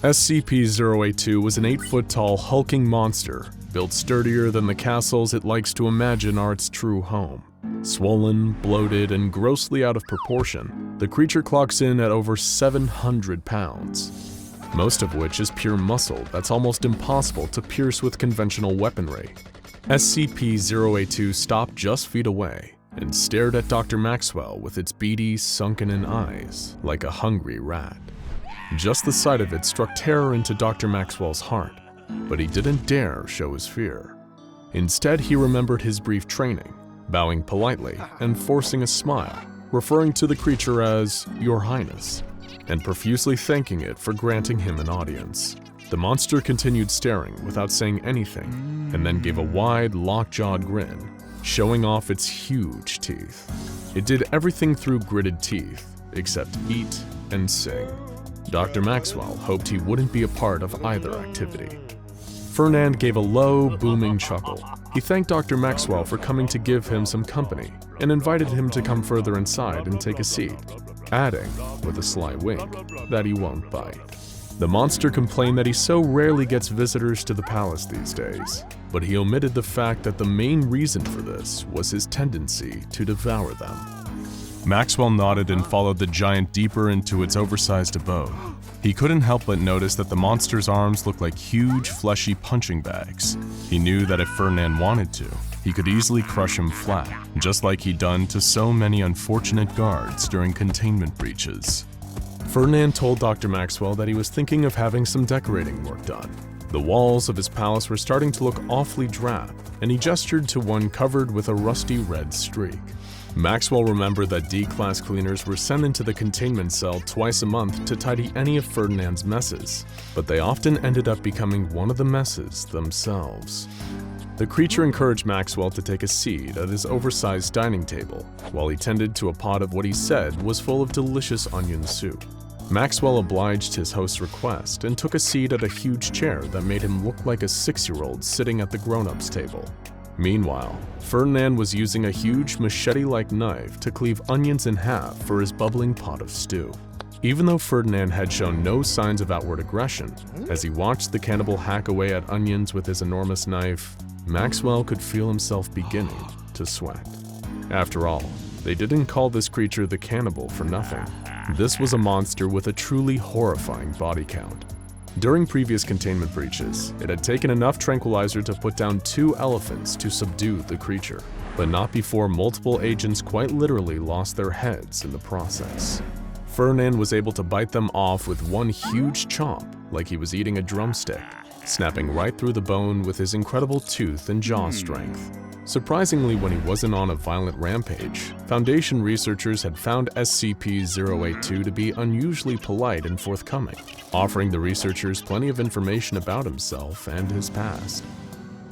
SCP-082 was an 8-foot-tall hulking monster, built sturdier than the castles it likes to imagine are its true home. Swollen, bloated, and grossly out of proportion, the creature clocks in at over 700 pounds, most of which is pure muscle that's almost impossible to pierce with conventional weaponry. SCP-082 stopped just feet away and stared at Dr. Maxwell with its beady, sunken-in eyes, like a hungry rat. Just the sight of it struck terror into Dr. Maxwell's heart, but he didn't dare show his fear. Instead, he remembered his brief training, bowing politely and forcing a smile, referring to the creature as Your Highness, and profusely thanking it for granting him an audience. The monster continued staring without saying anything, and then gave a wide, lockjawed grin, showing off its huge teeth. It did everything through gritted teeth, except eat and sing. Dr. Maxwell hoped he wouldn't be a part of either activity. Fernand gave a low, booming chuckle. He thanked Dr. Maxwell for coming to give him some company, and invited him to come further inside and take a seat, adding, with a sly wink, that he won't bite. The monster complained that he so rarely gets visitors to the palace these days, but he omitted the fact that the main reason for this was his tendency to devour them. Maxwell nodded and followed the giant deeper into its oversized abode. He couldn't help but notice that the monster's arms looked like huge, fleshy punching bags. He knew that if Fernand wanted to, he could easily crush him flat, just like he'd done to so many unfortunate guards during containment breaches. Fernand told Dr. Maxwell that he was thinking of having some decorating work done. The walls of his palace were starting to look awfully drab, and he gestured to one covered with a rusty red streak. Maxwell remembered that D-class cleaners were sent into the containment cell twice a month to tidy any of Fernand's messes, but they often ended up becoming one of the messes themselves. The creature encouraged Maxwell to take a seat at his oversized dining table, while he tended to a pot of what he said was full of delicious onion soup. Maxwell obliged his host's request and took a seat at a huge chair that made him look like a 6-year-old sitting at the grown-ups table. Meanwhile, Fernand was using a huge machete-like knife to cleave onions in half for his bubbling pot of stew. Even though Fernand had shown no signs of outward aggression, as he watched the cannibal hack away at onions with his enormous knife, Maxwell could feel himself beginning to sweat. After all, they didn't call this creature the Cannibal for nothing. This was a monster with a truly horrifying body count. During previous containment breaches, it had taken enough tranquilizer to put down 2 elephants to subdue the creature, but not before multiple agents quite literally lost their heads in the process. Fernand was able to bite them off with one huge chomp like he was eating a drumstick, snapping right through the bone with his incredible tooth and jaw strength. Surprisingly, when he wasn't on a violent rampage, Foundation researchers had found SCP-082 to be unusually polite and forthcoming, offering the researchers plenty of information about himself and his past.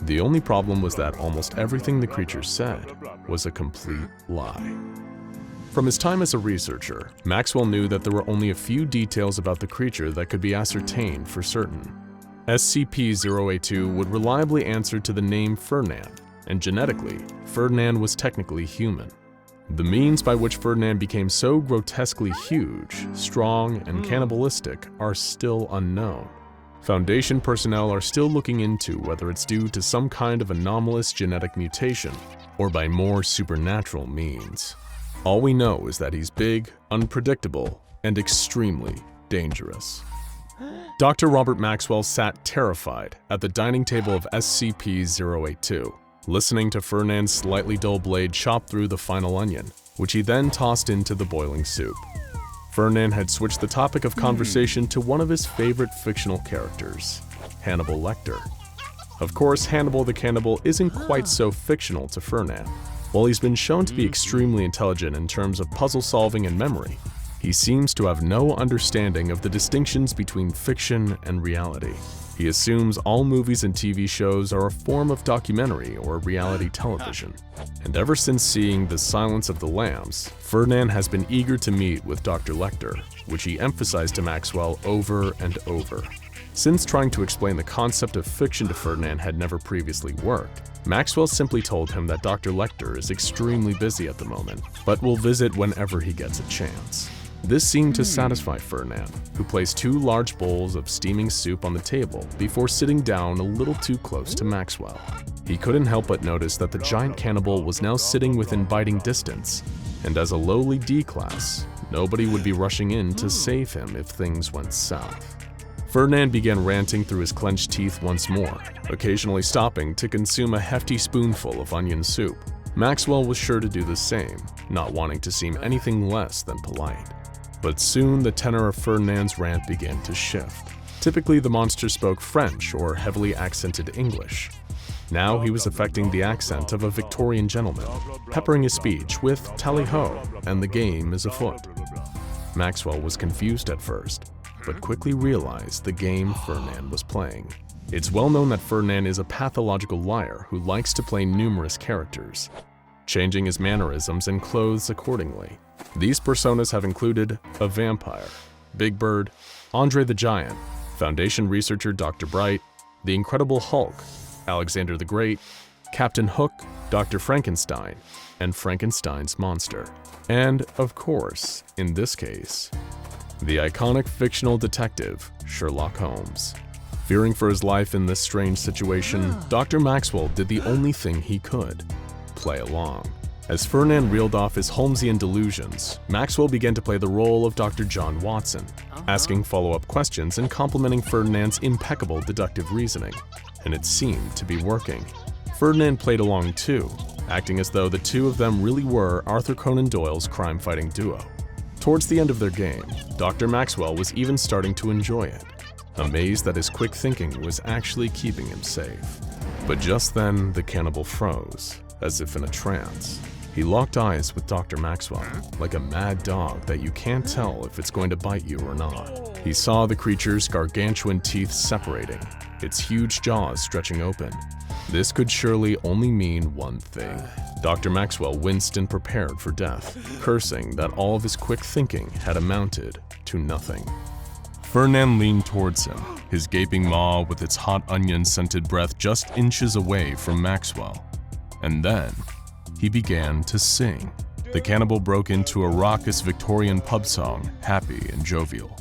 The only problem was that almost everything the creature said was a complete lie. From his time as a researcher, Maxwell knew that there were only a few details about the creature that could be ascertained for certain. SCP-082 would reliably answer to the name Fernand, and genetically, Fernand was technically human. The means by which Fernand became so grotesquely huge, strong, and cannibalistic are still unknown. Foundation personnel are still looking into whether it's due to some kind of anomalous genetic mutation, or by more supernatural means. All we know is that he's big, unpredictable, and extremely dangerous. Dr. Robert Maxwell sat terrified at the dining table of SCP-082, listening to Fernand's slightly dull blade chop through the final onion, which he then tossed into the boiling soup. Fernand had switched the topic of conversation to one of his favorite fictional characters, Hannibal Lecter. Of course, Hannibal the Cannibal isn't quite so fictional to Fernand. While he's been shown to be extremely intelligent in terms of puzzle solving and memory, he seems to have no understanding of the distinctions between fiction and reality. He assumes all movies and TV shows are a form of documentary or reality television. And ever since seeing The Silence of the Lambs, Fernand has been eager to meet with Dr. Lecter, which he emphasized to Maxwell over and over. Since trying to explain the concept of fiction to Fernand had never previously worked, Maxwell simply told him that Dr. Lecter is extremely busy at the moment, but will visit whenever he gets a chance. This seemed to satisfy Fernand, who placed 2 large bowls of steaming soup on the table before sitting down a little too close to Maxwell. He couldn't help but notice that the giant cannibal was now sitting within biting distance, and as a lowly D-class, nobody would be rushing in to save him if things went south. Fernand began ranting through his clenched teeth once more, occasionally stopping to consume a hefty spoonful of onion soup. Maxwell was sure to do the same, not wanting to seem anything less than polite. But soon the tenor of Fernand's rant began to shift. Typically the monster spoke French or heavily accented English. Now he was affecting the accent of a Victorian gentleman, peppering his speech with "tally-ho" and "the game is afoot." Maxwell was confused at first. but quickly realized the game Fernand was playing. It's well known that Fernand is a pathological liar who likes to play numerous characters, changing his mannerisms and clothes accordingly. These personas have included a vampire, Big Bird, Andre the Giant, Foundation researcher Dr. Bright, the Incredible Hulk, Alexander the Great, Captain Hook, Dr. Frankenstein, and Frankenstein's monster. And, of course, in this case, the iconic fictional detective, Sherlock Holmes. Fearing for his life in this strange situation, Dr. Maxwell did the only thing he could: play along. As Fernand reeled off his Holmesian delusions, Maxwell began to play the role of Dr. John Watson, asking follow-up questions and complimenting Fernand's impeccable deductive reasoning. And it seemed to be working. Fernand played along too, acting as though the two of them really were Arthur Conan Doyle's crime-fighting duo. Towards the end of their game, Dr. Maxwell was even starting to enjoy it, amazed that his quick thinking was actually keeping him safe. But just then, the cannibal froze, as if in a trance. He locked eyes with Dr. Maxwell, like a mad dog that you can't tell if it's going to bite you or not. He saw the creature's gargantuan teeth separating, its huge jaws stretching open. This could surely only mean one thing. Dr. Maxwell winced and prepared for death, cursing that all of his quick thinking had amounted to nothing. Fernand leaned towards him, his gaping maw with its hot onion-scented breath just inches away from Maxwell. And then, he began to sing. The cannibal broke into a raucous Victorian pub song, happy and jovial.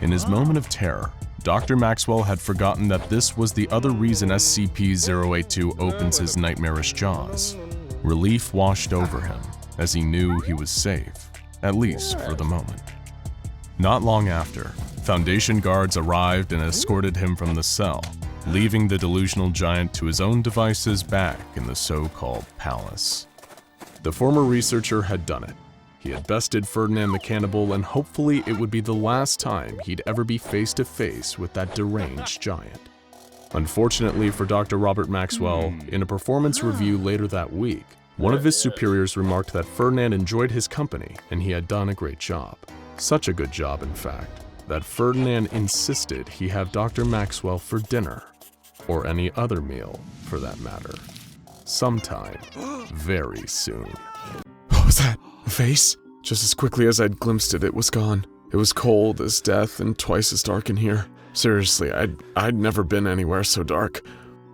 In his moment of terror, Dr. Maxwell had forgotten that this was the other reason SCP-082 opens his nightmarish jaws. Relief washed over him, as he knew he was safe, at least for the moment. Not long after, Foundation guards arrived and escorted him from the cell, leaving the delusional giant to his own devices back in the so-called palace. The former researcher had done it. He had bested Fernand the cannibal, and hopefully it would be the last time he'd ever be face to face with that deranged giant. Unfortunately for Dr. Robert Maxwell, in a performance review later that week, one of his superiors remarked that Fernand enjoyed his company and he had done a great job. Such a good job, in fact, that Fernand insisted he have Dr. Maxwell for dinner, or any other meal for that matter, sometime very soon. What was that? A face? Just as quickly as I'd glimpsed it, it was gone. It was cold as death and twice as dark in here. Seriously, I'd never been anywhere so dark.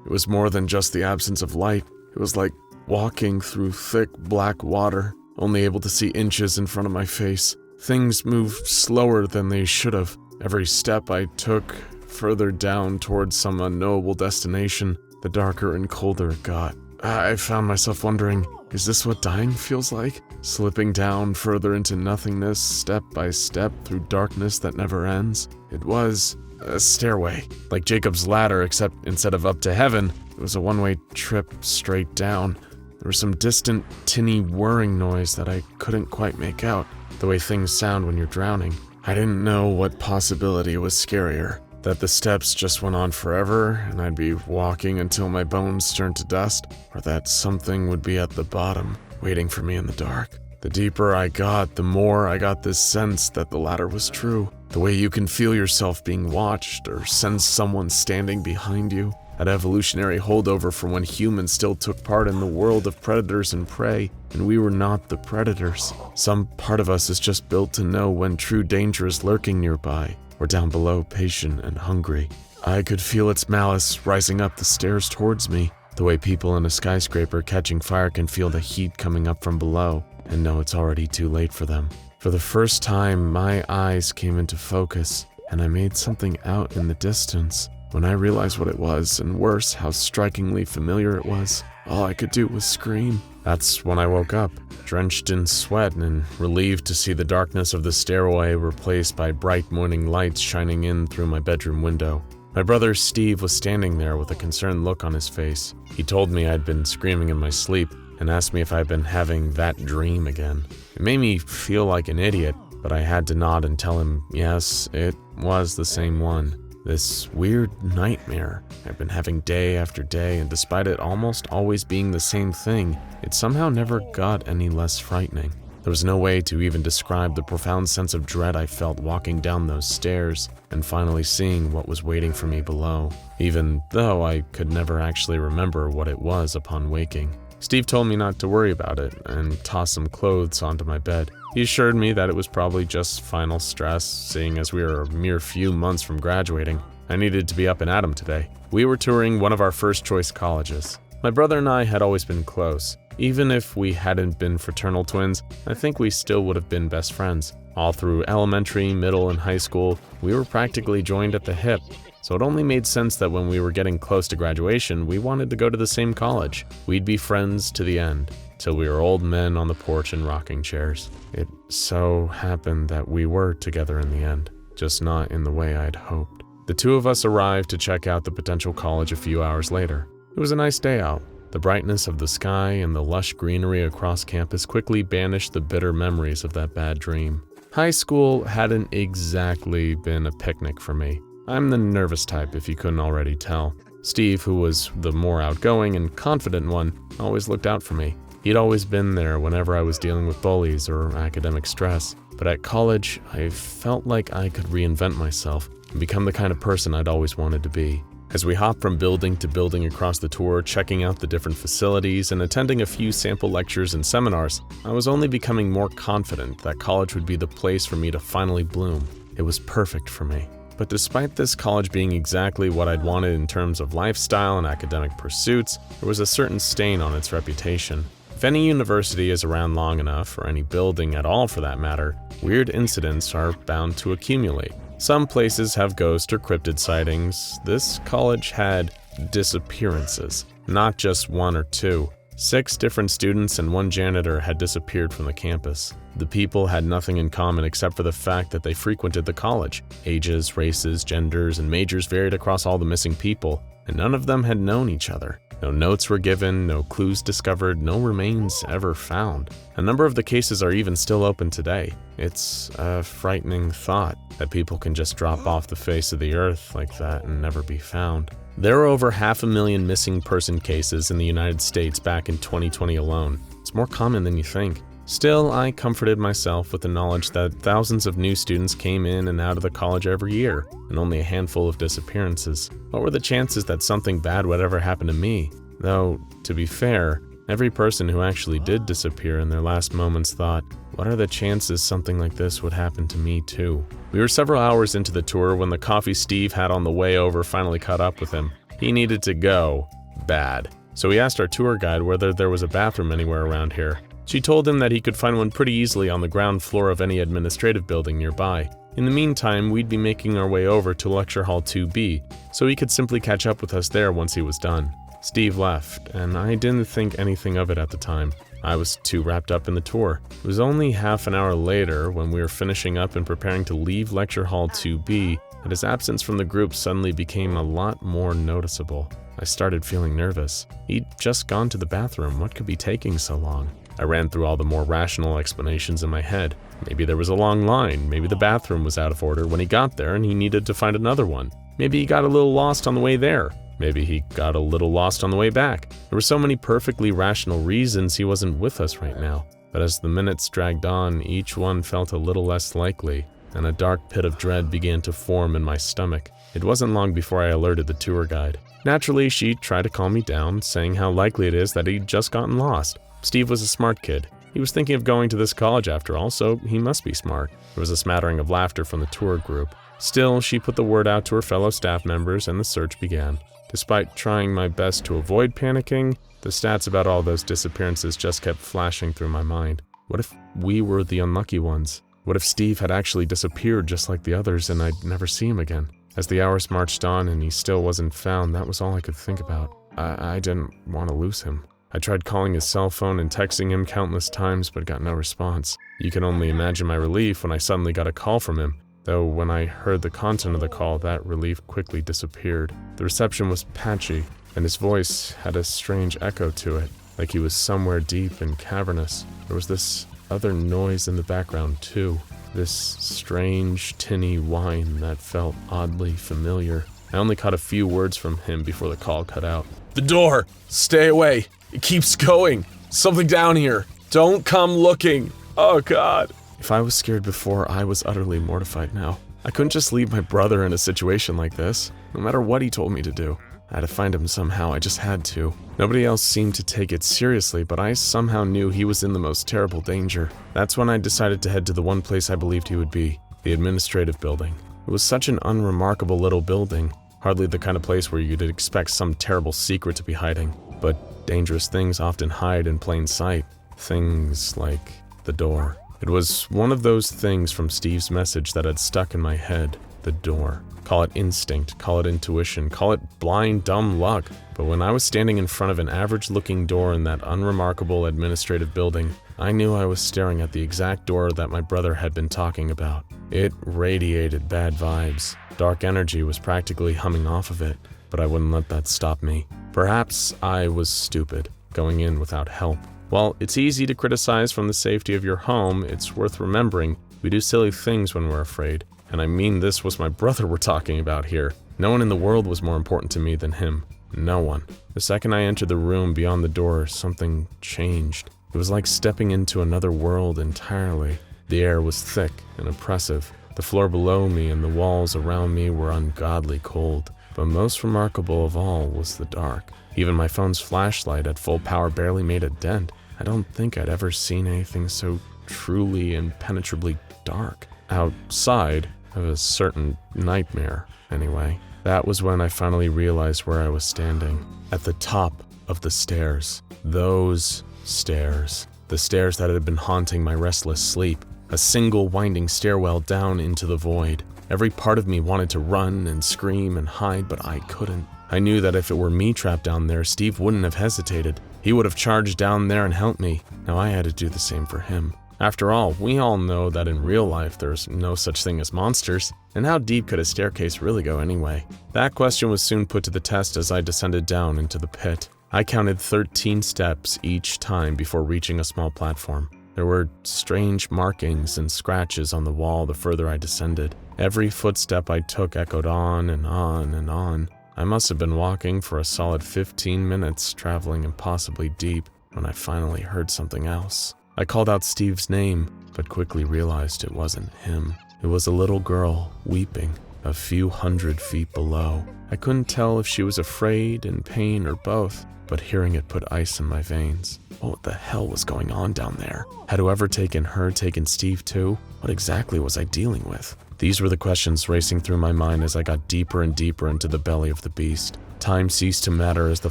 It was more than just the absence of light. It was like walking through thick black water, only able to see inches in front of my face. Things moved slower than they should have. Every step I took further down towards some unknowable destination, the darker and colder it got. I found myself wondering, is this what dying feels like? Slipping down further into nothingness, step by step through darkness that never ends? It was a stairway, like Jacob's ladder, except instead of up to heaven, it was a one-way trip straight down. There was some distant, tinny whirring noise that I couldn't quite make out, the way things sound when you're drowning. I didn't know what possibility was scarier, that the steps just went on forever and I'd be walking until my bones turned to dust, or that something would be at the bottom, waiting for me in the dark. The deeper I got, the more I got this sense that the latter was true. The way you can feel yourself being watched or sense someone standing behind you. That evolutionary holdover from when humans still took part in the world of predators and prey, and we were not the predators. Some part of us is just built to know when true danger is lurking nearby, or down below, patient and hungry. I could feel its malice rising up the stairs towards me, the way people in a skyscraper catching fire can feel the heat coming up from below, and know it's already too late for them. For the first time, my eyes came into focus, and I made something out in the distance. When I realized what it was, and worse, how strikingly familiar it was, all I could do was scream. That's when I woke up, drenched in sweat and relieved to see the darkness of the stairway replaced by bright morning lights shining in through my bedroom window. My brother Steve was standing there with a concerned look on his face. He told me I'd been screaming in my sleep and asked me if I'd been having that dream again. It made me feel like an idiot, but I had to nod and tell him, yes, it was the same one. This weird nightmare I've been having day after day, and despite it almost always being the same thing, it somehow never got any less frightening. There was no way to even describe the profound sense of dread I felt walking down those stairs and finally seeing what was waiting for me below, even though I could never actually remember what it was upon waking. Steve told me not to worry about it and tossed some clothes onto my bed. He assured me that it was probably just final stress, seeing as we were a mere few months from graduating. I needed to be up and at 'em today. We were touring one of our first choice colleges. My brother and I had always been close. Even if we hadn't been fraternal twins, I think we still would have been best friends. All through elementary, middle, and high school, we were practically joined at the hip. So it only made sense that when we were getting close to graduation, we wanted to go to the same college. We'd be friends to the end, till we were old men on the porch in rocking chairs. It so happened that we were together in the end, just not in the way I'd hoped. The two of us arrived to check out the potential college a few hours later. It was a nice day out. The brightness of the sky and the lush greenery across campus quickly banished the bitter memories of that bad dream. High school hadn't exactly been a picnic for me. I'm the nervous type, if you couldn't already tell. Steve, who was the more outgoing and confident one, always looked out for me. He'd always been there whenever I was dealing with bullies or academic stress. But at college, I felt like I could reinvent myself and become the kind of person I'd always wanted to be. As we hopped from building to building across the tour, checking out the different facilities and attending a few sample lectures and seminars, I was only becoming more confident that college would be the place for me to finally bloom. It was perfect for me. But despite this college being exactly what I'd wanted in terms of lifestyle and academic pursuits, there was a certain stain on its reputation. If any university is around long enough, or any building at all for that matter, weird incidents are bound to accumulate. Some places have ghost or cryptid sightings. This college had disappearances, not just one or two. 6 different students and 1 janitor had disappeared from the campus. The people had nothing in common except for the fact that they frequented the college. Ages, races, genders, and majors varied across all the missing people, and none of them had known each other. No notes were given, no clues discovered, no remains ever found. A number of the cases are even still open today. It's a frightening thought that people can just drop off the face of the earth like that and never be found. There are over 500,000 missing person cases in the United States back in 2020 alone. It's more common than you think. Still, I comforted myself with the knowledge that thousands of new students came in and out of the college every year, and only a handful of disappearances. What were the chances that something bad would ever happen to me? Though, to be fair, every person who actually did disappear in their last moments thought, what are the chances something like this would happen to me too? We were several hours into the tour when the coffee Steve had on the way over finally caught up with him. He needed to go. Bad. So he asked our tour guide whether there was a bathroom anywhere around here. She told him that he could find one pretty easily on the ground floor of any administrative building nearby. In the meantime, we'd be making our way over to Lecture Hall 2B, so he could simply catch up with us there once he was done. Steve left, and I didn't think anything of it at the time. I was too wrapped up in the tour. It was only half an hour later, when we were finishing up and preparing to leave Lecture Hall 2B, that his absence from the group suddenly became a lot more noticeable. I started feeling nervous. He'd just gone to the bathroom. What could be taking so long? I ran through all the more rational explanations in my head. Maybe there was a long line. Maybe the bathroom was out of order when he got there and he needed to find another one. Maybe he got a little lost on the way there. Maybe he got a little lost on the way back. There were so many perfectly rational reasons he wasn't with us right now. But as the minutes dragged on, each one felt a little less likely, and a dark pit of dread began to form in my stomach. It wasn't long before I alerted the tour guide. Naturally, she tried to calm me down, saying how likely it is that he'd just gotten lost. Steve was a smart kid. He was thinking of going to this college after all, so he must be smart. There was a smattering of laughter from the tour group. Still, she put the word out to her fellow staff members, and the search began. Despite trying my best to avoid panicking, the stats about all those disappearances just kept flashing through my mind. What if we were the unlucky ones? What if Steve had actually disappeared just like the others and I'd never see him again? As the hours marched on and he still wasn't found, that was all I could think about. I didn't want to lose him. I tried calling his cell phone and texting him countless times but got no response. You can only imagine my relief when I suddenly got a call from him. Though when I heard the content of the call, that relief quickly disappeared. The reception was patchy, and his voice had a strange echo to it, like he was somewhere deep and cavernous. There was this other noise in the background too, this strange tinny whine that felt oddly familiar. I only caught a few words from him before the call cut out. The door! Stay away! It keeps going! Something down here! Don't come looking! Oh God. If I was scared before, I was utterly mortified now. I couldn't just leave my brother in a situation like this, no matter what he told me to do. I had to find him somehow, I just had to. Nobody else seemed to take it seriously, but I somehow knew he was in the most terrible danger. That's when I decided to head to the one place I believed he would be, the administrative building. It was such an unremarkable little building, hardly the kind of place where you'd expect some terrible secret to be hiding. But dangerous things often hide in plain sight. Things like the door. It was one of those things from Steve's message that had stuck in my head. The door. Call it instinct, call it intuition, call it blind, dumb luck. But when I was standing in front of an average-looking door in that unremarkable administrative building, I knew I was staring at the exact door that my brother had been talking about. It radiated bad vibes. Dark energy was practically humming off of it, but I wouldn't let that stop me. Perhaps I was stupid, going in without help. While it's easy to criticize from the safety of your home, it's worth remembering we do silly things when we're afraid. And I mean, this was my brother we're talking about here. No one in the world was more important to me than him. No one. The second I entered the room beyond the door, something changed. It was like stepping into another world entirely. The air was thick and oppressive. The floor below me and the walls around me were ungodly cold. But most remarkable of all was the dark. Even my phone's flashlight at full power barely made a dent. I don't think I'd ever seen anything so truly impenetrably dark. Outside of a certain nightmare, anyway. That was when I finally realized where I was standing. At the top of the stairs. Those stairs. The stairs that had been haunting my restless sleep. A single winding stairwell down into the void. Every part of me wanted to run and scream and hide, but I couldn't. I knew that if it were me trapped down there, Steve wouldn't have hesitated. He would have charged down there and helped me. Now I had to do the same for him. After all, we all know that in real life there's no such thing as monsters. And how deep could a staircase really go anyway? That question was soon put to the test as I descended down into the pit. I counted 13 steps each time before reaching a small platform. There were strange markings and scratches on the wall the further I descended. Every footstep I took echoed on and on and on. I must have been walking for a solid 15 minutes, traveling impossibly deep, when I finally heard something else. I called out Steve's name, but quickly realized it wasn't him. It was a little girl, weeping, a few hundred feet below. I couldn't tell if she was afraid, in pain, or both, but hearing it put ice in my veins. What the hell was going on down there? Had whoever taken her taken Steve too? What exactly was I dealing with? These were the questions racing through my mind as I got deeper and deeper into the belly of the beast. Time ceased to matter as the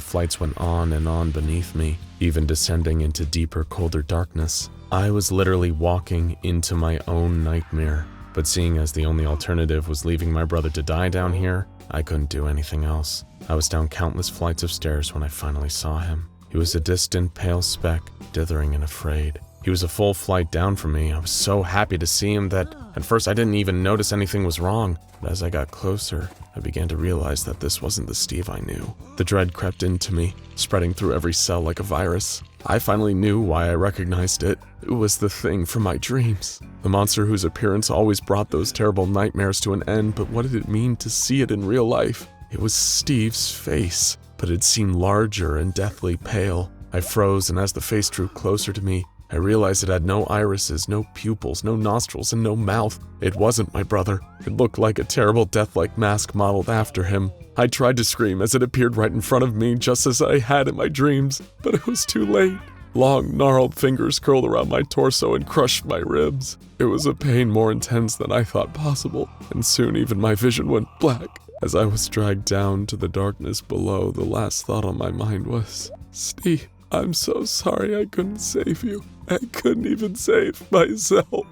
flights went on and on beneath me, even descending into deeper, colder darkness. I was literally walking into my own nightmare, but seeing as the only alternative was leaving my brother to die down here, I couldn't do anything else. I was down countless flights of stairs when I finally saw him. He was a distant, pale speck, dithering and afraid. He was a full flight down from me. I was so happy to see him that at first I didn't even notice anything was wrong. But as I got closer, I began to realize that this wasn't the Steve I knew. The dread crept into me, spreading through every cell like a virus. I finally knew why I recognized it. It was the thing from my dreams. The monster whose appearance always brought those terrible nightmares to an end, but what did it mean to see it in real life? It was Steve's face, but it seemed larger and deathly pale. I froze, and as the face drew closer to me, I realized it had no irises, no pupils, no nostrils, and no mouth. It wasn't my brother. It looked like a terrible death-like mask modeled after him. I tried to scream as it appeared right in front of me, just as I had in my dreams, but it was too late. Long, gnarled fingers curled around my torso and crushed my ribs. It was a pain more intense than I thought possible, and soon even my vision went black. As I was dragged down to the darkness below, the last thought on my mind was, Steve, I'm so sorry I couldn't save you. I couldn't even save myself.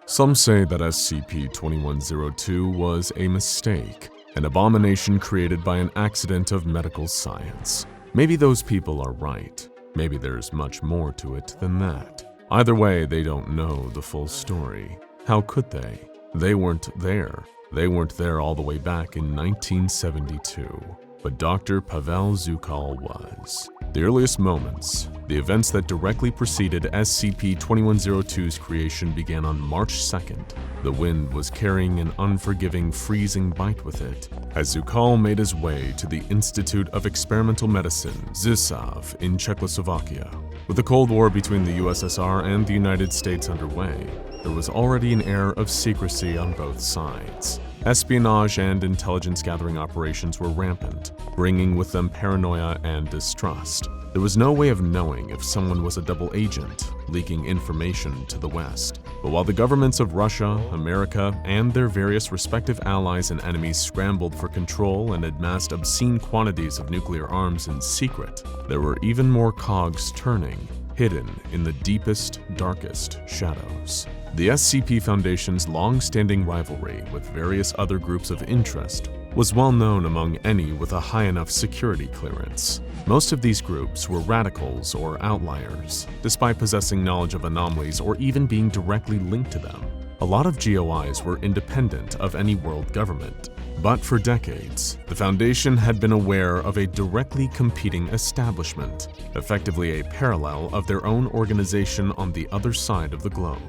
Some say that SCP-2102 was a mistake, an abomination created by an accident of medical science. Maybe those people are right. Maybe there's much more to it than that. Either way, they don't know the full story. How could they? They weren't there. They weren't there all the way back in 1972. But Dr. Pavel Zukal was. The earliest moments, the events that directly preceded SCP-2102's creation began on March 2nd. The wind was carrying an unforgiving, freezing bite with it as Zukal made his way to the Institute of Experimental Medicine, Zysov, in Czechoslovakia. With the Cold War between the USSR and the United States underway, there was already an air of secrecy on both sides. Espionage and intelligence gathering operations were rampant, bringing with them paranoia and distrust. There was no way of knowing if someone was a double agent, leaking information to the West. But while the governments of Russia, America, and their various respective allies and enemies scrambled for control and amassed obscene quantities of nuclear arms in secret, there were even more cogs turning, hidden in the deepest, darkest shadows. The SCP Foundation's long-standing rivalry with various other groups of interest was well known among any with a high enough security clearance. Most of these groups were radicals or outliers, despite possessing knowledge of anomalies or even being directly linked to them. A lot of GOIs were independent of any world government. But for decades, the Foundation had been aware of a directly competing establishment, effectively a parallel of their own organization on the other side of the globe.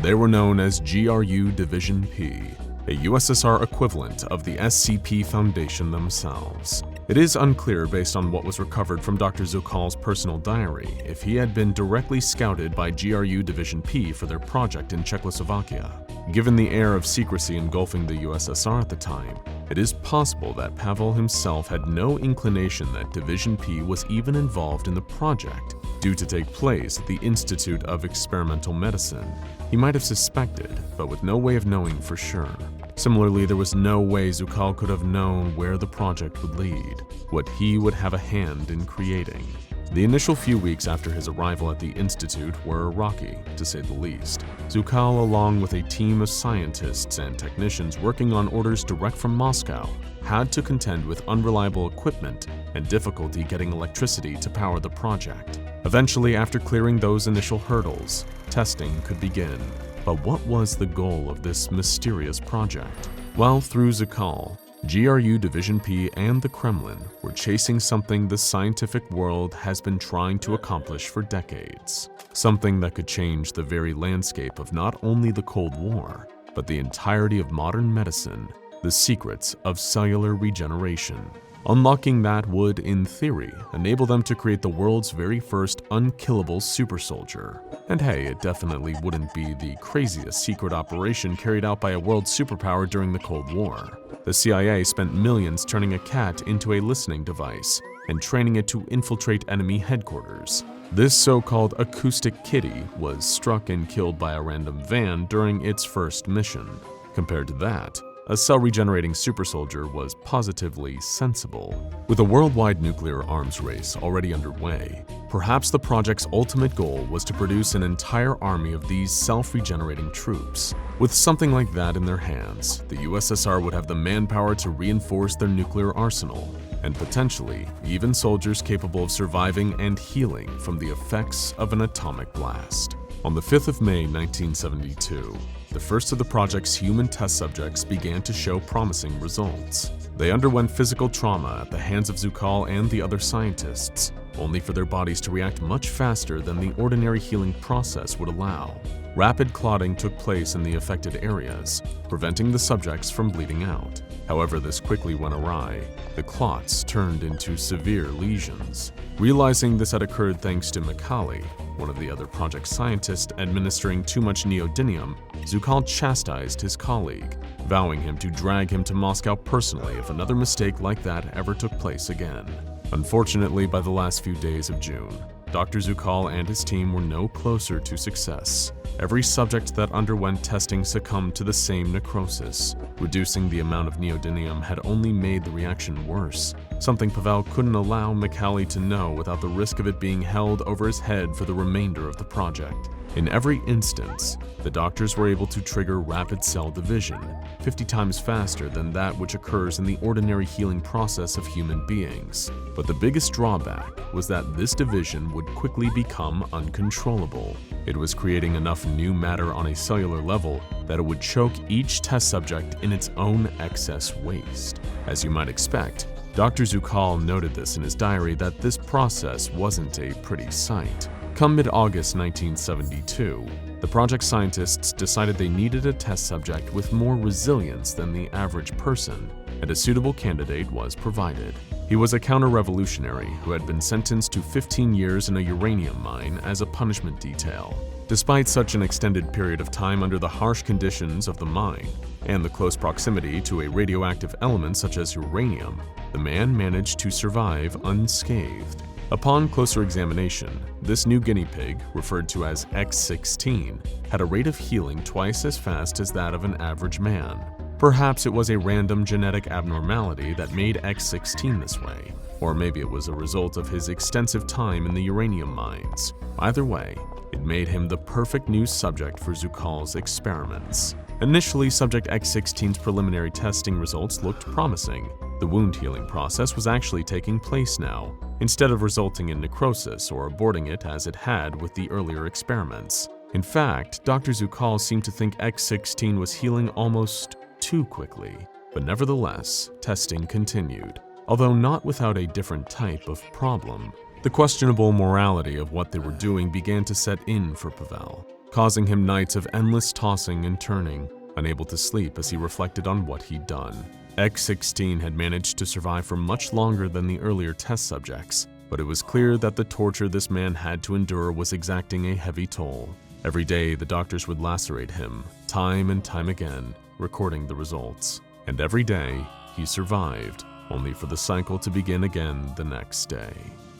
They were known as GRU Division P, a USSR equivalent of the SCP Foundation themselves. It is unclear based on what was recovered from Dr. Zukal's personal diary if he had been directly scouted by GRU Division P for their project in Czechoslovakia. Given the air of secrecy engulfing the USSR at the time, it is possible that Pavel himself had no inclination that Division P was even involved in the project, due to take place at the Institute of Experimental Medicine. He might have suspected, but with no way of knowing for sure. Similarly, there was no way Zukal could have known where the project would lead, what he would have a hand in creating. The initial few weeks after his arrival at the Institute were rocky, to say the least. Zukal, along with a team of scientists and technicians working on orders direct from Moscow, had to contend with unreliable equipment and difficulty getting electricity to power the project. Eventually, after clearing those initial hurdles, testing could begin. But what was the goal of this mysterious project? Well, through Zukal, GRU Division P and the Kremlin were chasing something the scientific world has been trying to accomplish for decades. Something that could change the very landscape of not only the Cold War, but the entirety of modern medicine, the secrets of cellular regeneration. Unlocking that would, in theory, enable them to create the world's very first unkillable super soldier. And hey, it definitely wouldn't be the craziest secret operation carried out by a world superpower during the Cold War. The CIA spent millions turning a cat into a listening device and training it to infiltrate enemy headquarters. This so-called acoustic kitty was struck and killed by a random van during its first mission. Compared to that, a cell-regenerating super soldier was positively sensible. With a worldwide nuclear arms race already underway, perhaps the project's ultimate goal was to produce an entire army of these self-regenerating troops. With something like that in their hands, the USSR would have the manpower to reinforce their nuclear arsenal, and potentially even soldiers capable of surviving and healing from the effects of an atomic blast. On the 5th of May 1972, the first of the project's human test subjects began to show promising results. They underwent physical trauma at the hands of Zukal and the other scientists, only for their bodies to react much faster than the ordinary healing process would allow. Rapid clotting took place in the affected areas, preventing the subjects from bleeding out. However, this quickly went awry. The clots turned into severe lesions. Realizing this had occurred thanks to Macaulay, one of the other project scientists administering too much neodymium, Zukal chastised his colleague, vowing him to drag him to Moscow personally if another mistake like that ever took place again. Unfortunately, by the last few days of June, Dr. Zukal and his team were no closer to success. Every subject that underwent testing succumbed to the same necrosis. Reducing the amount of neodymium had only made the reaction worse, something Pavel couldn't allow Macaulay to know without the risk of it being held over his head for the remainder of the project. In every instance, the doctors were able to trigger rapid cell division, 50 times faster than that which occurs in the ordinary healing process of human beings. But the biggest drawback was that this division would quickly become uncontrollable. It was creating enough new matter on a cellular level that it would choke each test subject in its own excess waste. As you might expect, Dr. Zukal noted this in his diary that this process wasn't a pretty sight. Come mid-August 1972, the project scientists decided they needed a test subject with more resilience than the average person, and a suitable candidate was provided. He was a counter-revolutionary who had been sentenced to 15 years in a uranium mine as a punishment detail. Despite such an extended period of time under the harsh conditions of the mine and the close proximity to a radioactive element such as uranium, the man managed to survive unscathed. Upon closer examination, this new guinea pig, referred to as X16, had a rate of healing twice as fast as that of an average man. Perhaps it was a random genetic abnormality that made X16 this way, or maybe it was a result of his extensive time in the uranium mines. Either way, it made him the perfect new subject for Zukhal's experiments. Initially, Subject X16's preliminary testing results looked promising. The wound healing process was actually taking place now, instead of resulting in necrosis or aborting it as it had with the earlier experiments. In fact, Dr. Zukhal seemed to think X16 was healing almost too quickly. But nevertheless, testing continued, although not without a different type of problem. The questionable morality of what they were doing began to set in for Pavel, causing him nights of endless tossing and turning, unable to sleep as he reflected on what he'd done. X16 had managed to survive for much longer than the earlier test subjects, but it was clear that the torture this man had to endure was exacting a heavy toll. Every day, the doctors would lacerate him, time and time again, recording the results. And every day, he survived, only for the cycle to begin again the next day.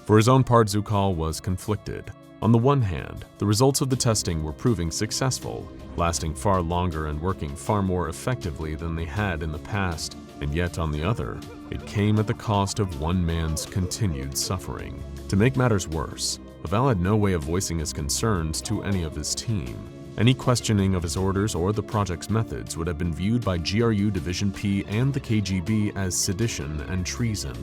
For his own part, Zukhal was conflicted. On the one hand, the results of the testing were proving successful, lasting far longer and working far more effectively than they had in the past, and yet on the other, it came at the cost of one man's continued suffering. To make matters worse, Pavel had no way of voicing his concerns to any of his team. Any questioning of his orders or the project's methods would have been viewed by GRU Division P and the KGB as sedition and treason,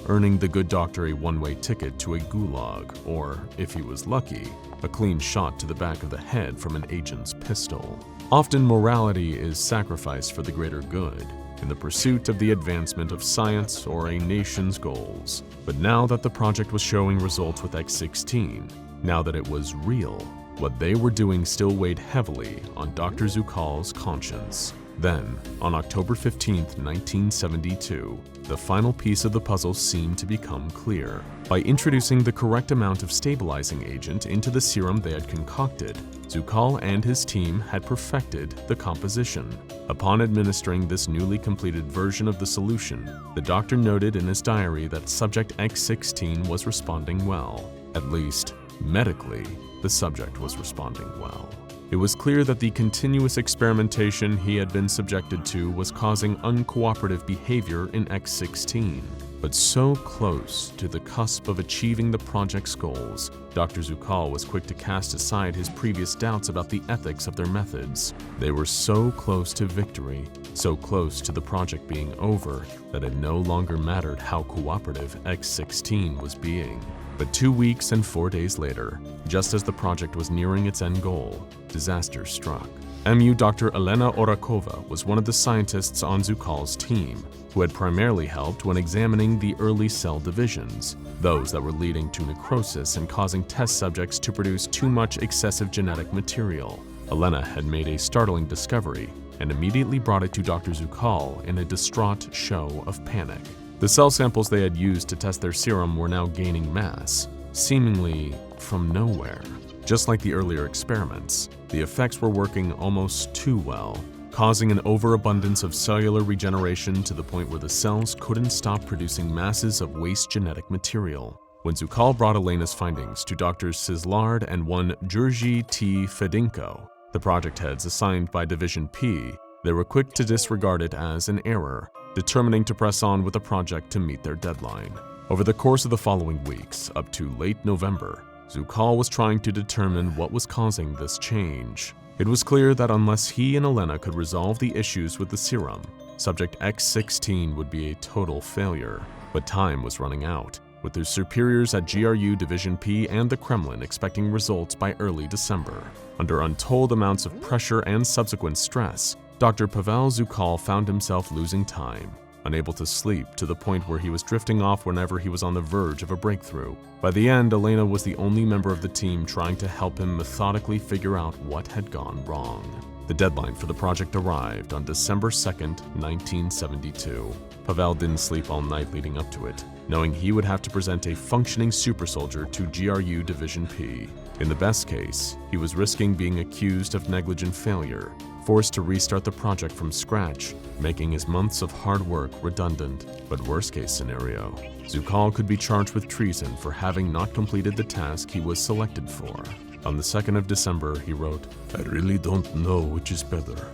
earning the good doctor a one-way ticket to a gulag, or, if he was lucky, a clean shot to the back of the head from an agent's pistol. Often morality is sacrificed for the greater good, in the pursuit of the advancement of science or a nation's goals. But now that the project was showing results with X16, now that it was real, what they were doing still weighed heavily on Dr. Zukhal's conscience. Then, on October 15, 1972, the final piece of the puzzle seemed to become clear. By introducing the correct amount of stabilizing agent into the serum they had concocted, Zukhal and his team had perfected the composition. Upon administering this newly completed version of the solution, the doctor noted in his diary that Subject X16 was responding well. At least, medically, the subject was responding well. It was clear that the continuous experimentation he had been subjected to was causing uncooperative behavior in X16. But so close to the cusp of achieving the project's goals, Dr. Zukhal was quick to cast aside his previous doubts about the ethics of their methods. They were so close to victory, so close to the project being over, that it no longer mattered how cooperative X16 was being. But 2 weeks and 4 days later, just as the project was nearing its end goal, disaster struck. MU Dr. Elena Orakova was one of the scientists on Zukhal's team, who had primarily helped when examining the early cell divisions, those that were leading to necrosis and causing test subjects to produce too much excessive genetic material. Elena had made a startling discovery and immediately brought it to Dr. Zukhal in a distraught show of panic. The cell samples they had used to test their serum were now gaining mass, seemingly from nowhere. Just like the earlier experiments, the effects were working almost too well, causing an overabundance of cellular regeneration to the point where the cells couldn't stop producing masses of waste genetic material. When Zukhal brought Elena's findings to Drs. Sislard and one Georgy T. Fedinko, the project heads assigned by Division P, they were quick to disregard it as an error, determining to press on with the project to meet their deadline. Over the course of the following weeks, up to late November, Zukhal was trying to determine what was causing this change. It was clear that unless he and Elena could resolve the issues with the serum, Subject X16 would be a total failure. But time was running out, with their superiors at GRU Division P and the Kremlin expecting results by early December. Under untold amounts of pressure and subsequent stress, Dr. Pavel Zukhal found himself losing time, unable to sleep to the point where he was drifting off whenever he was on the verge of a breakthrough. By the end, Elena was the only member of the team trying to help him methodically figure out what had gone wrong. The deadline for the project arrived on December 2nd, 1972. Pavel didn't sleep all night leading up to it, knowing he would have to present a functioning super soldier to GRU Division P. In the best case, he was risking being accused of negligent failure, forced to restart the project from scratch, making his months of hard work redundant. But worst case scenario, Zucol could be charged with treason for having not completed the task he was selected for. On the 2nd of December, he wrote, "I really don't know which is better.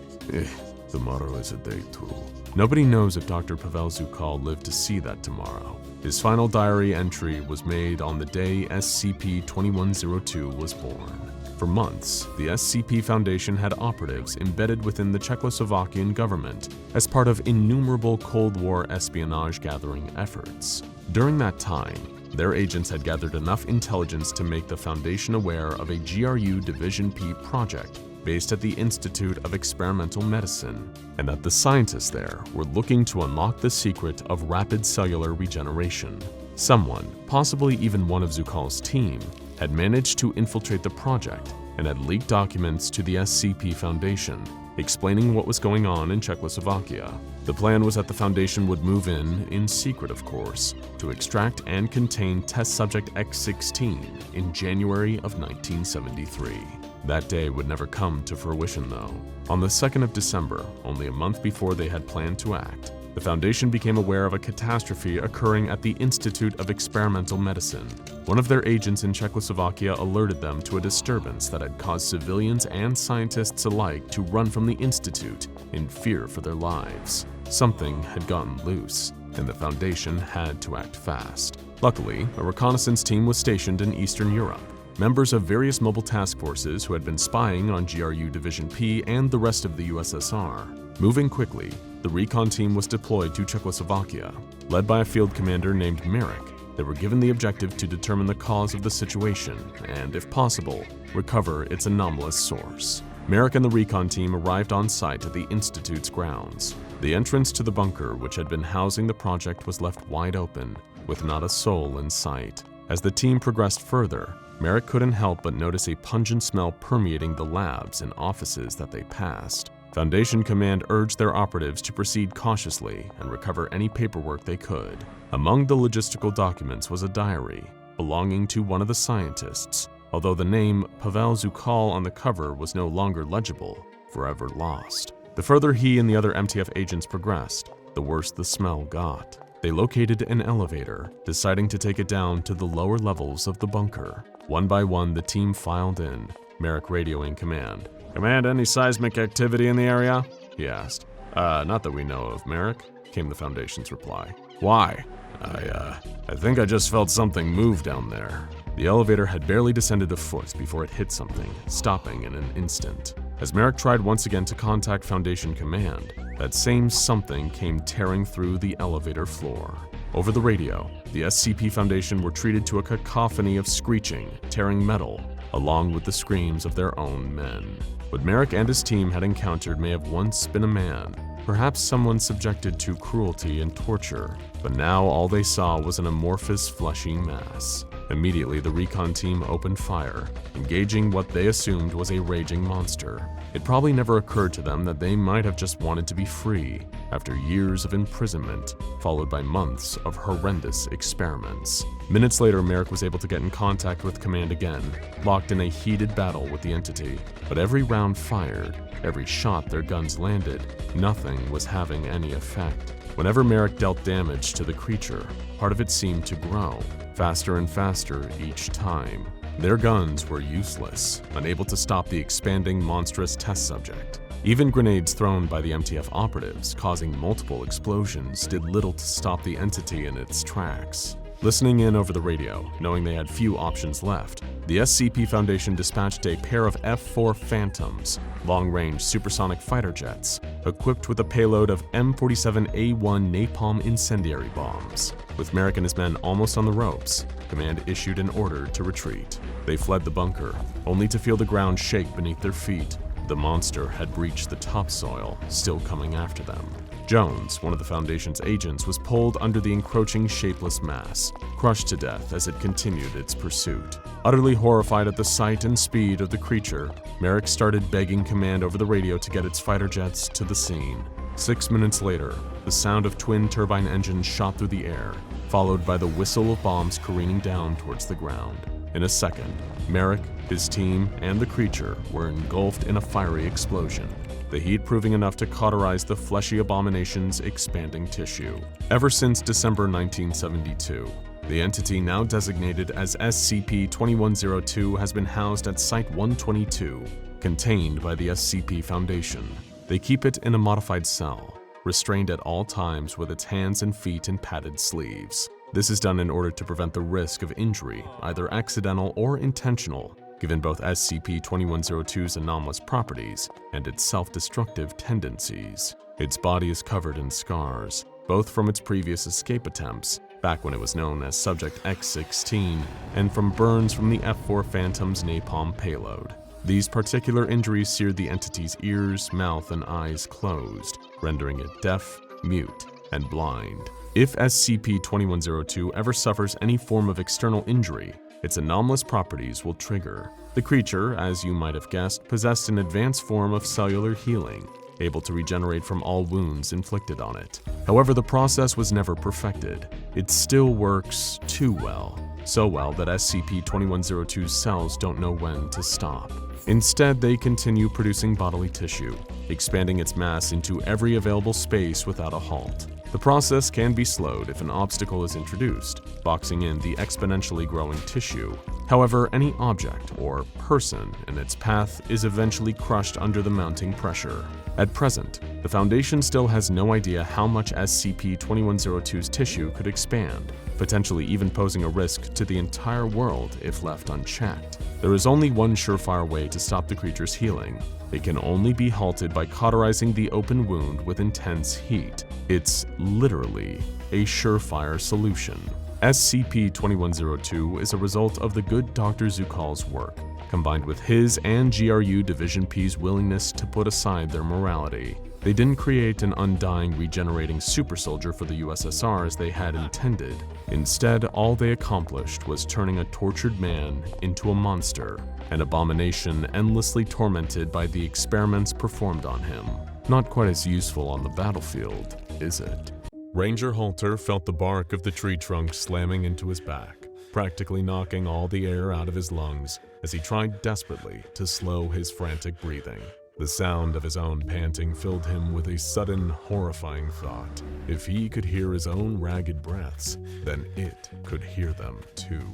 Tomorrow is a day too." Nobody knows if Dr. Pavel Zucol lived to see that tomorrow. His final diary entry was made on the day SCP-2102 was born. For months, the SCP Foundation had operatives embedded within the Czechoslovakian government as part of innumerable Cold War espionage gathering efforts. During that time, their agents had gathered enough intelligence to make the Foundation aware of a GRU Division P project based at the Institute of Experimental Medicine, and that the scientists there were looking to unlock the secret of rapid cellular regeneration. Someone, possibly even one of Zucol's team, had managed to infiltrate the project and had leaked documents to the SCP Foundation, explaining what was going on in Czechoslovakia. The plan was that the Foundation would move in secret of course, to extract and contain test subject X-16 in January of 1973. That day would never come to fruition though. On the 2nd of December, only a month before they had planned to act, the Foundation became aware of a catastrophe occurring at the Institute of Experimental Medicine. One of their agents in Czechoslovakia alerted them to a disturbance that had caused civilians and scientists alike to run from the institute in fear for their lives. Something had gotten loose, and the Foundation had to act fast. Luckily, a reconnaissance team was stationed in Eastern Europe. Members of various mobile task forces who had been spying on GRU Division P and the rest of the USSR. Moving quickly, the recon team was deployed to Czechoslovakia. Led by a field commander named Merrick, they were given the objective to determine the cause of the situation and, if possible, recover its anomalous source. Merrick and the recon team arrived on site at the Institute's grounds. The entrance to the bunker which had been housing the project was left wide open, with not a soul in sight. As the team progressed further, Merrick couldn't help but notice a pungent smell permeating the labs and offices that they passed. Foundation Command urged their operatives to proceed cautiously and recover any paperwork they could. Among the logistical documents was a diary belonging to one of the scientists, although the name Pavel Zucol on the cover was no longer legible, forever lost. The further he and the other MTF agents progressed, the worse the smell got. They located an elevator, deciding to take it down to the lower levels of the bunker. One by one, the team filed in, Merrick radioing command. "Command, any seismic activity in the area?" he asked. Not that we know of, Merrick," came the Foundation's reply. "Why?" I think I just felt something move down there." The elevator had barely descended a foot before it hit something, stopping in an instant. As Merrick tried once again to contact Foundation Command, that same something came tearing through the elevator floor. Over the radio, the SCP Foundation were treated to a cacophony of screeching, tearing metal, along with the screams of their own men. What Merrick and his team had encountered may have once been a man, perhaps someone subjected to cruelty and torture, but now all they saw was an amorphous, fleshy mass. Immediately, the recon team opened fire, engaging what they assumed was a raging monster. It probably never occurred to them that they might have just wanted to be free after years of imprisonment, followed by months of horrendous experiments. Minutes later, Merrick was able to get in contact with Command again, locked in a heated battle with the entity. But every round fired, every shot their guns landed, nothing was having any effect. Whenever Merrick dealt damage to the creature, part of it seemed to grow, faster and faster each time. Their guns were useless, unable to stop the expanding monstrous test subject. Even grenades thrown by the MTF operatives, causing multiple explosions, did little to stop the entity in its tracks. Listening in over the radio, knowing they had few options left, the SCP Foundation dispatched a pair of F-4 Phantoms, long-range supersonic fighter jets, equipped with a payload of M47A1 napalm incendiary bombs. With Merrick and his men almost on the ropes, Command issued an order to retreat. They fled the bunker, only to feel the ground shake beneath their feet. The monster had breached the topsoil, still coming after them. Jones, one of the Foundation's agents, was pulled under the encroaching shapeless mass, crushed to death as it continued its pursuit. Utterly horrified at the sight and speed of the creature, Merrick started begging command over the radio to get its fighter jets to the scene. 6 minutes later, the sound of twin turbine engines shot through the air, followed by the whistle of bombs careening down towards the ground. In a second, Merrick, his team, and the creature were engulfed in a fiery explosion, the heat proving enough to cauterize the fleshy abomination's expanding tissue. Ever since December 1972, the entity now designated as SCP-2102 has been housed at Site-122, contained by the SCP Foundation. They keep it in a modified cell, restrained at all times with its hands and feet in padded sleeves. This is done in order to prevent the risk of injury, either accidental or intentional, given both SCP-2102's anomalous properties and its self-destructive tendencies. Its body is covered in scars, both from its previous escape attempts, back when it was known as Subject X-16, and from burns from the F-4 Phantom's napalm payload. These particular injuries seared the entity's ears, mouth, and eyes closed, rendering it deaf, mute, and blind. If SCP-2102 ever suffers any form of external injury, its anomalous properties will trigger. The creature, as you might have guessed, possessed an advanced form of cellular healing, able to regenerate from all wounds inflicted on it. However, the process was never perfected. It still works too well, so well that SCP-2102's cells don't know when to stop. Instead, they continue producing bodily tissue, expanding its mass into every available space without a halt. The process can be slowed if an obstacle is introduced, boxing in the exponentially growing tissue. However, any object or person in its path is eventually crushed under the mounting pressure. At present, the Foundation still has no idea how much SCP-2102's tissue could expand, potentially even posing a risk to the entire world if left unchecked. There is only one surefire way to stop the creature's healing. It can only be halted by cauterizing the open wound with intense heat. It's literally a surefire solution. SCP-2102 is a result of the good Dr. Zukal's work, combined with his and GRU Division P's willingness to put aside their morality. They didn't create an undying, regenerating super soldier for the USSR as they had intended. Instead, all they accomplished was turning a tortured man into a monster, an abomination endlessly tormented by the experiments performed on him. Not quite as useful on the battlefield, is it? Ranger Halter felt the bark of the tree trunk slamming into his back, practically knocking all the air out of his lungs as he tried desperately to slow his frantic breathing. The sound of his own panting filled him with a sudden, horrifying thought. If he could hear his own ragged breaths, then it could hear them too.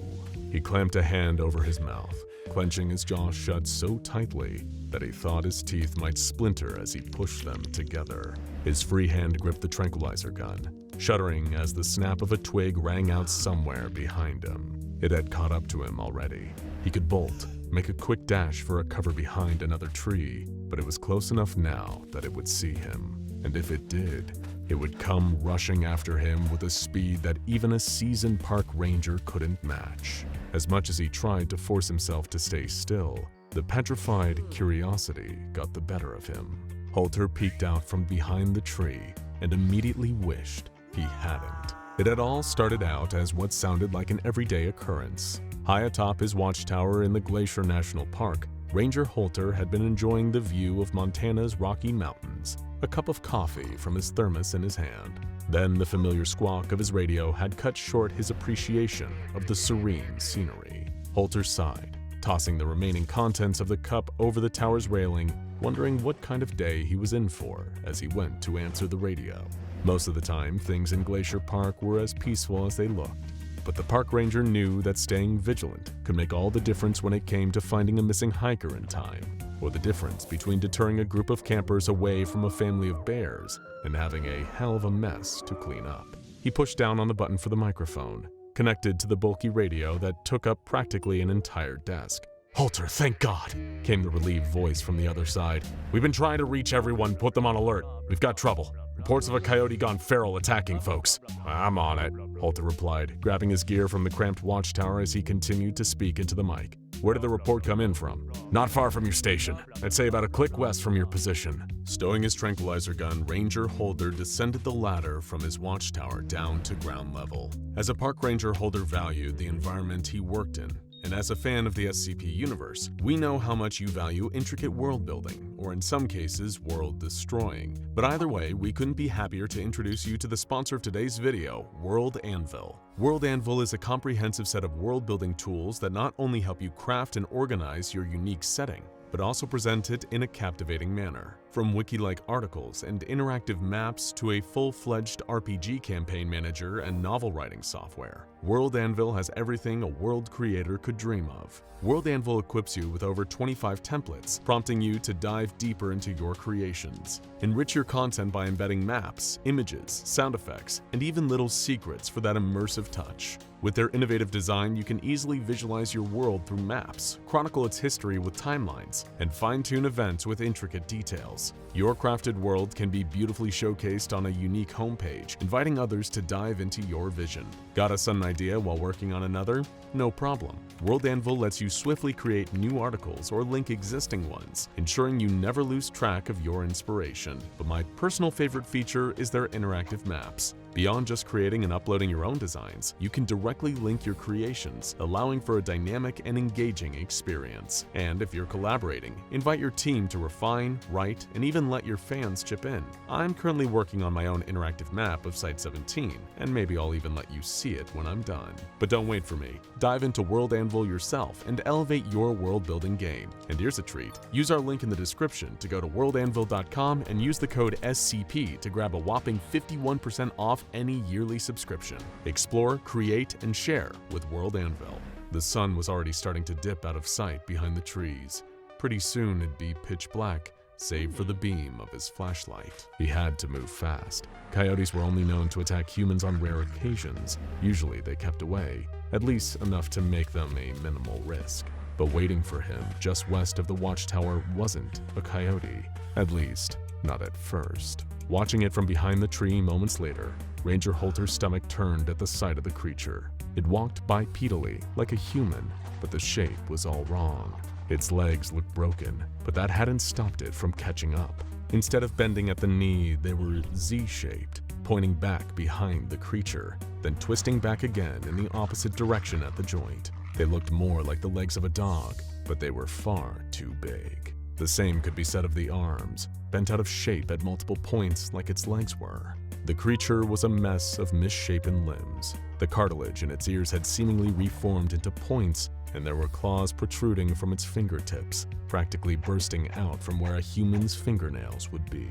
He clamped a hand over his mouth, clenching his jaw shut so tightly that he thought his teeth might splinter as he pushed them together. His free hand gripped the tranquilizer gun, shuddering as the snap of a twig rang out somewhere behind him. It had caught up to him already. He could bolt, make a quick dash for a cover behind another tree, but it was close enough now that it would see him. And if it did, it would come rushing after him with a speed that even a seasoned park ranger couldn't match. As much as he tried to force himself to stay still, the petrified curiosity got the better of him. Halter peeked out from behind the tree and immediately wished he hadn't. It had all started out as what sounded like an everyday occurrence. High atop his watchtower in the Glacier National Park, Ranger Halter had been enjoying the view of Montana's Rocky Mountains, a cup of coffee from his thermos in his hand. Then the familiar squawk of his radio had cut short his appreciation of the serene scenery. Halter sighed, tossing the remaining contents of the cup over the tower's railing, wondering what kind of day he was in for as he went to answer the radio. Most of the time, things in Glacier Park were as peaceful as they looked, but the park ranger knew that staying vigilant could make all the difference when it came to finding a missing hiker in time, or the difference between deterring a group of campers away from a family of bears and having a hell of a mess to clean up. He pushed down on the button for the microphone, connected to the bulky radio that took up practically an entire desk. "Halter, thank God," came the relieved voice from the other side. "We've been trying to reach everyone, put them on alert. We've got trouble. Reports of a coyote gone feral attacking folks." "I'm on it," Halter replied, grabbing his gear from the cramped watchtower as he continued to speak into the mic. Where did the report come in from? Not far from your station. I'd say about a click west from your position. Stowing his tranquilizer gun, Ranger Holder descended the ladder from his watchtower down to ground level. As a park ranger, Holder valued the environment he worked in. And as a fan of the SCP universe, we know how much you value intricate world building, or in some cases, world destroying. But either way, we couldn't be happier to introduce you to the sponsor of today's video, World Anvil. World Anvil is a comprehensive set of world building tools that not only help you craft and organize your unique setting, but also present it in a captivating manner. From wiki-like articles and interactive maps to a full-fledged RPG campaign manager and novel writing software, World Anvil has everything a world creator could dream of. World Anvil equips you with over 25 templates, prompting you to dive deeper into your creations. Enrich your content by embedding maps, images, sound effects, and even little secrets for that immersive touch. With their innovative design, you can easily visualize your world through maps, chronicle its history with timelines, and fine-tune events with intricate details. Your crafted world can be beautifully showcased on a unique homepage, inviting others to dive into your vision. Got a sudden idea while working on another? No problem. World Anvil lets you swiftly create new articles or link existing ones, ensuring you never lose track of your inspiration. But my personal favorite feature is their interactive maps. Beyond just creating and uploading your own designs, you can directly link your creations, allowing for a dynamic and engaging experience. And if you're collaborating, invite your team to refine, write, and even let your fans chip in. I'm currently working on my own interactive map of Site 17, and maybe I'll even let you see it when I'm done. But don't wait for me. Dive into World Anvil yourself and elevate your world-building game. And here's a treat. Use our link in the description to go to worldanvil.com and use the code SCP to grab a whopping 51% off any yearly subscription. Explore, create, and share with World Anvil. The sun was already starting to dip out of sight behind the trees. Pretty soon it'd be pitch black, save for the beam of his flashlight. He had to move fast. Coyotes were only known to attack humans on rare occasions. Usually they kept away, at least enough to make them a minimal risk. But waiting for him just west of the watchtower wasn't a coyote, at least not at first. Watching it from behind the tree moments later, Ranger Holter's stomach turned at the sight of the creature. It walked bipedally, like a human, but the shape was all wrong. Its legs looked broken, but that hadn't stopped it from catching up. Instead of bending at the knee, they were Z-shaped, pointing back behind the creature, then twisting back again in the opposite direction at the joint. They looked more like the legs of a dog, but they were far too big. The same could be said of the arms, bent out of shape at multiple points like its legs were. The creature was a mess of misshapen limbs. The cartilage in its ears had seemingly reformed into points, and there were claws protruding from its fingertips, practically bursting out from where a human's fingernails would be.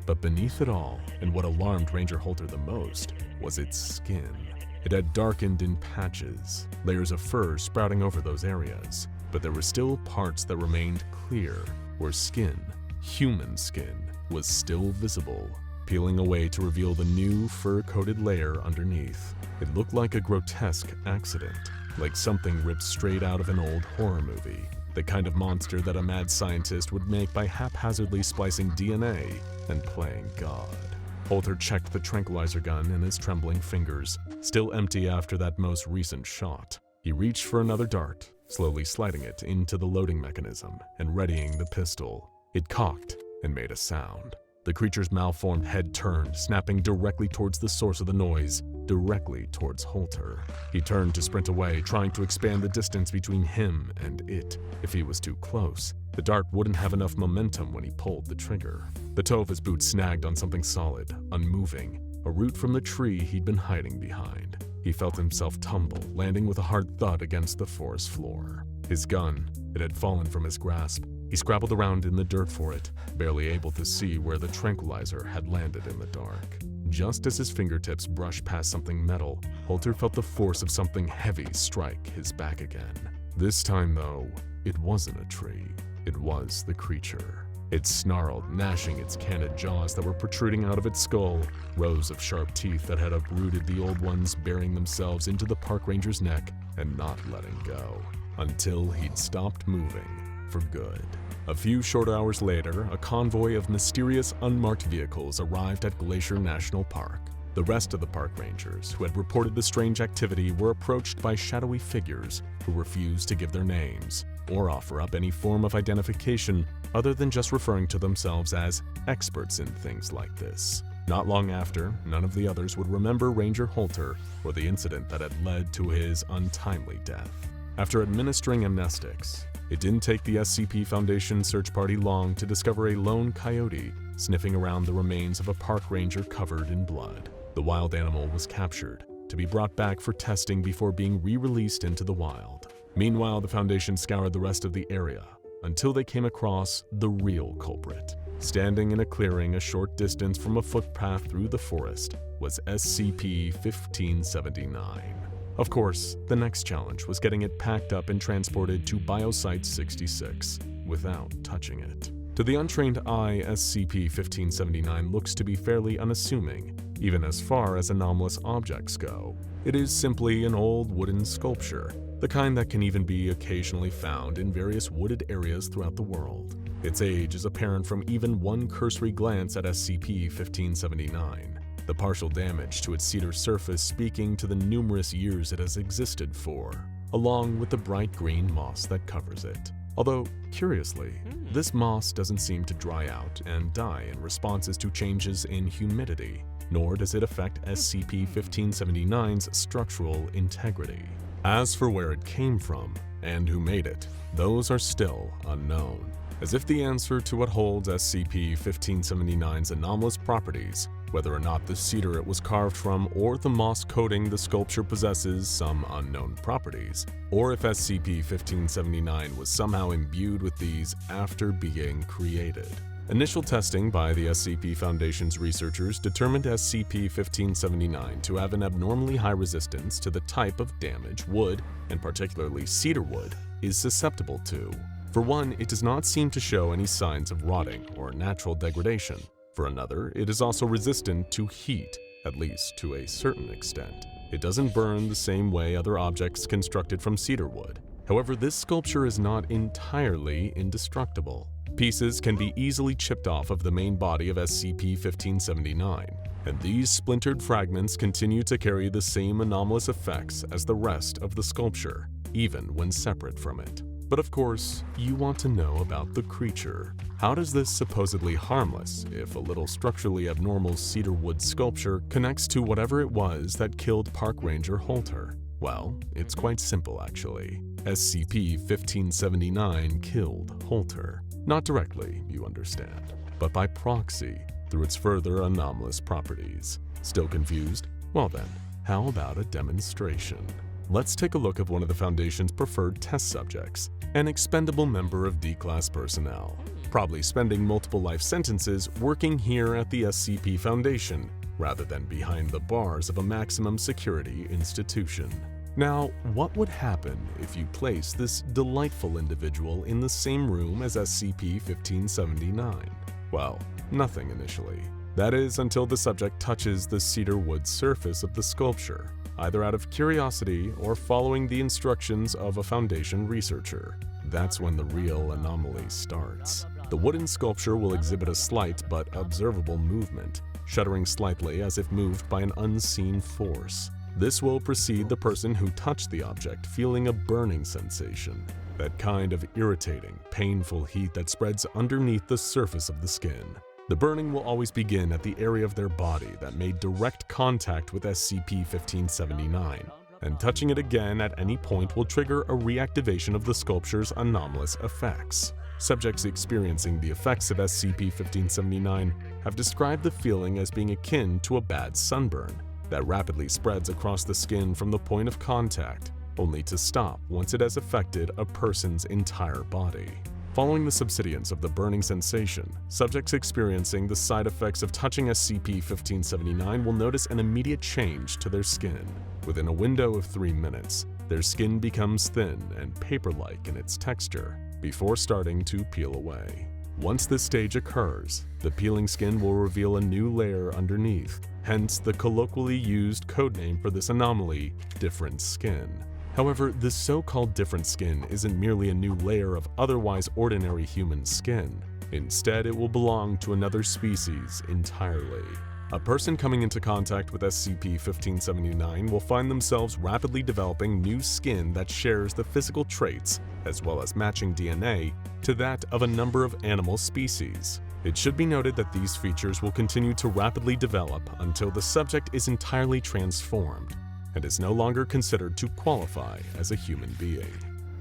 But beneath it all, and what alarmed Ranger Holter the most, was its skin. It had darkened in patches, layers of fur sprouting over those areas, but there were still parts that remained clear, where skin, human skin, was still visible, peeling away to reveal the new fur-coated layer underneath. It looked like a grotesque accident, like something ripped straight out of an old horror movie, the kind of monster that a mad scientist would make by haphazardly splicing DNA and playing God. Holter checked the tranquilizer gun in his trembling fingers, still empty after that most recent shot. He reached for another dart, slowly sliding it into the loading mechanism and readying the pistol. It cocked and made a sound. The creature's malformed head turned, snapping directly towards the source of the noise, directly towards Holter. He turned to sprint away, trying to expand the distance between him and it. If he was too close, the dart wouldn't have enough momentum when he pulled the trigger. The toe of his boot snagged on something solid, unmoving, a root from the tree he'd been hiding behind. He felt himself tumble, landing with a hard thud against the forest floor. His gun, it had fallen from his grasp. He scrabbled around in the dirt for it, barely able to see where the tranquilizer had landed in the dark. Just as his fingertips brushed past something metal, Holter felt the force of something heavy strike his back again. This time, though, it wasn't a tree. It was the creature. It snarled, gnashing its candid jaws that were protruding out of its skull, rows of sharp teeth that had uprooted the old ones, burying themselves into the park ranger's neck and not letting go, until he'd stopped moving for good. A few short hours later, a convoy of mysterious unmarked vehicles arrived at Glacier National Park. The rest of the park rangers who had reported the strange activity were approached by shadowy figures who refused to give their names. or offer up any form of identification other than just referring to themselves as experts in things like this. Not long after, none of the others would remember Ranger Holter or the incident that had led to his untimely death. After administering amnestics, it didn't take the SCP Foundation search party long to discover a lone coyote sniffing around the remains of a park ranger covered in blood. The wild animal was captured, to be brought back for testing before being re-released into the wild. Meanwhile, the Foundation scoured the rest of the area until they came across the real culprit. Standing in a clearing a short distance from a footpath through the forest was SCP-1579. Of course, the next challenge was getting it packed up and transported to Biosite 66 without touching it. To the untrained eye, SCP-1579 looks to be fairly unassuming, even as far as anomalous objects go. It is simply an old wooden sculpture, the kind that can even be occasionally found in various wooded areas throughout the world. Its age is apparent from even one cursory glance at SCP-1579. The partial damage to its cedar surface speaking to the numerous years it has existed for, along with the bright green moss that covers it. Although, curiously, this moss doesn't seem to dry out and die in responses to changes in humidity, nor does it affect SCP-1579's structural integrity. As for where it came from and who made it, those are still unknown. As if the answer to what holds SCP-1579's anomalous properties, whether or not the cedar it was carved from or the moss coating the sculpture possesses some unknown properties, or if SCP-1579 was somehow imbued with these after being created. Initial testing by the SCP Foundation's researchers determined SCP-1579 to have an abnormally high resistance to the type of damage wood, and particularly cedar wood, is susceptible to. For one, it does not seem to show any signs of rotting or natural degradation. For another, it is also resistant to heat, at least to a certain extent. It doesn't burn the same way other objects constructed from cedar wood. However, this sculpture is not entirely indestructible. Pieces can be easily chipped off of the main body of SCP-1579, and these splintered fragments continue to carry the same anomalous effects as the rest of the sculpture, even when separate from it. But of course, you want to know about the creature. How does this supposedly harmless, if a little structurally abnormal cedar wood sculpture connects to whatever it was that killed Park Ranger Holter? Well, it's quite simple actually. SCP-1579 killed Holter. Not directly, you understand, but by proxy, through its further anomalous properties. Still confused? Well then, how about a demonstration? Let's take a look at one of the Foundation's preferred test subjects, an expendable member of D-Class personnel, probably spending multiple life sentences working here at the SCP Foundation, rather than behind the bars of a maximum security institution. Now, what would happen if you place this delightful individual in the same room as SCP-1579? Well, nothing initially. That is, until the subject touches the cedar wood surface of the sculpture, either out of curiosity or following the instructions of a Foundation researcher. That's when the real anomaly starts. The wooden sculpture will exhibit a slight but observable movement, shuddering slightly as if moved by an unseen force. This will precede the person who touched the object feeling a burning sensation, that kind of irritating, painful heat that spreads underneath the surface of the skin. The burning will always begin at the area of their body that made direct contact with SCP-1579, and touching it again at any point will trigger a reactivation of the sculpture's anomalous effects. Subjects experiencing the effects of SCP-1579 have described the feeling as being akin to a bad sunburn that rapidly spreads across the skin from the point of contact, only to stop once it has affected a person's entire body. Following the subsidence of the burning sensation, subjects experiencing the side effects of touching SCP-1579 will notice an immediate change to their skin. Within a window of 3 minutes, their skin becomes thin and paper-like in its texture, before starting to peel away. Once this stage occurs, the peeling skin will reveal a new layer underneath, hence the colloquially used codename for this anomaly, different skin. However, this so-called different skin isn't merely a new layer of otherwise ordinary human skin. Instead, it will belong to another species entirely. A person coming into contact with SCP-1579 will find themselves rapidly developing new skin that shares the physical traits, as well as matching DNA, to that of a number of animal species. It should be noted that these features will continue to rapidly develop until the subject is entirely transformed and is no longer considered to qualify as a human being.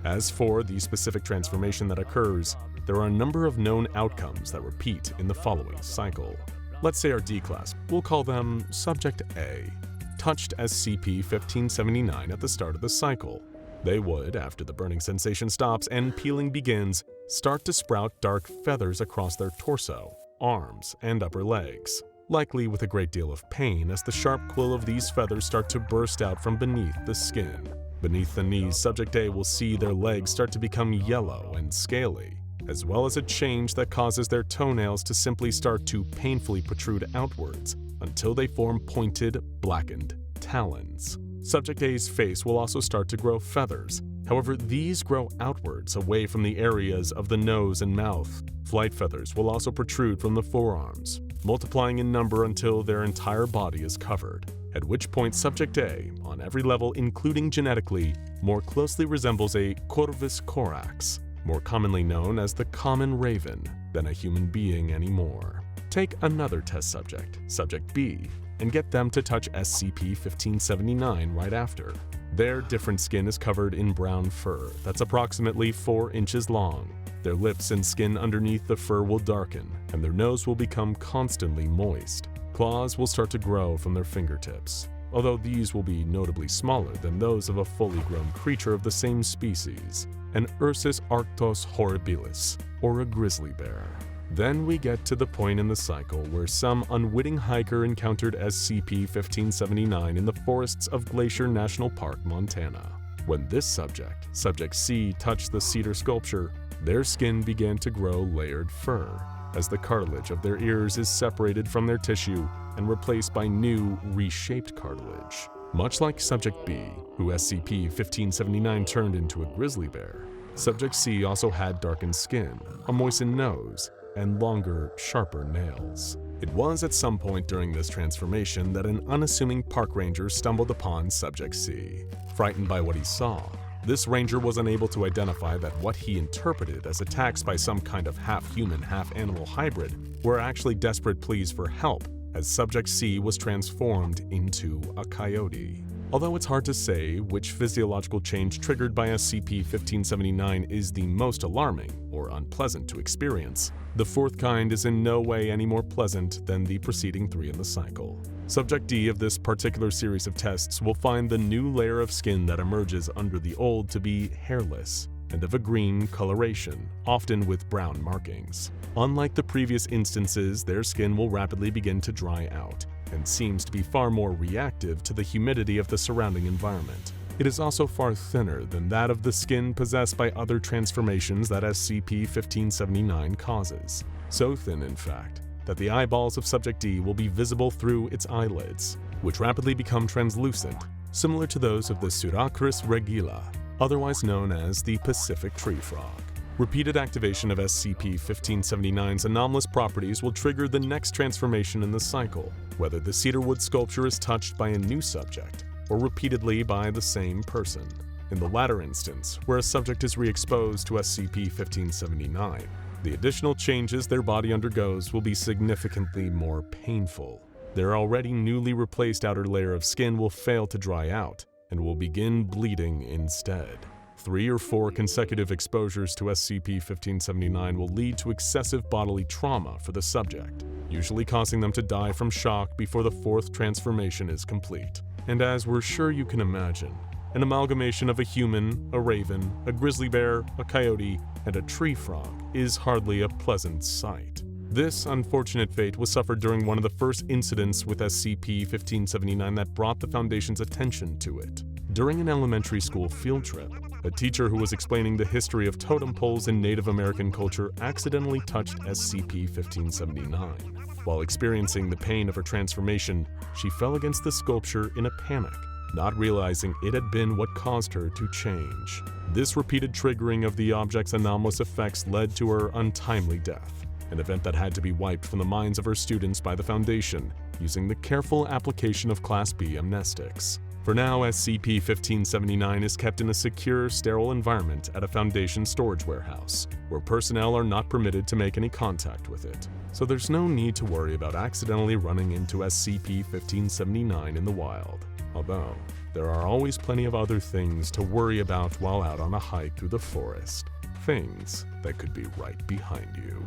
As for the specific transformation that occurs, there are a number of known outcomes that repeat in the following cycle. Let's say our D-class, we'll call them Subject A, touched SCP-1579 at the start of the cycle. They would, after the burning sensation stops and peeling begins, start to sprout dark feathers across their torso, arms, and upper legs, likely with a great deal of pain as the sharp quill of these feathers start to burst out from beneath the skin. Beneath the knees, Subject A will see their legs start to become yellow and scaly, as well as a change that causes their toenails to simply start to painfully protrude outwards until they form pointed, blackened talons. Subject A's face will also start to grow feathers. However, these grow outwards away from the areas of the nose and mouth. Flight feathers will also protrude from the forearms, multiplying in number until their entire body is covered, at which point Subject A, on every level including genetically, more closely resembles a Corvus corax, more commonly known as the common raven, than a human being anymore. Take another test subject, Subject B, and get them to touch SCP-1579 right after. Their different skin is covered in brown fur that's approximately 4 inches long. Their lips and skin underneath the fur will darken, and their nose will become constantly moist. Claws will start to grow from their fingertips, although these will be notably smaller than those of a fully grown creature of the same species, an Ursus arctos horribilis, or a grizzly bear. Then we get to the point in the cycle where some unwitting hiker encountered SCP-1579 in the forests of Glacier National Park, Montana. When this subject, Subject C, touched the cedar sculpture, their skin began to grow layered fur, as the cartilage of their ears is separated from their tissue and replaced by new, reshaped cartilage. Much like Subject B, who SCP-1579 turned into a grizzly bear, Subject C also had darkened skin, a moistened nose, and longer, sharper nails. It was at some point during this transformation that an unassuming park ranger stumbled upon Subject C. Frightened by what he saw, this ranger was unable to identify that what he interpreted as attacks by some kind of half-human, half-animal hybrid were actually desperate pleas for help, as Subject C was transformed into a coyote. Although it's hard to say which physiological change triggered by SCP-1579 is the most alarming or unpleasant to experience, the fourth kind is in no way any more pleasant than the preceding 3 in the cycle. Subject D of this particular series of tests will find the new layer of skin that emerges under the old to be hairless and of a green coloration, often with brown markings. Unlike the previous instances, their skin will rapidly begin to dry out, and seems to be far more reactive to the humidity of the surrounding environment. It is also far thinner than that of the skin possessed by other transformations that SCP-1579 causes. So thin, in fact, that the eyeballs of Subject D will be visible through its eyelids, which rapidly become translucent, similar to those of the Suracris regula, otherwise known as the Pacific tree frog. Repeated activation of SCP-1579's anomalous properties will trigger the next transformation in the cycle, whether the cedarwood sculpture is touched by a new subject, or repeatedly by the same person. In the latter instance, where a subject is re-exposed to SCP-1579, the additional changes their body undergoes will be significantly more painful. Their already newly replaced outer layer of skin will fail to dry out, and will begin bleeding instead. 3 or 4 consecutive exposures to SCP-1579 will lead to excessive bodily trauma for the subject, usually causing them to die from shock before the 4th transformation is complete. And as we're sure you can imagine, an amalgamation of a human, a raven, a grizzly bear, a coyote, and a tree frog is hardly a pleasant sight. This unfortunate fate was suffered during one of the first incidents with SCP-1579 that brought the Foundation's attention to it. During an elementary school field trip, a teacher who was explaining the history of totem poles in Native American culture accidentally touched SCP-1579. While experiencing the pain of her transformation, she fell against the sculpture in a panic, not realizing it had been what caused her to change. This repeated triggering of the object's anomalous effects led to her untimely death. an event that had to be wiped from the minds of her students by the Foundation using the careful application of Class B amnestics. For now, SCP-1579 is kept in a secure, sterile environment at a Foundation storage warehouse, where personnel are not permitted to make any contact with it. So there's no need to worry about accidentally running into SCP-1579 in the wild. Although, there are always plenty of other things to worry about while out on a hike through the forest. Things that could be right behind you.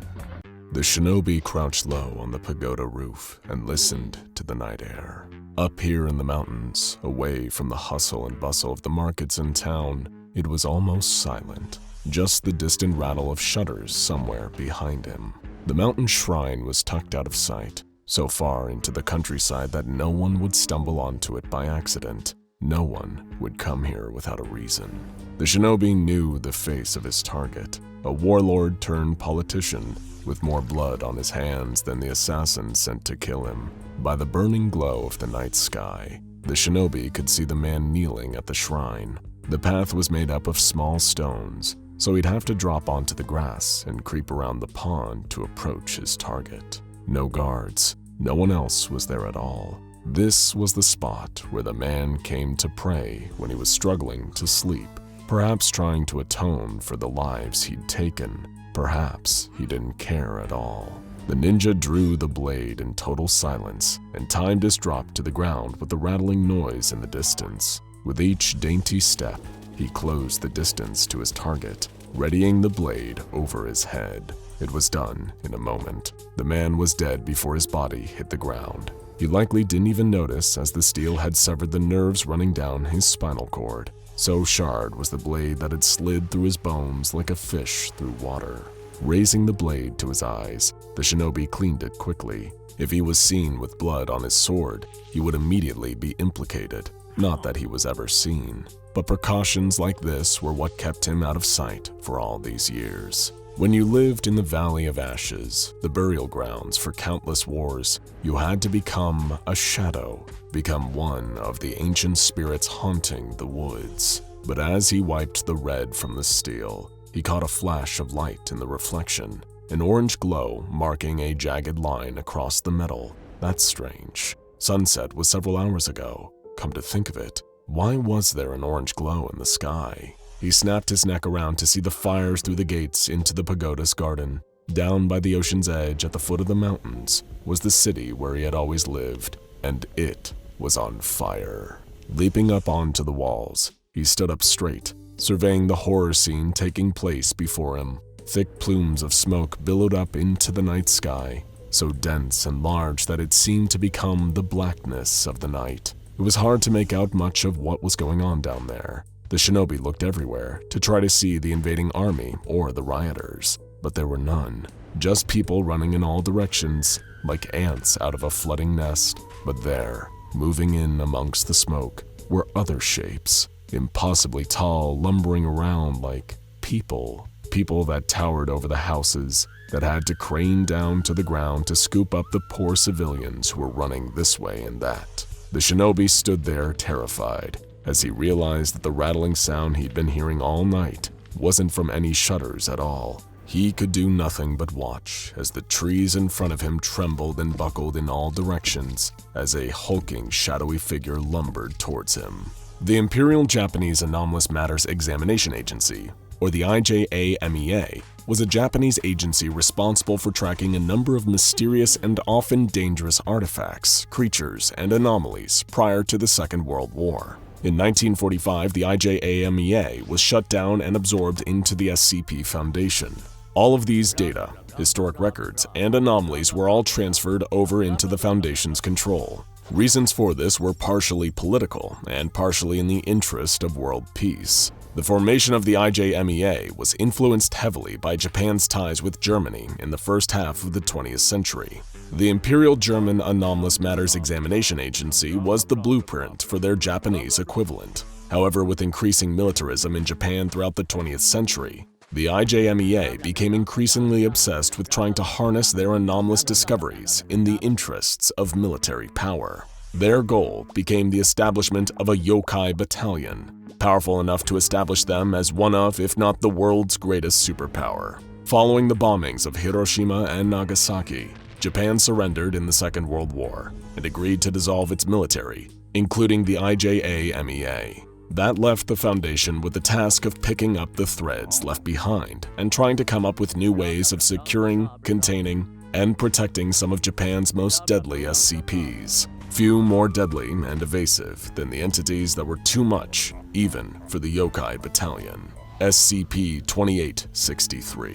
The shinobi crouched low on the pagoda roof and listened to the night air. Up here in the mountains, away from the hustle and bustle of the markets in town, it was almost silent. Just the distant rattle of shutters somewhere behind him. The mountain shrine was tucked out of sight, so far into the countryside that no one would stumble onto it by accident. No one would come here without a reason. The shinobi knew the face of his target, a warlord turned politician with more blood on his hands than the assassin sent to kill him. By the burning glow of the night sky, the shinobi could see the man kneeling at the shrine. The path was made up of small stones, so he'd have to drop onto the grass and creep around the pond to approach his target. No guards, no one else was there at all. This was the spot where the man came to pray when he was struggling to sleep, perhaps trying to atone for the lives he'd taken. Perhaps he didn't care at all. The ninja drew the blade in total silence and timed his drop to the ground with the rattling noise in the distance. With each dainty step, he closed the distance to his target, readying the blade over his head. It was done in a moment. The man was dead before his body hit the ground. He likely didn't even notice as the steel had severed the nerves running down his spinal cord. So charred was the blade that had slid through his bones like a fish through water. Raising the blade to his eyes, the shinobi cleaned it quickly. If he was seen with blood on his sword, he would immediately be implicated. Not that he was ever seen, but precautions like this were what kept him out of sight for all these years. When you lived in the Valley of Ashes, the burial grounds for countless wars, you had to become a shadow, become one of the ancient spirits haunting the woods. But as he wiped the red from the steel, he caught a flash of light in the reflection, an orange glow marking a jagged line across the metal. That's strange. Sunset was several hours ago. Come to think of it, why was there an orange glow in the sky? He snapped his neck around to see the fires through the gates into the pagoda's garden. Down by the ocean's edge at the foot of the mountains was the city where he had always lived, and it was on fire. Leaping up onto the walls, he stood up straight, surveying the horror scene taking place before him. Thick plumes of smoke billowed up into the night sky, so dense and large that it seemed to become the blackness of the night. It was hard to make out much of what was going on down there. The shinobi looked everywhere to try to see the invading army or the rioters, but there were none. Just people running in all directions, like ants out of a flooding nest. But there, moving in amongst the smoke, were other shapes, impossibly tall, lumbering around like people. People that towered over the houses, that had to crane down to the ground to scoop up the poor civilians who were running this way and that. The shinobi stood there terrified, as he realized that the rattling sound he'd been hearing all night wasn't from any shutters at all. He could do nothing but watch as the trees in front of him trembled and buckled in all directions as a hulking, shadowy figure lumbered towards him. The Imperial Japanese Anomalous Matters Examination Agency, or the IJAMEA, was a Japanese agency responsible for tracking a number of mysterious and often dangerous artifacts, creatures, and anomalies prior to the Second World War. In 1945, the IJAMEA was shut down and absorbed into the SCP Foundation. All of these data, historic records, and anomalies were all transferred over into the Foundation's control. Reasons for this were partially political and partially in the interest of world peace. The formation of the IJMEA was influenced heavily by Japan's ties with Germany in the first half of the 20th century. The Imperial German Anomalous Matters Examination Agency was the blueprint for their Japanese equivalent. However, with increasing militarism in Japan throughout the 20th century, the IJMEA became increasingly obsessed with trying to harness their anomalous discoveries in the interests of military power. Their goal became the establishment of a yokai battalion, powerful enough to establish them as one of, if not the world's greatest superpower. Following the bombings of Hiroshima and Nagasaki, Japan surrendered in the Second World War and agreed to dissolve its military, including the IJA-MEA. That left the Foundation with the task of picking up the threads left behind and trying to come up with new ways of securing, containing, and protecting some of Japan's most deadly SCPs. Few more deadly and evasive than the entities that were too much, even for the Yokai Battalion. SCP-2863.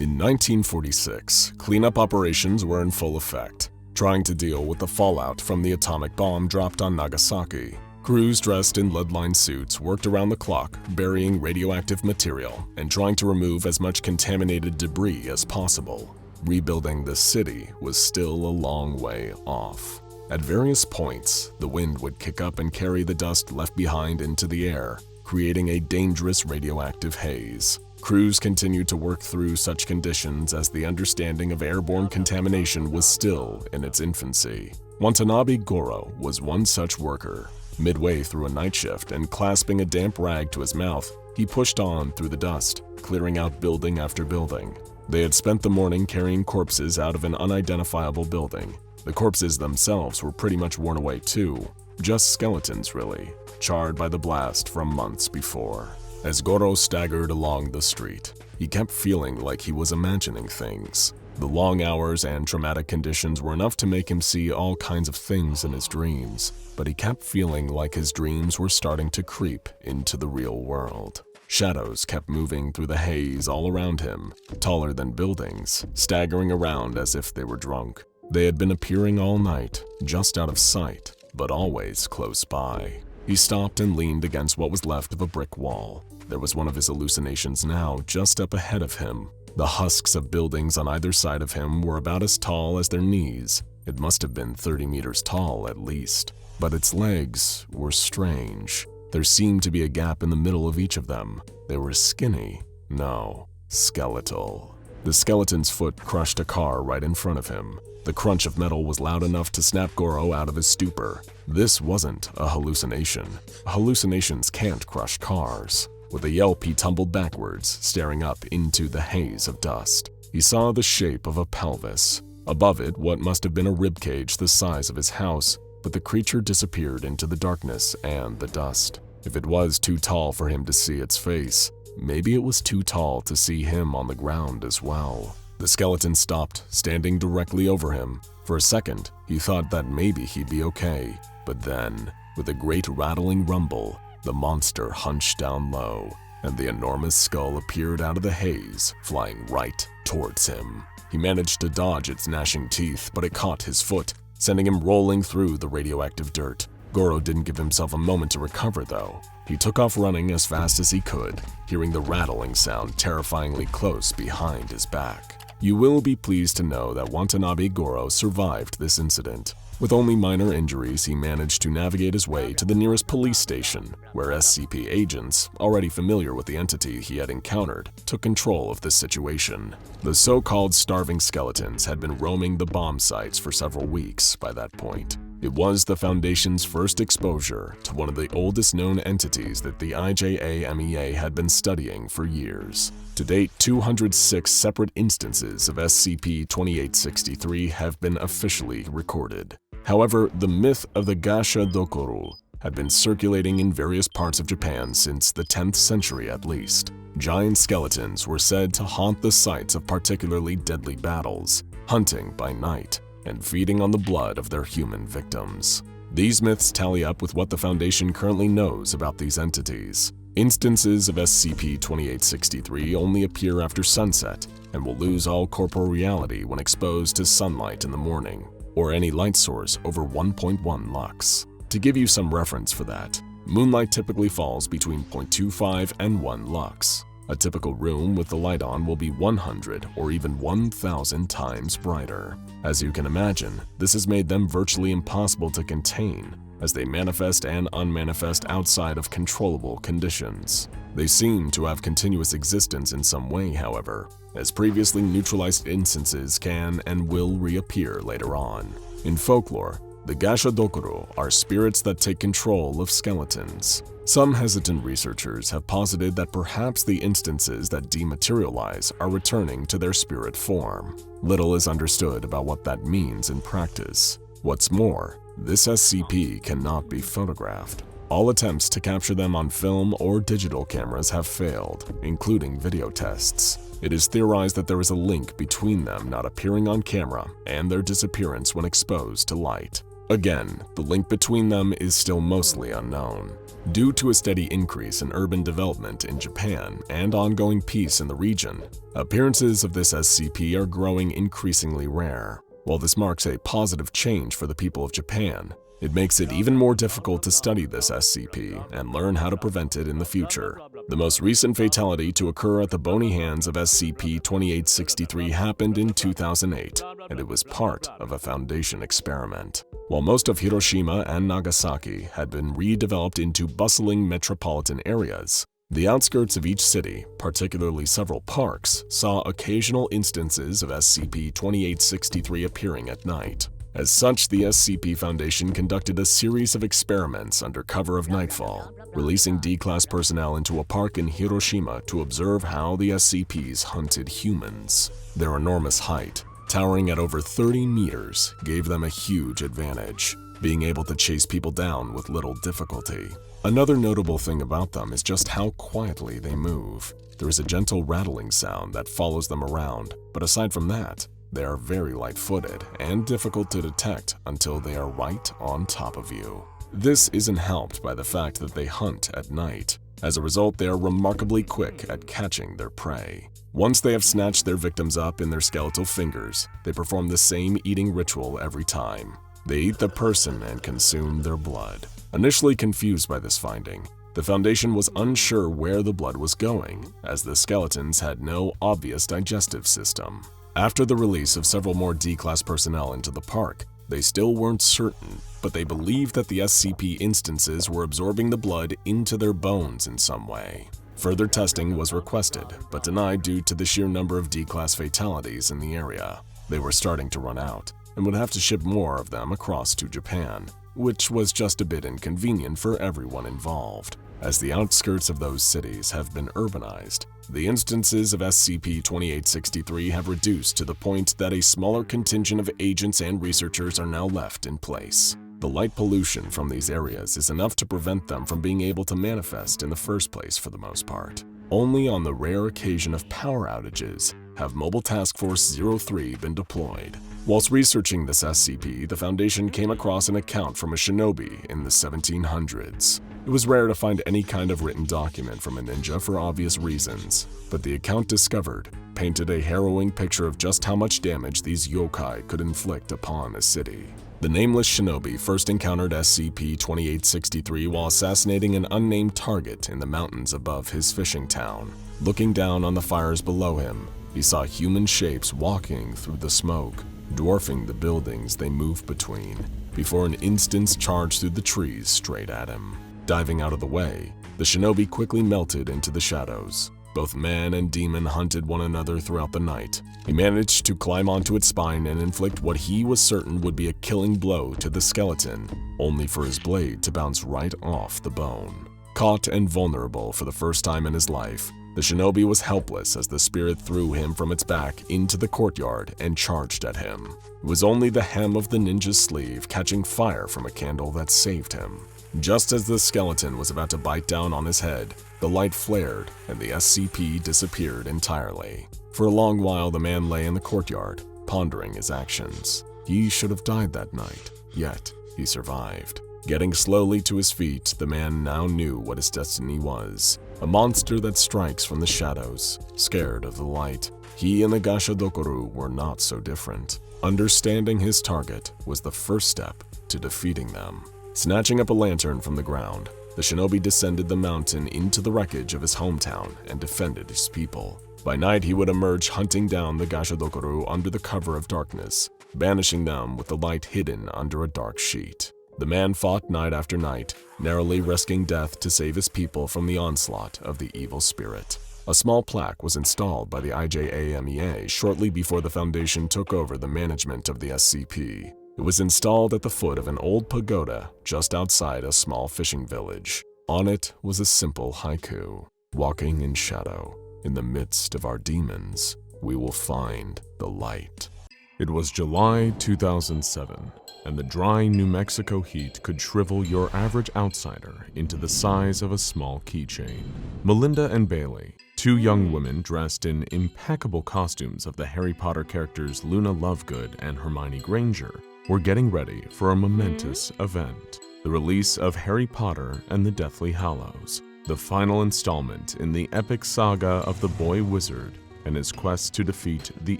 In 1946, cleanup operations were in full effect, trying to deal with the fallout from the atomic bomb dropped on Nagasaki. Crews dressed in lead-lined suits worked around the clock, burying radioactive material and trying to remove as much contaminated debris as possible. Rebuilding the city was still a long way off. At various points, the wind would kick up and carry the dust left behind into the air, creating a dangerous radioactive haze. Crews continued to work through such conditions as the understanding of airborne contamination was still in its infancy. Watanabe Goro was one such worker. Midway through a night shift and clasping a damp rag to his mouth, he pushed on through the dust, clearing out building after building. They had spent the morning carrying corpses out of an unidentifiable building. The corpses themselves were pretty much worn away too, just skeletons really, charred by the blast from months before. As Goro staggered along the street, he kept feeling like he was imagining things. The long hours and traumatic conditions were enough to make him see all kinds of things in his dreams, but he kept feeling like his dreams were starting to creep into the real world. Shadows kept moving through the haze all around him, taller than buildings, staggering around as if they were drunk. They had been appearing all night, just out of sight, but always close by. He stopped and leaned against what was left of a brick wall. There was one of his hallucinations now just up ahead of him. The husks of buildings on either side of him were about as tall as their knees. It must have been 30 meters tall at least. But its legs were strange. There seemed to be a gap in the middle of each of them. They were skinny. No, skeletal. The skeleton's foot crushed a car right in front of him. The crunch of metal was loud enough to snap Goro out of his stupor. This wasn't a hallucination. Hallucinations can't crush cars. With a yelp, he tumbled backwards, staring up into the haze of dust. He saw the shape of a pelvis. Above it, what must have been a ribcage the size of his house, but the creature disappeared into the darkness and the dust. If it was too tall for him to see its face, maybe it was too tall to see him on the ground as well. The skeleton stopped, standing directly over him. For a second, he thought that maybe he'd be okay, but then, with a great rattling rumble, the monster hunched down low, and the enormous skull appeared out of the haze, flying right towards him. He managed to dodge its gnashing teeth, but it caught his foot, sending him rolling through the radioactive dirt. Goro didn't give himself a moment to recover, though. He took off running as fast as he could, hearing the rattling sound terrifyingly close behind his back. You will be pleased to know that Watanabe Goro survived this incident. With only minor injuries, he managed to navigate his way to the nearest police station, where SCP agents, already familiar with the entity he had encountered, took control of the situation. The so-called starving skeletons had been roaming the bomb sites for several weeks by that point. It was the Foundation's first exposure to one of the oldest known entities that the IJA-MEA had been studying for years. To date, 206 separate instances of SCP-2863 have been officially recorded. However, the myth of the Gasha Dokoru had been circulating in various parts of Japan since the 10th century at least. Giant skeletons were said to haunt the sites of particularly deadly battles, hunting by night, and feeding on the blood of their human victims. These myths tally up with what the Foundation currently knows about these entities. Instances of SCP-2863 only appear after sunset and will lose all corporeality when exposed to sunlight in the morning, or any light source over 1.1 lux. To give you some reference for that, moonlight typically falls between 0.25 and 1 lux. A typical room with the light on will be 100 or even 1,000 times brighter. As you can imagine, this has made them virtually impossible to contain, as they manifest and unmanifest outside of controllable conditions. They seem to have continuous existence in some way, however, as previously neutralized instances can and will reappear later on. In folklore, The Gashadokuru are spirits that take control of skeletons. Some hesitant researchers have posited that perhaps the instances that dematerialize are returning to their spirit form. Little is understood about what that means in practice. What's more, this SCP cannot be photographed. All attempts to capture them on film or digital cameras have failed, including video tests. It is theorized that there is a link between them not appearing on camera and their disappearance when exposed to light. Again, the link between them is still mostly unknown. Due to a steady increase in urban development in Japan and ongoing peace in the region, appearances of this SCP are growing increasingly rare. While this marks a positive change for the people of Japan, it makes it even more difficult to study this SCP and learn how to prevent it in the future. The most recent fatality to occur at the bony hands of SCP-2863 happened in 2008, and it was part of a Foundation experiment. While most of Hiroshima and Nagasaki had been redeveloped into bustling metropolitan areas, the outskirts of each city, particularly several parks, saw occasional instances of SCP-2863 appearing at night. As such, the SCP Foundation conducted a series of experiments under cover of nightfall, releasing D-Class personnel into a park in Hiroshima to observe how the SCPs hunted humans. Their enormous height, towering at over 30 meters, gave them a huge advantage, being able to chase people down with little difficulty. Another notable thing about them is just how quietly they move. There is a gentle rattling sound that follows them around, but aside from that, they are very light-footed and difficult to detect until they are right on top of you. This isn't helped by the fact that they hunt at night. As a result, they are remarkably quick at catching their prey. Once they have snatched their victims up in their skeletal fingers, they perform the same eating ritual every time. They eat the person and consume their blood. Initially confused by this finding, the Foundation was unsure where the blood was going, as the skeletons had no obvious digestive system. After the release of several more D-Class personnel into the park, they still weren't certain, but they believed that the SCP instances were absorbing the blood into their bones in some way. Further testing was requested, but denied due to the sheer number of D-Class fatalities in the area. They were starting to run out, and would have to ship more of them across to Japan, which was just a bit inconvenient for everyone involved. As the outskirts of those cities have been urbanized, the instances of SCP-2863 have reduced to the point that a smaller contingent of agents and researchers are now left in place. The light pollution from these areas is enough to prevent them from being able to manifest in the first place for the most part. Only on the rare occasion of power outages have Mobile Task Force 03 been deployed. Whilst researching this SCP, the Foundation came across an account from a shinobi in the 1700s. It was rare to find any kind of written document from a ninja for obvious reasons, but the account discovered painted a harrowing picture of just how much damage these yokai could inflict upon a city. The nameless shinobi first encountered SCP-2863 while assassinating an unnamed target in the mountains above his fishing town. Looking down on the fires below him, he saw human shapes walking through the smoke, dwarfing the buildings they moved between, before an instance charged through the trees straight at him. Diving out of the way, the shinobi quickly melted into the shadows. Both man and demon hunted one another throughout the night. He managed to climb onto its spine and inflict what he was certain would be a killing blow to the skeleton, only for his blade to bounce right off the bone. Caught and vulnerable for the first time in his life, the shinobi was helpless as the spirit threw him from its back into the courtyard and charged at him. It was only the hem of the ninja's sleeve catching fire from a candle that saved him. Just as the skeleton was about to bite down on his head, the light flared and the SCP disappeared entirely. For a long while, the man lay in the courtyard, pondering his actions. He should have died that night, yet he survived. Getting slowly to his feet, the man now knew what his destiny was. A monster that strikes from the shadows, scared of the light. He and the Gashadokuru were not so different. Understanding his target was the first step to defeating them. Snatching up a lantern from the ground, the shinobi descended the mountain into the wreckage of his hometown and defended his people. By night, he would emerge hunting down the Gashadokuru under the cover of darkness, banishing them with the light hidden under a dark sheet. The man fought night after night, narrowly risking death to save his people from the onslaught of the evil spirit. A small plaque was installed by the IJAMEA shortly before the Foundation took over the management of the SCP. It was installed at the foot of an old pagoda just outside a small fishing village. On it was a simple haiku: "Walking in shadow, in the midst of our demons, we will find the light." It was July 2007, and the dry New Mexico heat could shrivel your average outsider into the size of a small keychain. Melinda and Bailey, two young women dressed in impeccable costumes of the Harry Potter characters Luna Lovegood and Hermione Granger, were getting ready for a momentous event: the release of Harry Potter and the Deathly Hallows, the final installment in the epic saga of the boy wizard and his quest to defeat the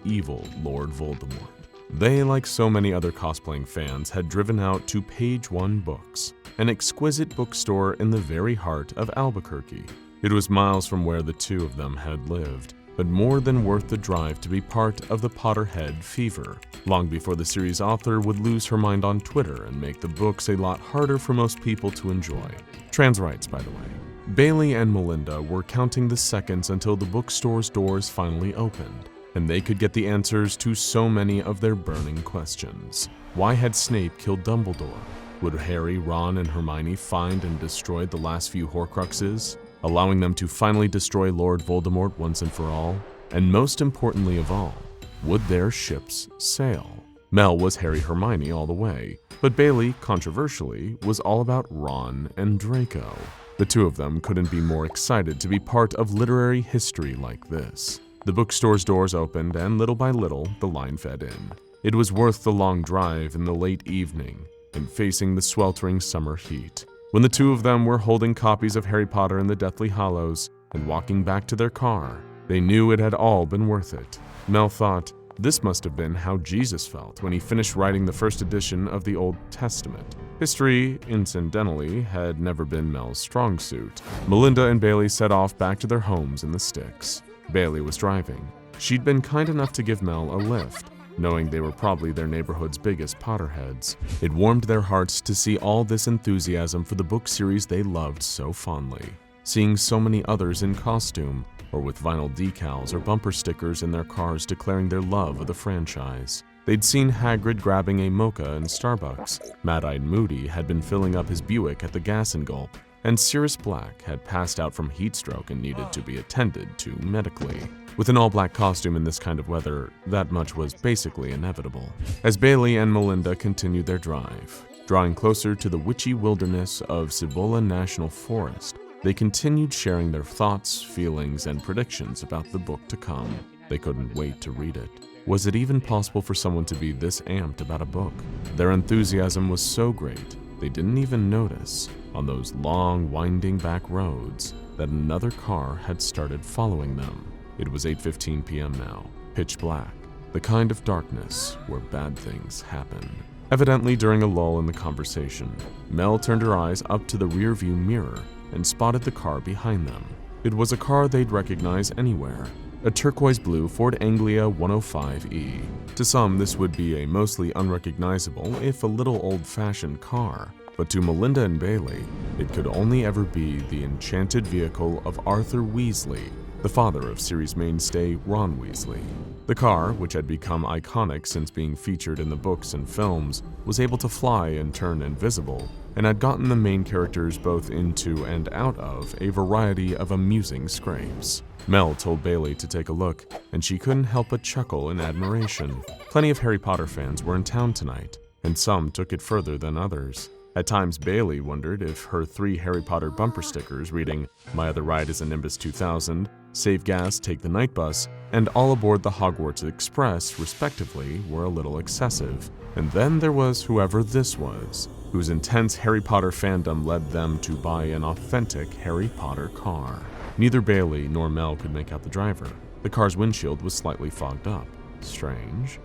evil Lord Voldemort. They, like so many other cosplaying fans, had driven out to Page One Books, an exquisite bookstore in the very heart of Albuquerque. It was miles from where the two of them had lived, but more than worth the drive to be part of the Potterhead fever, long before the series author would lose her mind on Twitter and make the books a lot harder for most people to enjoy. Trans rights, by the way. Bailey and Melinda were counting the seconds until the bookstore's doors finally opened, and they could get the answers to so many of their burning questions. Why had Snape killed Dumbledore? Would Harry, Ron, and Hermione find and destroy the last few Horcruxes, allowing them to finally destroy Lord Voldemort once and for all? And most importantly of all, would their ships sail? Mel was Harry Hermione all the way, but Bailey, controversially, was all about Ron and Draco. The two of them couldn't be more excited to be part of literary history like this. The bookstore's doors opened, and little by little, the line fed in. It was worth the long drive in the late evening and facing the sweltering summer heat. When the two of them were holding copies of Harry Potter and the Deathly Hallows and walking back to their car, they knew it had all been worth it. Mel thought, this must have been how Jesus felt when he finished writing the first edition of the Old Testament. History, incidentally, had never been Mel's strong suit. Melinda and Bailey set off back to their homes in the sticks. Bailey was driving. She'd been kind enough to give Mel a lift, knowing they were probably their neighborhood's biggest Potterheads. It warmed their hearts to see all this enthusiasm for the book series they loved so fondly. Seeing so many others in costume, or with vinyl decals or bumper stickers in their cars declaring their love of the franchise. They'd seen Hagrid grabbing a mocha in Starbucks, Mad-Eyed Moody had been filling up his Buick at the Gas and Gulp, and Sirius Black had passed out from heat stroke and needed to be attended to medically. With an all-black costume in this kind of weather, that much was basically inevitable. As Bailey and Melinda continued their drive, drawing closer to the witchy wilderness of Cibola National Forest, they continued sharing their thoughts, feelings, and predictions about the book to come. They couldn't wait to read it. Was it even possible for someone to be this amped about a book? Their enthusiasm was so great, they didn't even notice, on those long, winding back roads, that another car had started following them. It was 8:15 p.m. now, pitch black, the kind of darkness where bad things happen. Evidently during a lull in the conversation, Mel turned her eyes up to the rearview mirror and spotted the car behind them. It was a car they'd recognize anywhere, a turquoise blue Ford Anglia 105E. To some, this would be a mostly unrecognizable, if a little old-fashioned car, but to Melinda and Bailey, it could only ever be the enchanted vehicle of Arthur Weasley, the father of series mainstay Ron Weasley. The car, which had become iconic since being featured in the books and films, was able to fly and turn invisible, and had gotten the main characters both into and out of a variety of amusing scrapes. Mel told Bailey to take a look, and she couldn't help but chuckle in admiration. Plenty of Harry Potter fans were in town tonight, and some took it further than others. At times, Bailey wondered if her 3 Harry Potter bumper stickers reading, "My other ride is a Nimbus 2000, Save gas, take the night bus," and "All aboard the Hogwarts Express," respectively, were a little excessive. And then there was whoever this was, whose intense Harry Potter fandom led them to buy an authentic Harry Potter car. Neither Bailey nor Mel could make out the driver. The car's windshield was slightly fogged up. Strange,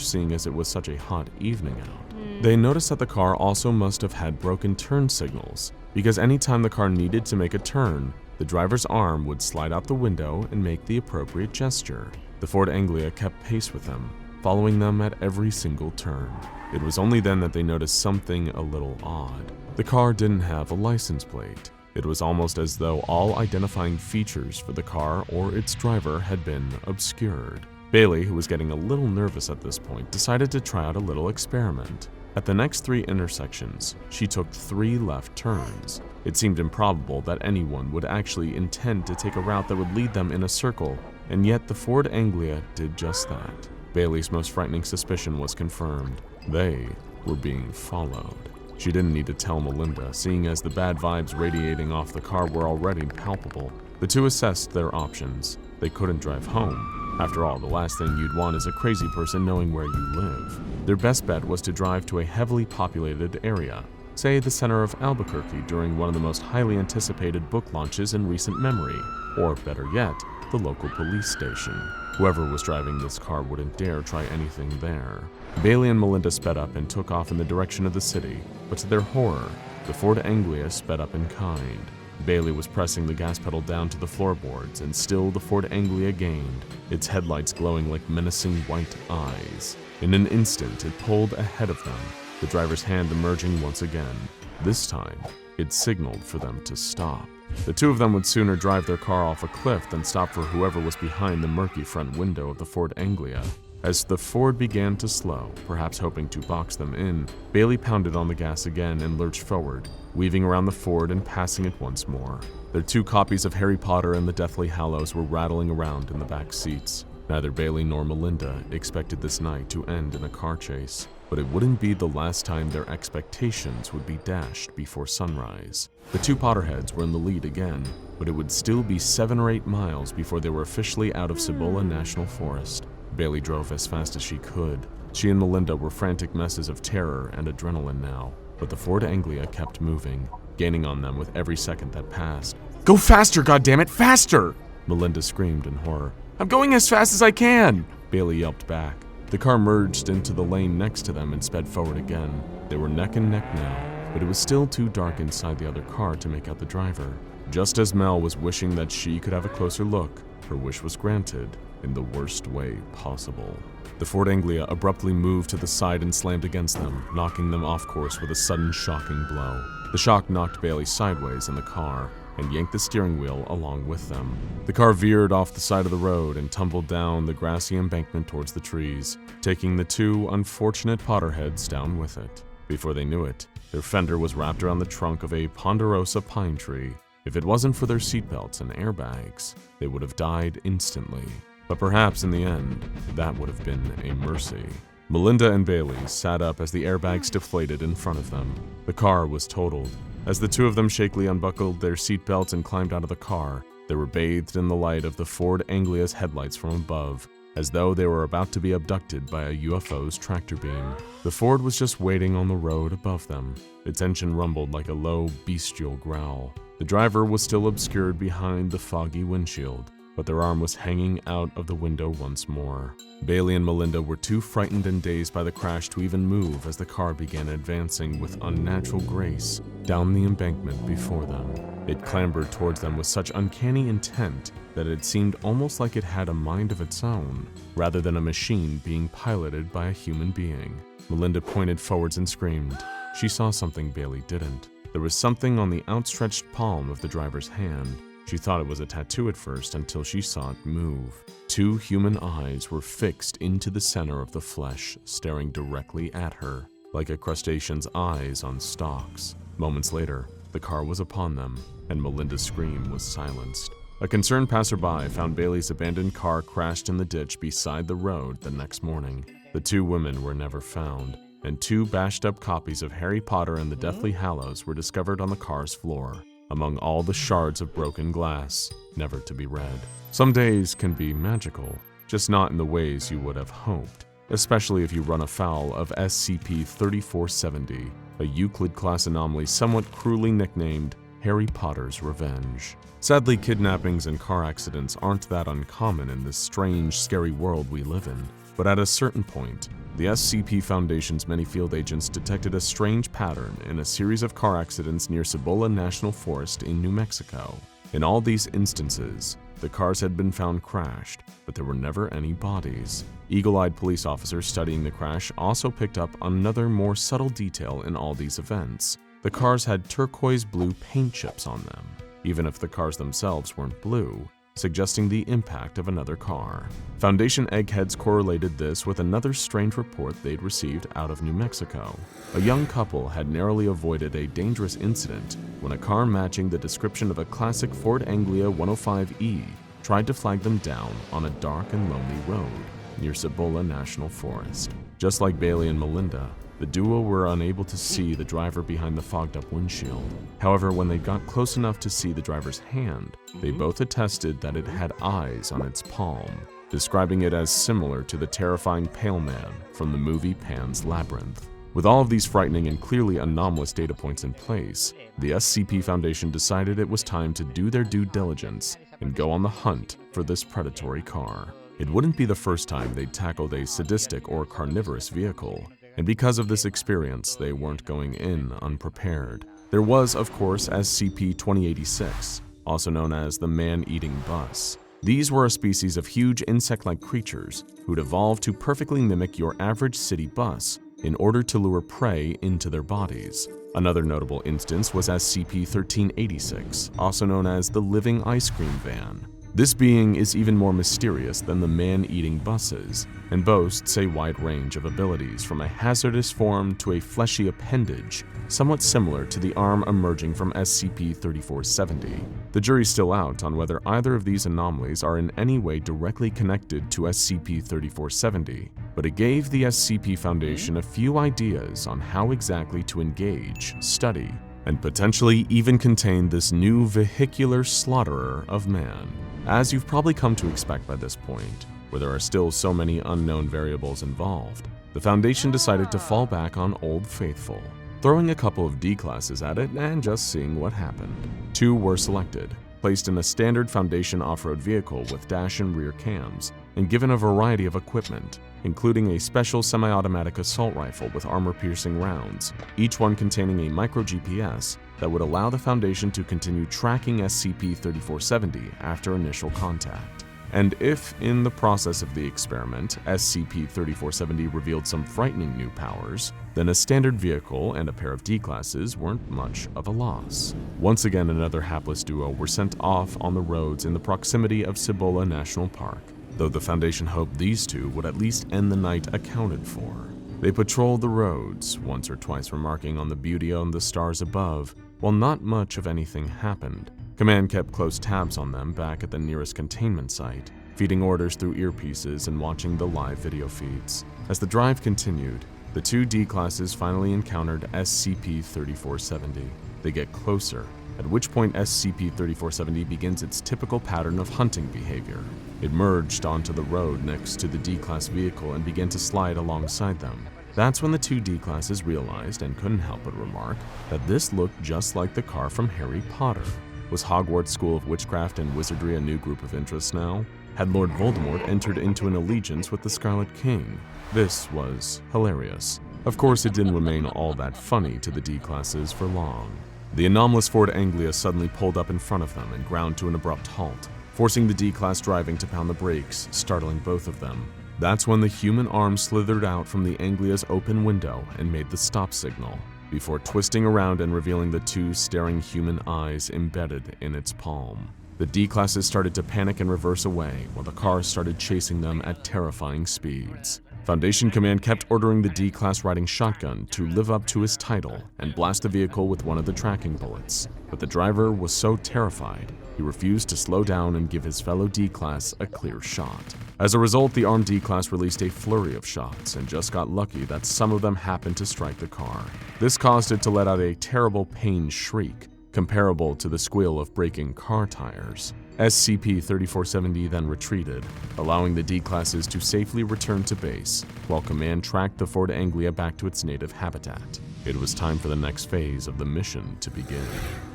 seeing as it was such a hot evening out. They noticed that the car also must have had broken turn signals, because anytime the car needed to make a turn, the driver's arm would slide out the window and make the appropriate gesture. The Ford Anglia kept pace with them, following them at every single turn. It was only then that they noticed something a little odd. The car didn't have a license plate. It was almost as though all identifying features for the car or its driver had been obscured. Bailey, who was getting a little nervous at this point, decided to try out a little experiment. At the next 3 intersections, she took 3 left turns. It seemed improbable that anyone would actually intend to take a route that would lead them in a circle, and yet the Ford Anglia did just that. Bailey's most frightening suspicion was confirmed. They were being followed. She didn't need to tell Melinda, seeing as the bad vibes radiating off the car were already palpable. The two assessed their options. They couldn't drive home. After all, the last thing you'd want is a crazy person knowing where you live. Their best bet was to drive to a heavily populated area, say the center of Albuquerque during one of the most highly anticipated book launches in recent memory, or better yet, the local police station. Whoever was driving this car wouldn't dare try anything there. Bailey and Melinda sped up and took off in the direction of the city, but to their horror, the Ford Anglia sped up in kind. Bailey was pressing the gas pedal down to the floorboards, and still the Ford Anglia gained, its headlights glowing like menacing white eyes. In an instant, it pulled ahead of them, the driver's hand emerging once again. This time, it signaled for them to stop. The two of them would sooner drive their car off a cliff than stop for whoever was behind the murky front window of the Ford Anglia. As the Ford began to slow, perhaps hoping to box them in, Bailey pounded on the gas again and lurched forward, weaving around the Ford and passing it once more. Their 2 copies of Harry Potter and the Deathly Hallows were rattling around in the back seats. Neither Bailey nor Melinda expected this night to end in a car chase, but it wouldn't be the last time their expectations would be dashed before sunrise. The 2 Potterheads were in the lead again, but it would still be 7 or 8 miles before they were officially out of Cibola National Forest. Bailey drove as fast as she could. She and Melinda were frantic messes of terror and adrenaline now, but the Ford Anglia kept moving, gaining on them with every second that passed. Go faster, goddammit, faster! Melinda screamed in horror. I'm going as fast as I can! Bailey yelped back. The car merged into the lane next to them and sped forward again. They were neck and neck now, but it was still too dark inside the other car to make out the driver. Just as Mel was wishing that she could have a closer look, her wish was granted in the worst way possible. The Ford Anglia abruptly moved to the side and slammed against them, knocking them off course with a sudden shocking blow. The shock knocked Bailey sideways in the car and yanked the steering wheel along with them. The car veered off the side of the road and tumbled down the grassy embankment towards the trees, taking the 2 unfortunate Potterheads down with it. Before they knew it, their fender was wrapped around the trunk of a ponderosa pine tree. If it wasn't for their seatbelts and airbags, they would have died instantly. But perhaps in the end, that would have been a mercy. Melinda and Bailey sat up as the airbags deflated in front of them. The car was totaled. As the 2 of them shakily unbuckled their seatbelts and climbed out of the car, they were bathed in the light of the Ford Anglia's headlights from above, as though they were about to be abducted by a UFO's tractor beam. The Ford was just waiting on the road above them. Its engine rumbled like a low, bestial growl. The driver was still obscured behind the foggy windshield, but their arm was hanging out of the window once more. Bailey and Melinda were too frightened and dazed by the crash to even move as the car began advancing with unnatural grace down the embankment before them. It clambered towards them with such uncanny intent that it seemed almost like it had a mind of its own, rather than a machine being piloted by a human being. Melinda pointed forwards and screamed. She saw something Bailey didn't. There was something on the outstretched palm of the driver's hand. She thought it was a tattoo at first until she saw it move. 2 human eyes were fixed into the center of the flesh, staring directly at her, like a crustacean's eyes on stalks. Moments later, the car was upon them, and Melinda's scream was silenced. A concerned passerby found Bailey's abandoned car crashed in the ditch beside the road the next morning. The 2 women were never found, and 2 bashed-up copies of Harry Potter and the Deathly Hallows were discovered on the car's floor, among all the shards of broken glass, never to be read. Some days can be magical, just not in the ways you would have hoped, especially if you run afoul of SCP-3470, a Euclid-class anomaly somewhat cruelly nicknamed Harry Potter's Revenge. Sadly, kidnappings and car accidents aren't that uncommon in this strange, scary world we live in, but at a certain point, the SCP Foundation's many field agents detected a strange pattern in a series of car accidents near Cibola National Forest in New Mexico. In all these instances, the cars had been found crashed, but there were never any bodies. Eagle-eyed police officers studying the crash also picked up another more subtle detail in all these events. The cars had turquoise blue paint chips on them. Even if the cars themselves weren't blue, suggesting the impact of another car. Foundation eggheads correlated this with another strange report they'd received out of New Mexico. A young couple had narrowly avoided a dangerous incident when a car matching the description of a classic Ford Anglia 105E tried to flag them down on a dark and lonely road near Cibola National Forest. Just like Bailey and Melinda, the duo were unable to see the driver behind the fogged-up windshield. However, when they got close enough to see the driver's hand, they both attested that it had eyes on its palm, describing it as similar to the terrifying Pale Man from the movie Pan's Labyrinth. With all of these frightening and clearly anomalous data points in place, the SCP Foundation decided it was time to do their due diligence and go on the hunt for this predatory car. It wouldn't be the first time they'd tackled a sadistic or carnivorous vehicle, and because of this experience, they weren't going in unprepared. There was, of course, SCP-2086, also known as the man-eating bus. These were a species of huge insect-like creatures who'd evolved to perfectly mimic your average city bus in order to lure prey into their bodies. Another notable instance was SCP-1386, also known as the living ice cream van. This being is even more mysterious than the man-eating buses, and boasts a wide range of abilities from a hazardous form to a fleshy appendage, somewhat similar to the arm emerging from SCP-3470. The jury's still out on whether either of these anomalies are in any way directly connected to SCP-3470, but it gave the SCP Foundation a few ideas on how exactly to engage, study, and potentially even contain this new vehicular slaughterer of man. As you've probably come to expect by this point, where there are still so many unknown variables involved, the Foundation decided to fall back on Old Faithful, throwing a couple of D-classes at it and just seeing what happened. 2 were selected, placed in a standard Foundation off-road vehicle with dash and rear cams, and given a variety of equipment, including a special semi-automatic assault rifle with armor-piercing rounds, each one containing a micro-GPS that would allow the Foundation to continue tracking SCP-3470 after initial contact. And if, in the process of the experiment, SCP-3470 revealed some frightening new powers, then a standard vehicle and a pair of D-classes weren't much of a loss. Once again, another hapless duo were sent off on the roads in the proximity of Cibola National Park, though the Foundation hoped these two would at least end the night accounted for. They patrolled the roads, once or twice remarking on the beauty of the stars above, while not much of anything happened. Command kept close tabs on them back at the nearest containment site, feeding orders through earpieces and watching the live video feeds. As the drive continued, the 2 D-classes finally encountered SCP-3470. They get closer, at which point SCP-3470 begins its typical pattern of hunting behavior. It merged onto the road next to the D-class vehicle and began to slide alongside them. That's when the 2 D-classes realized, and couldn't help but remark, that this looked just like the car from Harry Potter. Was Hogwarts School of Witchcraft and Wizardry a new group of interest now? Had Lord Voldemort entered into an allegiance with the Scarlet King? This was hilarious. Of course, it didn't remain all that funny to the D-classes for long. The anomalous Ford Anglia suddenly pulled up in front of them and ground to an abrupt halt, forcing the D-class driving to pound the brakes, startling both of them. That's when the human arm slithered out from the Anglia's open window and made the stop signal, before twisting around and revealing the 2 staring human eyes embedded in its palm. The D-classes started to panic and reverse away, while the car started chasing them at terrifying speeds. Foundation Command kept ordering the D-class riding shotgun to live up to his title and blast the vehicle with one of the tracking bullets, but the driver was so terrified, he refused to slow down and give his fellow D-class a clear shot. As a result, the armed D-class released a flurry of shots and just got lucky that some of them happened to strike the car. This caused it to let out a terrible pain shriek, comparable to the squeal of breaking car tires. SCP-3470 then retreated, allowing the D-classes to safely return to base, while Command tracked the Ford Anglia back to its native habitat. It was time for the next phase of the mission to begin.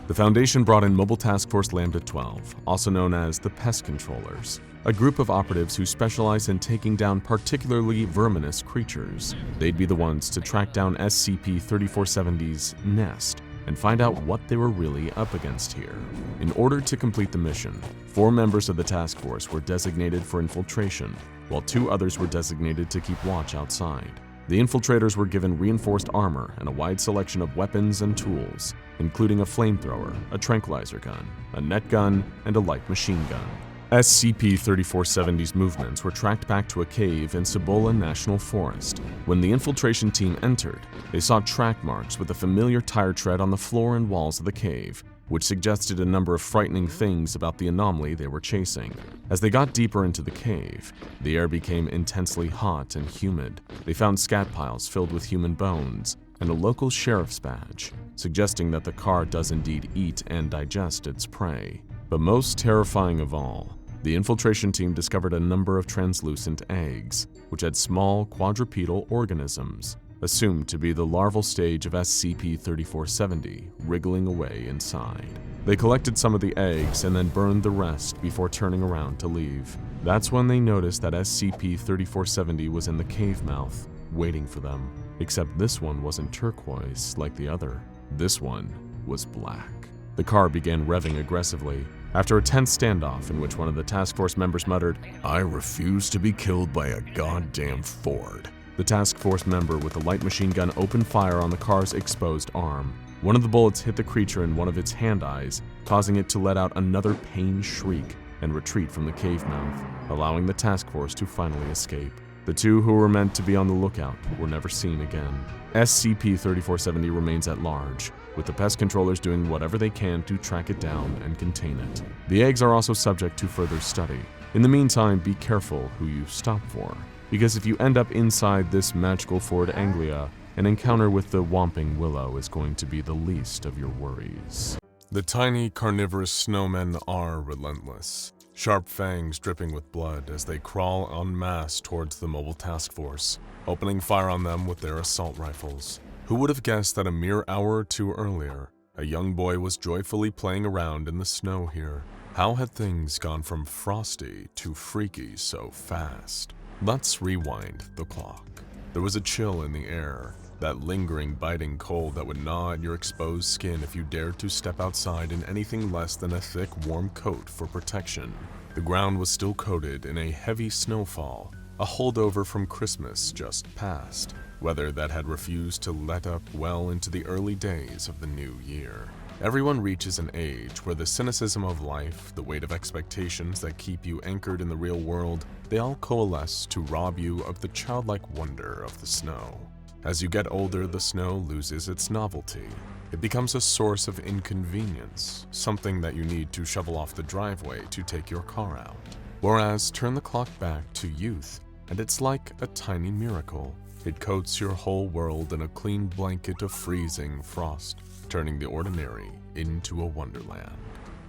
The Foundation brought in Mobile Task Force Lambda-12, also known as the Pest Controllers, a group of operatives who specialize in taking down particularly verminous creatures. They'd be the ones to track down SCP-3470's nest and find out what they were really up against here. In order to complete the mission, 4 members of the task force were designated for infiltration, while 2 others were designated to keep watch outside. The infiltrators were given reinforced armor and a wide selection of weapons and tools, including a flamethrower, a tranquilizer gun, a net gun, and a light machine gun. SCP-3470's movements were tracked back to a cave in Cibola National Forest. When the infiltration team entered, they saw track marks with a familiar tire tread on the floor and walls of the cave, which suggested a number of frightening things about the anomaly they were chasing. As they got deeper into the cave, the air became intensely hot and humid. They found scat piles filled with human bones and a local sheriff's badge, suggesting that the car does indeed eat and digest its prey. But most terrifying of all, the infiltration team discovered a number of translucent eggs, which had small quadrupedal organisms, assumed to be the larval stage of SCP-3470, wriggling away inside. They collected some of the eggs and then burned the rest before turning around to leave. That's when they noticed that SCP-3470 was in the cave mouth, waiting for them. Except this one wasn't turquoise like the other. This one was black. The car began revving aggressively. After a tense standoff in which one of the task force members muttered, "I refuse to be killed by a goddamn Ford," the task force member with the light machine gun opened fire on the car's exposed arm. One of the bullets hit the creature in one of its hand eyes, causing it to let out another pained shriek and retreat from the cave mouth, allowing the task force to finally escape. The two who were meant to be on the lookout were never seen again. SCP-3470 remains at large, with the pest controllers doing whatever they can to track it down and contain it. The eggs are also subject to further study. In the meantime, be careful who you stop for, because if you end up inside this magical Ford Anglia, an encounter with the Whomping Willow is going to be the least of your worries. The tiny carnivorous snowmen are relentless, sharp fangs dripping with blood as they crawl en masse towards the mobile task force, opening fire on them with their assault rifles. Who would have guessed that a mere hour or two earlier, a young boy was joyfully playing around in the snow here? How had things gone from frosty to freaky so fast? Let's rewind the clock. There was a chill in the air, that lingering, biting cold that would gnaw at your exposed skin if you dared to step outside in anything less than a thick, warm coat for protection. The ground was still coated in a heavy snowfall, a holdover from Christmas just past, weather that had refused to let up well into the early days of the new year. Everyone reaches an age where the cynicism of life, the weight of expectations that keep you anchored in the real world, they all coalesce to rob you of the childlike wonder of the snow. As you get older, the snow loses its novelty. It becomes a source of inconvenience, something that you need to shovel off the driveway to take your car out. Whereas, turn the clock back to youth, and it's like a tiny miracle. It coats your whole world in a clean blanket of freezing frost, turning the ordinary into a wonderland.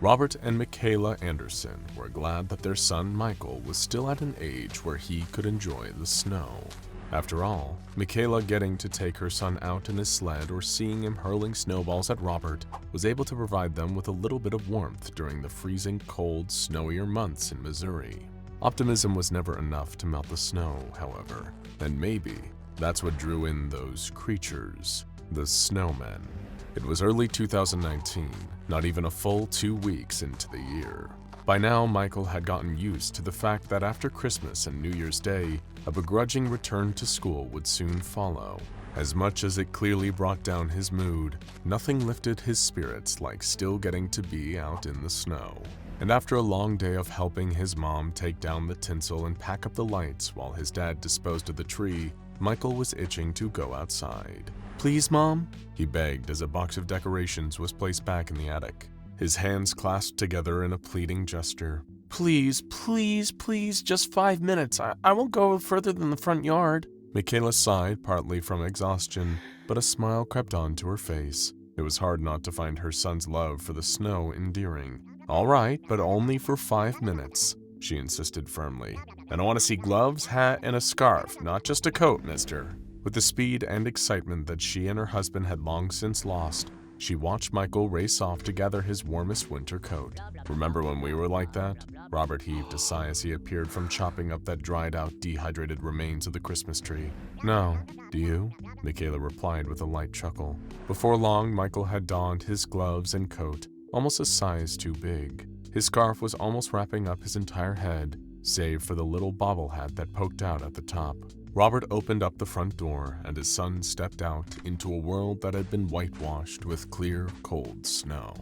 Robert and Michaela Anderson were glad that their son Michael was still at an age where he could enjoy the snow. After all, Michaela getting to take her son out in his sled or seeing him hurling snowballs at Robert was able to provide them with a little bit of warmth during the freezing cold, snowier months in Missouri. Optimism was never enough to melt the snow, however, and maybe that's what drew in those creatures, the snowmen. It was early 2019, not even a full 2 weeks into the year. By now, Michael had gotten used to the fact that after Christmas and New Year's Day, a begrudging return to school would soon follow. As much as it clearly brought down his mood, nothing lifted his spirits like still getting to be out in the snow. And after a long day of helping his mom take down the tinsel and pack up the lights while his dad disposed of the tree, Michael was itching to go outside. "Please, Mom?" he begged as a box of decorations was placed back in the attic, his hands clasped together in a pleading gesture. "Please, please, please, just 5 minutes. I won't go further than the front yard." Michaela sighed, partly from exhaustion, but a smile crept onto her face. It was hard not to find her son's love for the snow endearing. "All right, but only for 5 minutes," she insisted firmly. "And I want to see gloves, hat, and a scarf, not just a coat, mister." With the speed and excitement that she and her husband had long since lost, she watched Michael race off to gather his warmest winter coat. "Remember when we were like that?" Robert heaved a sigh as he appeared from chopping up that dried-out, dehydrated remains of the Christmas tree. "No. Do you?" Michaela replied with a light chuckle. Before long, Michael had donned his gloves and coat, almost a size too big. His scarf was almost wrapping up his entire head, save for the little bobble hat that poked out at the top. Robert opened up the front door, and his son stepped out into a world that had been whitewashed with clear, cold snow.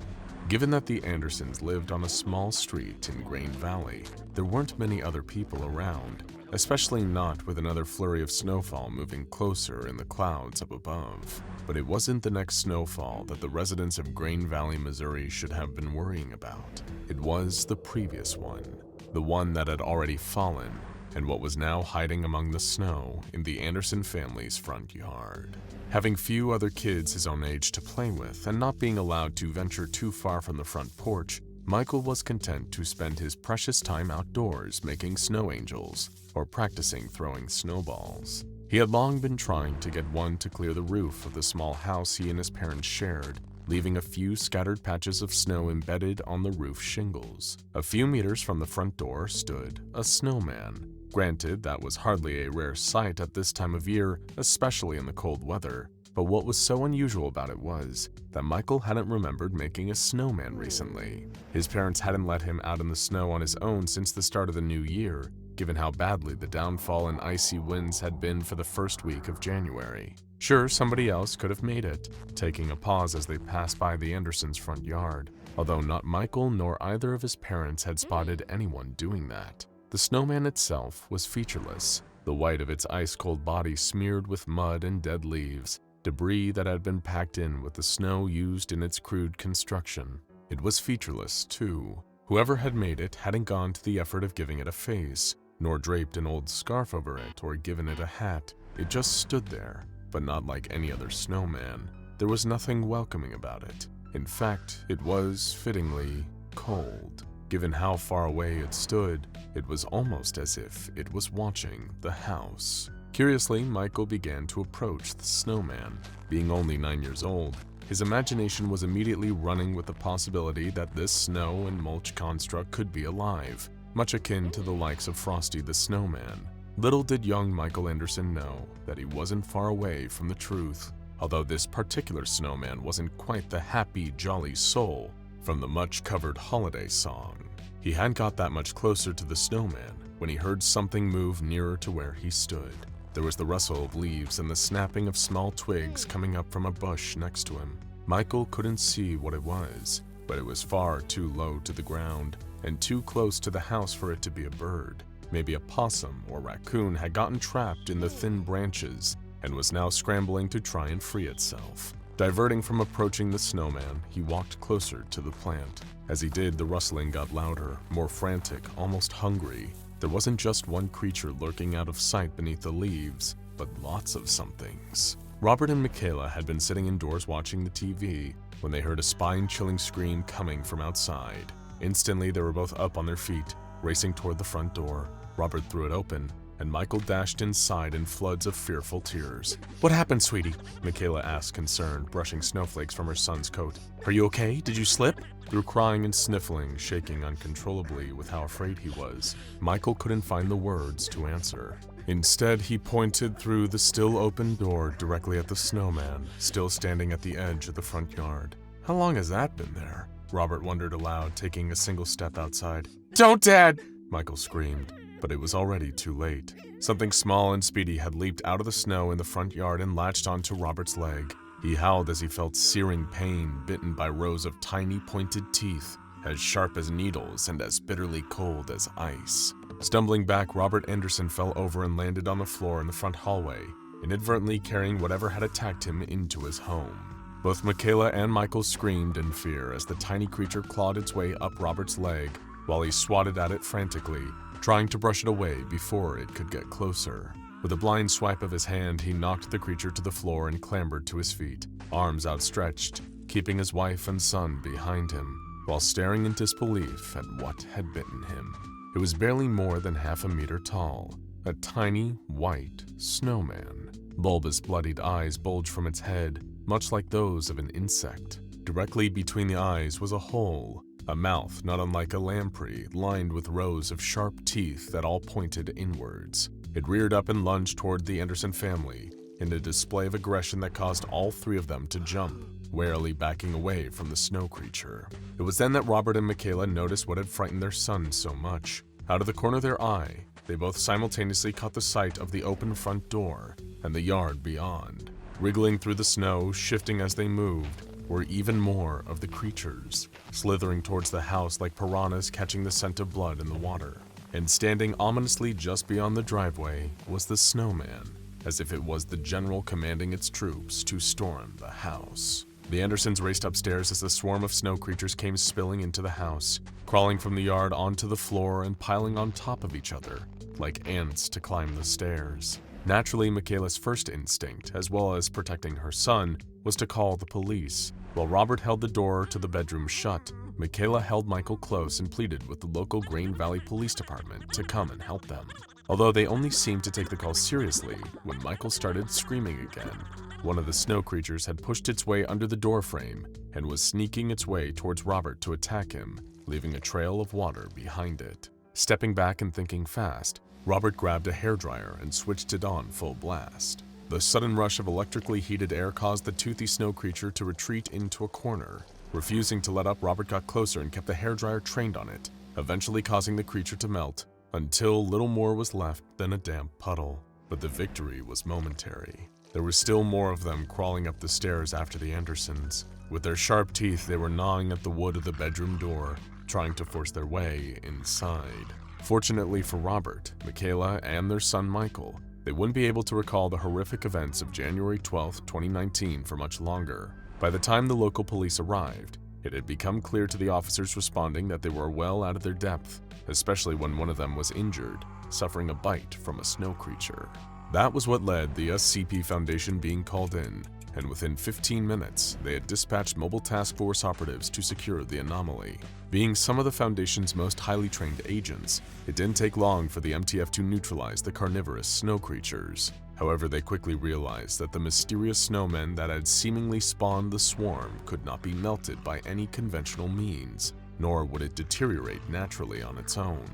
Given that the Andersons lived on a small street in Grain Valley, there weren't many other people around, especially not with another flurry of snowfall moving closer in the clouds up above. But it wasn't the next snowfall that the residents of Grain Valley, Missouri should have been worrying about. It was the previous one, the one that had already fallen, and what was now hiding among the snow in the Anderson family's front yard. Having few other kids his own age to play with and not being allowed to venture too far from the front porch, Michael was content to spend his precious time outdoors making snow angels or practicing throwing snowballs. He had long been trying to get one to clear the roof of the small house he and his parents shared, leaving a few scattered patches of snow embedded on the roof shingles. A few meters from the front door stood a snowman. Granted, that was hardly a rare sight at this time of year, especially in the cold weather, but what was so unusual about it was that Michael hadn't remembered making a snowman recently. His parents hadn't let him out in the snow on his own since the start of the new year, given how badly the downfall and icy winds had been for the first week of January. Sure, somebody else could have made it, taking a pause as they passed by the Andersons' front yard, although not Michael nor either of his parents had spotted anyone doing that. The snowman itself was featureless, the white of its ice-cold body smeared with mud and dead leaves, debris that had been packed in with the snow used in its crude construction. It was featureless, too. Whoever had made it hadn't gone to the effort of giving it a face, nor draped an old scarf over it or given it a hat. It just stood there, but not like any other snowman. There was nothing welcoming about it. In fact, it was, fittingly, cold. Given how far away it stood, it was almost as if it was watching the house. Curiously, Michael began to approach the snowman. Being only 9 years old, his imagination was immediately running with the possibility that this snow and mulch construct could be alive, much akin to the likes of Frosty the Snowman. Little did young Michael Anderson know that he wasn't far away from the truth, although this particular snowman wasn't quite the happy, jolly soul from the much-covered holiday song. He hadn't got that much closer to the snowman when he heard something move nearer to where he stood. There was the rustle of leaves and the snapping of small twigs coming up from a bush next to him. Michael couldn't see what it was, but it was far too low to the ground and too close to the house for it to be a bird. Maybe a possum or raccoon had gotten trapped in the thin branches and was now scrambling to try and free itself. Diverting from approaching the snowman, he walked closer to the plant. As he did, the rustling got louder, more frantic, almost hungry. There wasn't just one creature lurking out of sight beneath the leaves, but lots of somethings. Robert and Michaela had been sitting indoors watching the TV when they heard a spine-chilling scream coming from outside. Instantly, they were both up on their feet, racing toward the front door. Robert threw it open, and Michael dashed inside in floods of fearful tears. "What happened, sweetie?" Michaela asked, concerned, brushing snowflakes from her son's coat. "Are you okay? Did you slip?" Through crying and sniffling, shaking uncontrollably with how afraid he was, Michael couldn't find the words to answer. Instead, he pointed through the still open door directly at the snowman, still standing at the edge of the front yard. "How long has that been there?" Robert wondered aloud, taking a single step outside. "Don't, Dad!" Michael screamed, but it was already too late. Something small and speedy had leaped out of the snow in the front yard and latched onto Robert's leg. He howled as he felt searing pain, bitten by rows of tiny pointed teeth, as sharp as needles and as bitterly cold as ice. Stumbling back, Robert Anderson fell over and landed on the floor in the front hallway, inadvertently carrying whatever had attacked him into his home. Both Michaela and Michael screamed in fear as the tiny creature clawed its way up Robert's leg while he swatted at it frantically, trying to brush it away before it could get closer. With a blind swipe of his hand, he knocked the creature to the floor and clambered to his feet, arms outstretched, keeping his wife and son behind him, while staring in disbelief at what had bitten him. It was barely more than half a meter tall, a tiny, white snowman. Bulbous, bloodied eyes bulged from its head, much like those of an insect. Directly between the eyes was a hole, a mouth not unlike a lamprey, lined with rows of sharp teeth that all pointed inwards. It reared up and lunged toward the Anderson family in a display of aggression that caused all three of them to jump, warily backing away from the snow creature. It was then that Robert and Michaela noticed what had frightened their son so much. Out of the corner of their eye, they both simultaneously caught the sight of the open front door and the yard beyond. Wriggling through the snow, shifting as they moved, were even more of the creatures, slithering towards the house like piranhas catching the scent of blood in the water. And standing ominously just beyond the driveway was the Snowman, as if it was the general commanding its troops to storm the house. The Andersons raced upstairs as the swarm of snow creatures came spilling into the house, crawling from the yard onto the floor and piling on top of each other, like ants to climb the stairs. Naturally, Michaela's first instinct, as well as protecting her son, was to call the police. While Robert held the door to the bedroom shut, Michaela held Michael close and pleaded with the local Grain Valley Police Department to come and help them. Although they only seemed to take the call seriously when Michael started screaming again. One of the snow creatures had pushed its way under the door frame and was sneaking its way towards Robert to attack him, leaving a trail of water behind it. Stepping back and thinking fast, Robert grabbed a hairdryer and switched it on full blast. The sudden rush of electrically heated air caused the toothy snow creature to retreat into a corner. Refusing to let up, Robert got closer and kept the hairdryer trained on it, eventually causing the creature to melt until little more was left than a damp puddle. But the victory was momentary. There were still more of them crawling up the stairs after the Andersons. With their sharp teeth, they were gnawing at the wood of the bedroom door, trying to force their way inside. Fortunately for Robert, Michaela, and their son Michael, they wouldn't be able to recall the horrific events of January 12, 2019 for much longer. By the time the local police arrived, it had become clear to the officers responding that they were well out of their depth, especially when one of them was injured, suffering a bite from a snow creature. That was what led the SCP Foundation being called in, and within 15 minutes, they had dispatched mobile task force operatives to secure the anomaly. Being some of the Foundation's most highly trained agents, it didn't take long for the MTF to neutralize the carnivorous snow creatures. However, they quickly realized that the mysterious snowmen that had seemingly spawned the swarm could not be melted by any conventional means, nor would it deteriorate naturally on its own.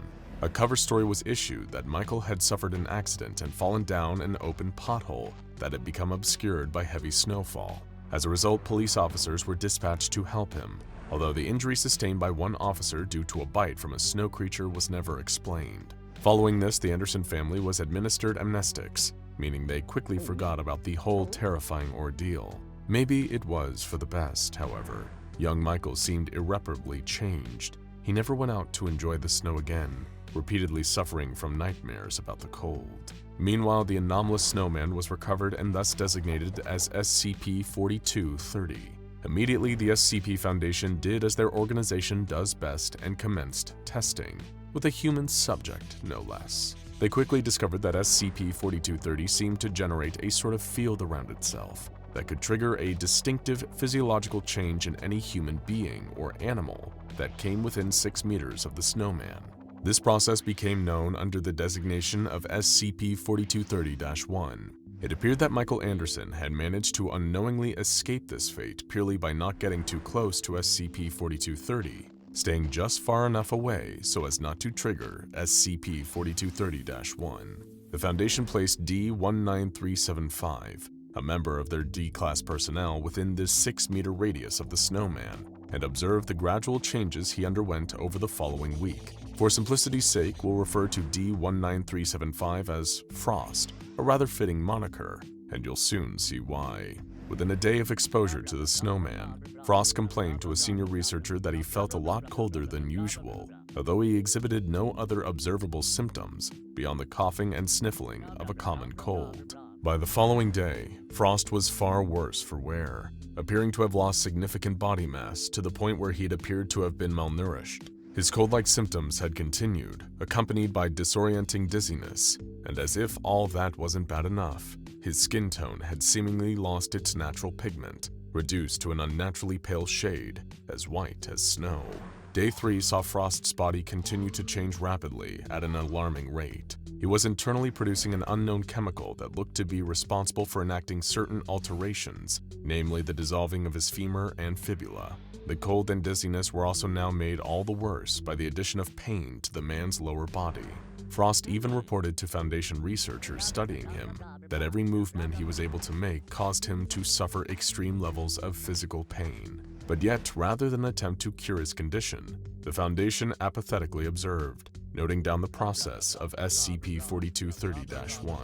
A cover story was issued that Michael had suffered an accident and fallen down an open pothole that had become obscured by heavy snowfall. As a result, police officers were dispatched to help him, although the injury sustained by one officer due to a bite from a snow creature was never explained. Following this, the Anderson family was administered amnestics, meaning they quickly forgot about the whole terrifying ordeal. Maybe it was for the best, however. Young Michael seemed irreparably changed. He never went out to enjoy the snow again, repeatedly suffering from nightmares about the cold. Meanwhile, the anomalous snowman was recovered and thus designated as SCP-4230. Immediately, the SCP Foundation did as their organization does best and commenced testing, with a human subject, no less. They quickly discovered that SCP-4230 seemed to generate a sort of field around itself that could trigger a distinctive physiological change in any human being or animal that came within 6 meters of the snowman. This process became known under the designation of SCP-4230-1. It appeared that Michael Anderson had managed to unknowingly escape this fate purely by not getting too close to SCP-4230, staying just far enough away so as not to trigger SCP-4230-1. The Foundation placed D-19375, a member of their D-Class personnel, within this 6-meter radius of the snowman, and observed the gradual changes he underwent over the following week. For simplicity's sake, we'll refer to D-19375 as Frost, a rather fitting moniker, and you'll soon see why. Within a day of exposure to the snowman, Frost complained to a senior researcher that he felt a lot colder than usual, although he exhibited no other observable symptoms beyond the coughing and sniffling of a common cold. By the following day, Frost was far worse for wear, appearing to have lost significant body mass to the point where he'd appeared to have been malnourished. His cold-like symptoms had continued, accompanied by disorienting dizziness, and as if all that wasn't bad enough, his skin tone had seemingly lost its natural pigment, reduced to an unnaturally pale shade, as white as snow. Day 3 saw Frost's body continue to change rapidly at an alarming rate. He was internally producing an unknown chemical that looked to be responsible for enacting certain alterations, namely the dissolving of his femur and fibula. The cold and dizziness were also now made all the worse by the addition of pain to the man's lower body. Frost even reported to Foundation researchers studying him that every movement he was able to make caused him to suffer extreme levels of physical pain. But yet, rather than attempt to cure his condition, the Foundation apathetically observed, noting down the process of SCP-4230-1.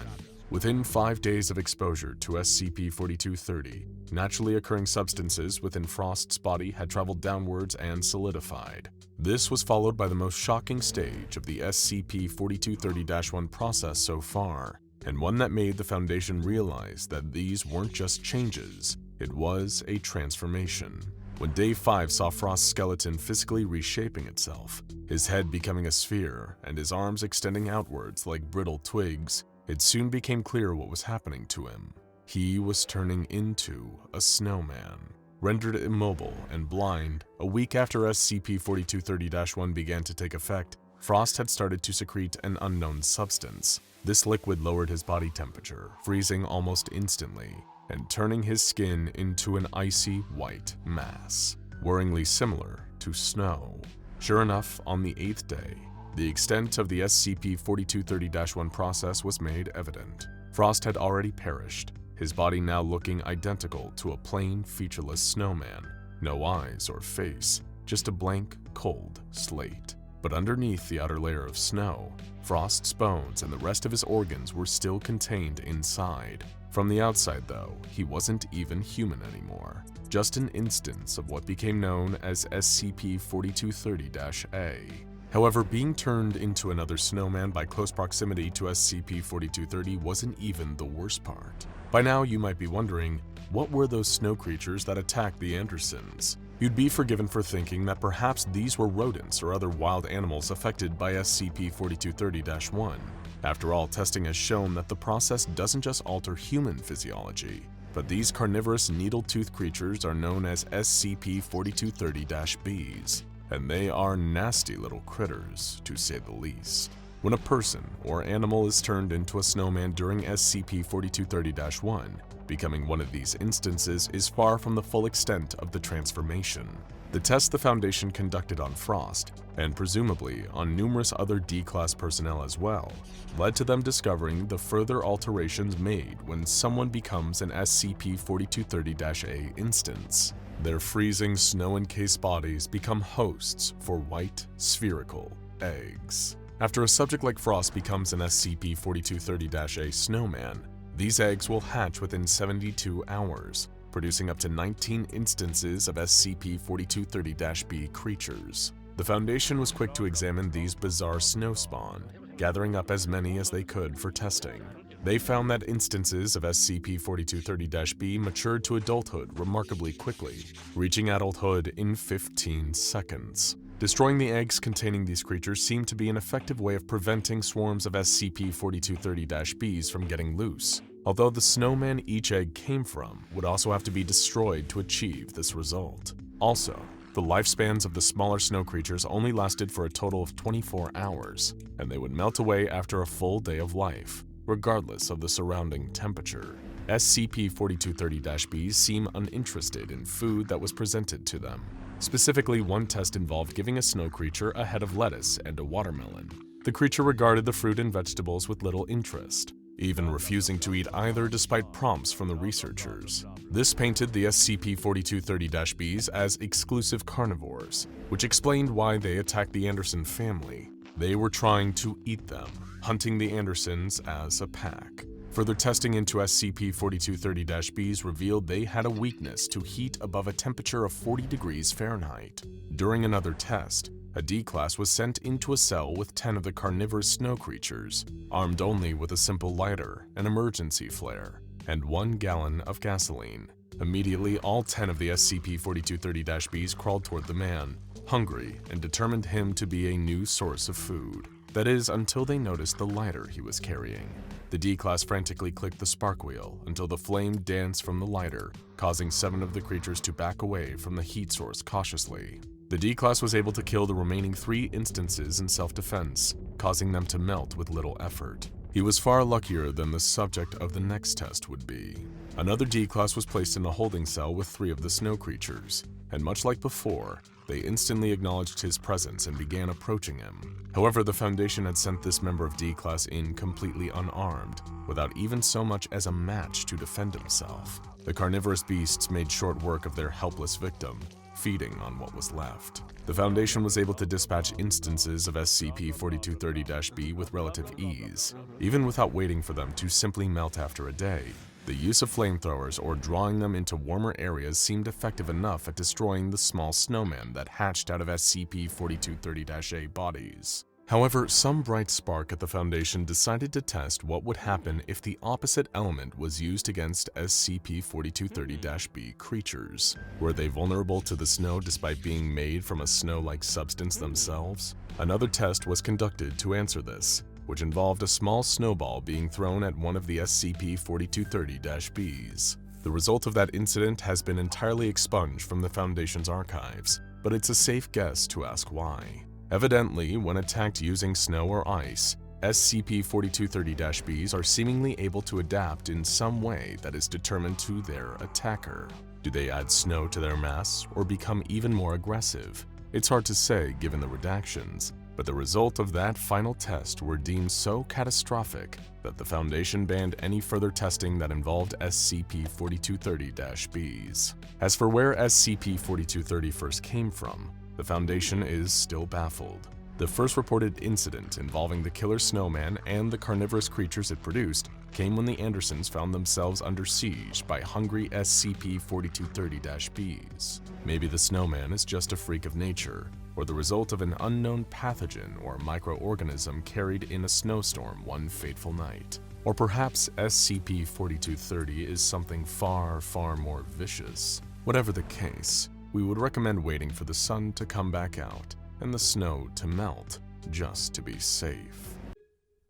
Within 5 days of exposure to SCP-4230, naturally occurring substances within Frost's body had traveled downwards and solidified. This was followed by the most shocking stage of the SCP-4230-1 process so far, and one that made the Foundation realize that these weren't just changes, it was a transformation. When Day 5 saw Frost's skeleton physically reshaping itself, his head becoming a sphere and his arms extending outwards like brittle twigs, it soon became clear what was happening to him. He was turning into a snowman. Rendered immobile and blind, a week after SCP-4230-1 began to take effect, Frost had started to secrete an unknown substance. This liquid lowered his body temperature, freezing almost instantly, and turning his skin into an icy white mass, worryingly similar to snow. Sure enough, on the 8th day, the extent of the SCP-4230-1 process was made evident. Frost had already perished, his body now looking identical to a plain, featureless snowman. No eyes or face, just a blank, cold slate. But underneath the outer layer of snow, Frost's bones and the rest of his organs were still contained inside. From the outside, though, he wasn't even human anymore. Just an instance of what became known as SCP-4230-A. However, being turned into another snowman by close proximity to SCP-4230 wasn't even the worst part. By now, you might be wondering, what were those snow creatures that attacked the Andersons? You'd be forgiven for thinking that perhaps these were rodents or other wild animals affected by SCP-4230-1. After all, testing has shown that the process doesn't just alter human physiology, but these carnivorous needle-toothed creatures are known as SCP-4230-Bs, and they are nasty little critters, to say the least. When a person or animal is turned into a snowman during SCP-4230-1, becoming one of these instances is far from the full extent of the transformation. The tests the Foundation conducted on Frost, and presumably on numerous other D-Class personnel as well, led to them discovering the further alterations made when someone becomes an SCP-4230-A instance. Their freezing, snow-encased bodies become hosts for white, spherical eggs. After a subject like Frost becomes an SCP-4230-A snowman, these eggs will hatch within 72 hours, producing up to 19 instances of SCP-4230-B creatures. The Foundation was quick to examine these bizarre snow spawn, gathering up as many as they could for testing. They found that instances of SCP-4230-B matured to adulthood remarkably quickly, reaching adulthood in 15 seconds. Destroying the eggs containing these creatures seemed to be an effective way of preventing swarms of SCP-4230-Bs from getting loose, although the snowman each egg came from would also have to be destroyed to achieve this result. Also, the lifespans of the smaller snow creatures only lasted for a total of 24 hours, and they would melt away after a full day of life, regardless of the surrounding temperature. SCP-4230-Bs seem uninterested in food that was presented to them. Specifically, one test involved giving a snow creature a head of lettuce and a watermelon. The creature regarded the fruit and vegetables with little interest, even refusing to eat either despite prompts from the researchers. This painted the SCP-4230-Bs as exclusive carnivores, which explained why they attacked the Anderson family. They were trying to eat them, hunting the Andersons as a pack. Further testing into SCP-4230-Bs revealed they had a weakness to heat above a temperature of 40 degrees Fahrenheit. During another test, a D-Class was sent into a cell with 10 of the carnivorous snow creatures, armed only with a simple lighter, an emergency flare, and 1 gallon of gasoline. Immediately, all 10 of the SCP-4230-Bs crawled toward the man, hungry, and determined him to be a new source of food. That is, until they noticed the lighter he was carrying. The D-Class frantically clicked the spark wheel until the flame danced from the lighter, causing 7 of the creatures to back away from the heat source cautiously. The D-Class was able to kill the remaining 3 instances in self-defense, causing them to melt with little effort. He was far luckier than the subject of the next test would be. Another D-Class was placed in a holding cell with 3 of the snow creatures, and much like before, they instantly acknowledged his presence and began approaching him. However, the Foundation had sent this member of D-Class in completely unarmed, without even so much as a match to defend himself. The carnivorous beasts made short work of their helpless victim, feeding on what was left. The Foundation was able to dispatch instances of SCP-4230-B with relative ease, even without waiting for them to simply melt after a day. The use of flamethrowers or drawing them into warmer areas seemed effective enough at destroying the small snowman that hatched out of SCP-4230-A bodies. However, some bright spark at the Foundation decided to test what would happen if the opposite element was used against SCP-4230-B creatures. Were they vulnerable to the snow despite being made from a snow-like substance themselves? Another test was conducted to answer this, which involved a small snowball being thrown at one of the SCP-4230-Bs. The result of that incident has been entirely expunged from the Foundation's archives, but it's a safe guess to ask why. Evidently, when attacked using snow or ice, SCP-4230-Bs are seemingly able to adapt in some way that is determined to their attacker. Do they add snow to their mass or become even more aggressive? It's hard to say given the redactions, but the result of that final test were deemed so catastrophic that the Foundation banned any further testing that involved SCP-4230-Bs. As for where SCP-4230 first came from, the Foundation is still baffled. The first reported incident involving the killer snowman and the carnivorous creatures it produced came when the Andersons found themselves under siege by hungry SCP-4230-Bs. Maybe the snowman is just a freak of nature, or the result of an unknown pathogen or microorganism carried in a snowstorm one fateful night. Or perhaps SCP-4230 is something far, far more vicious. Whatever the case, we would recommend waiting for the sun to come back out and the snow to melt, just to be safe.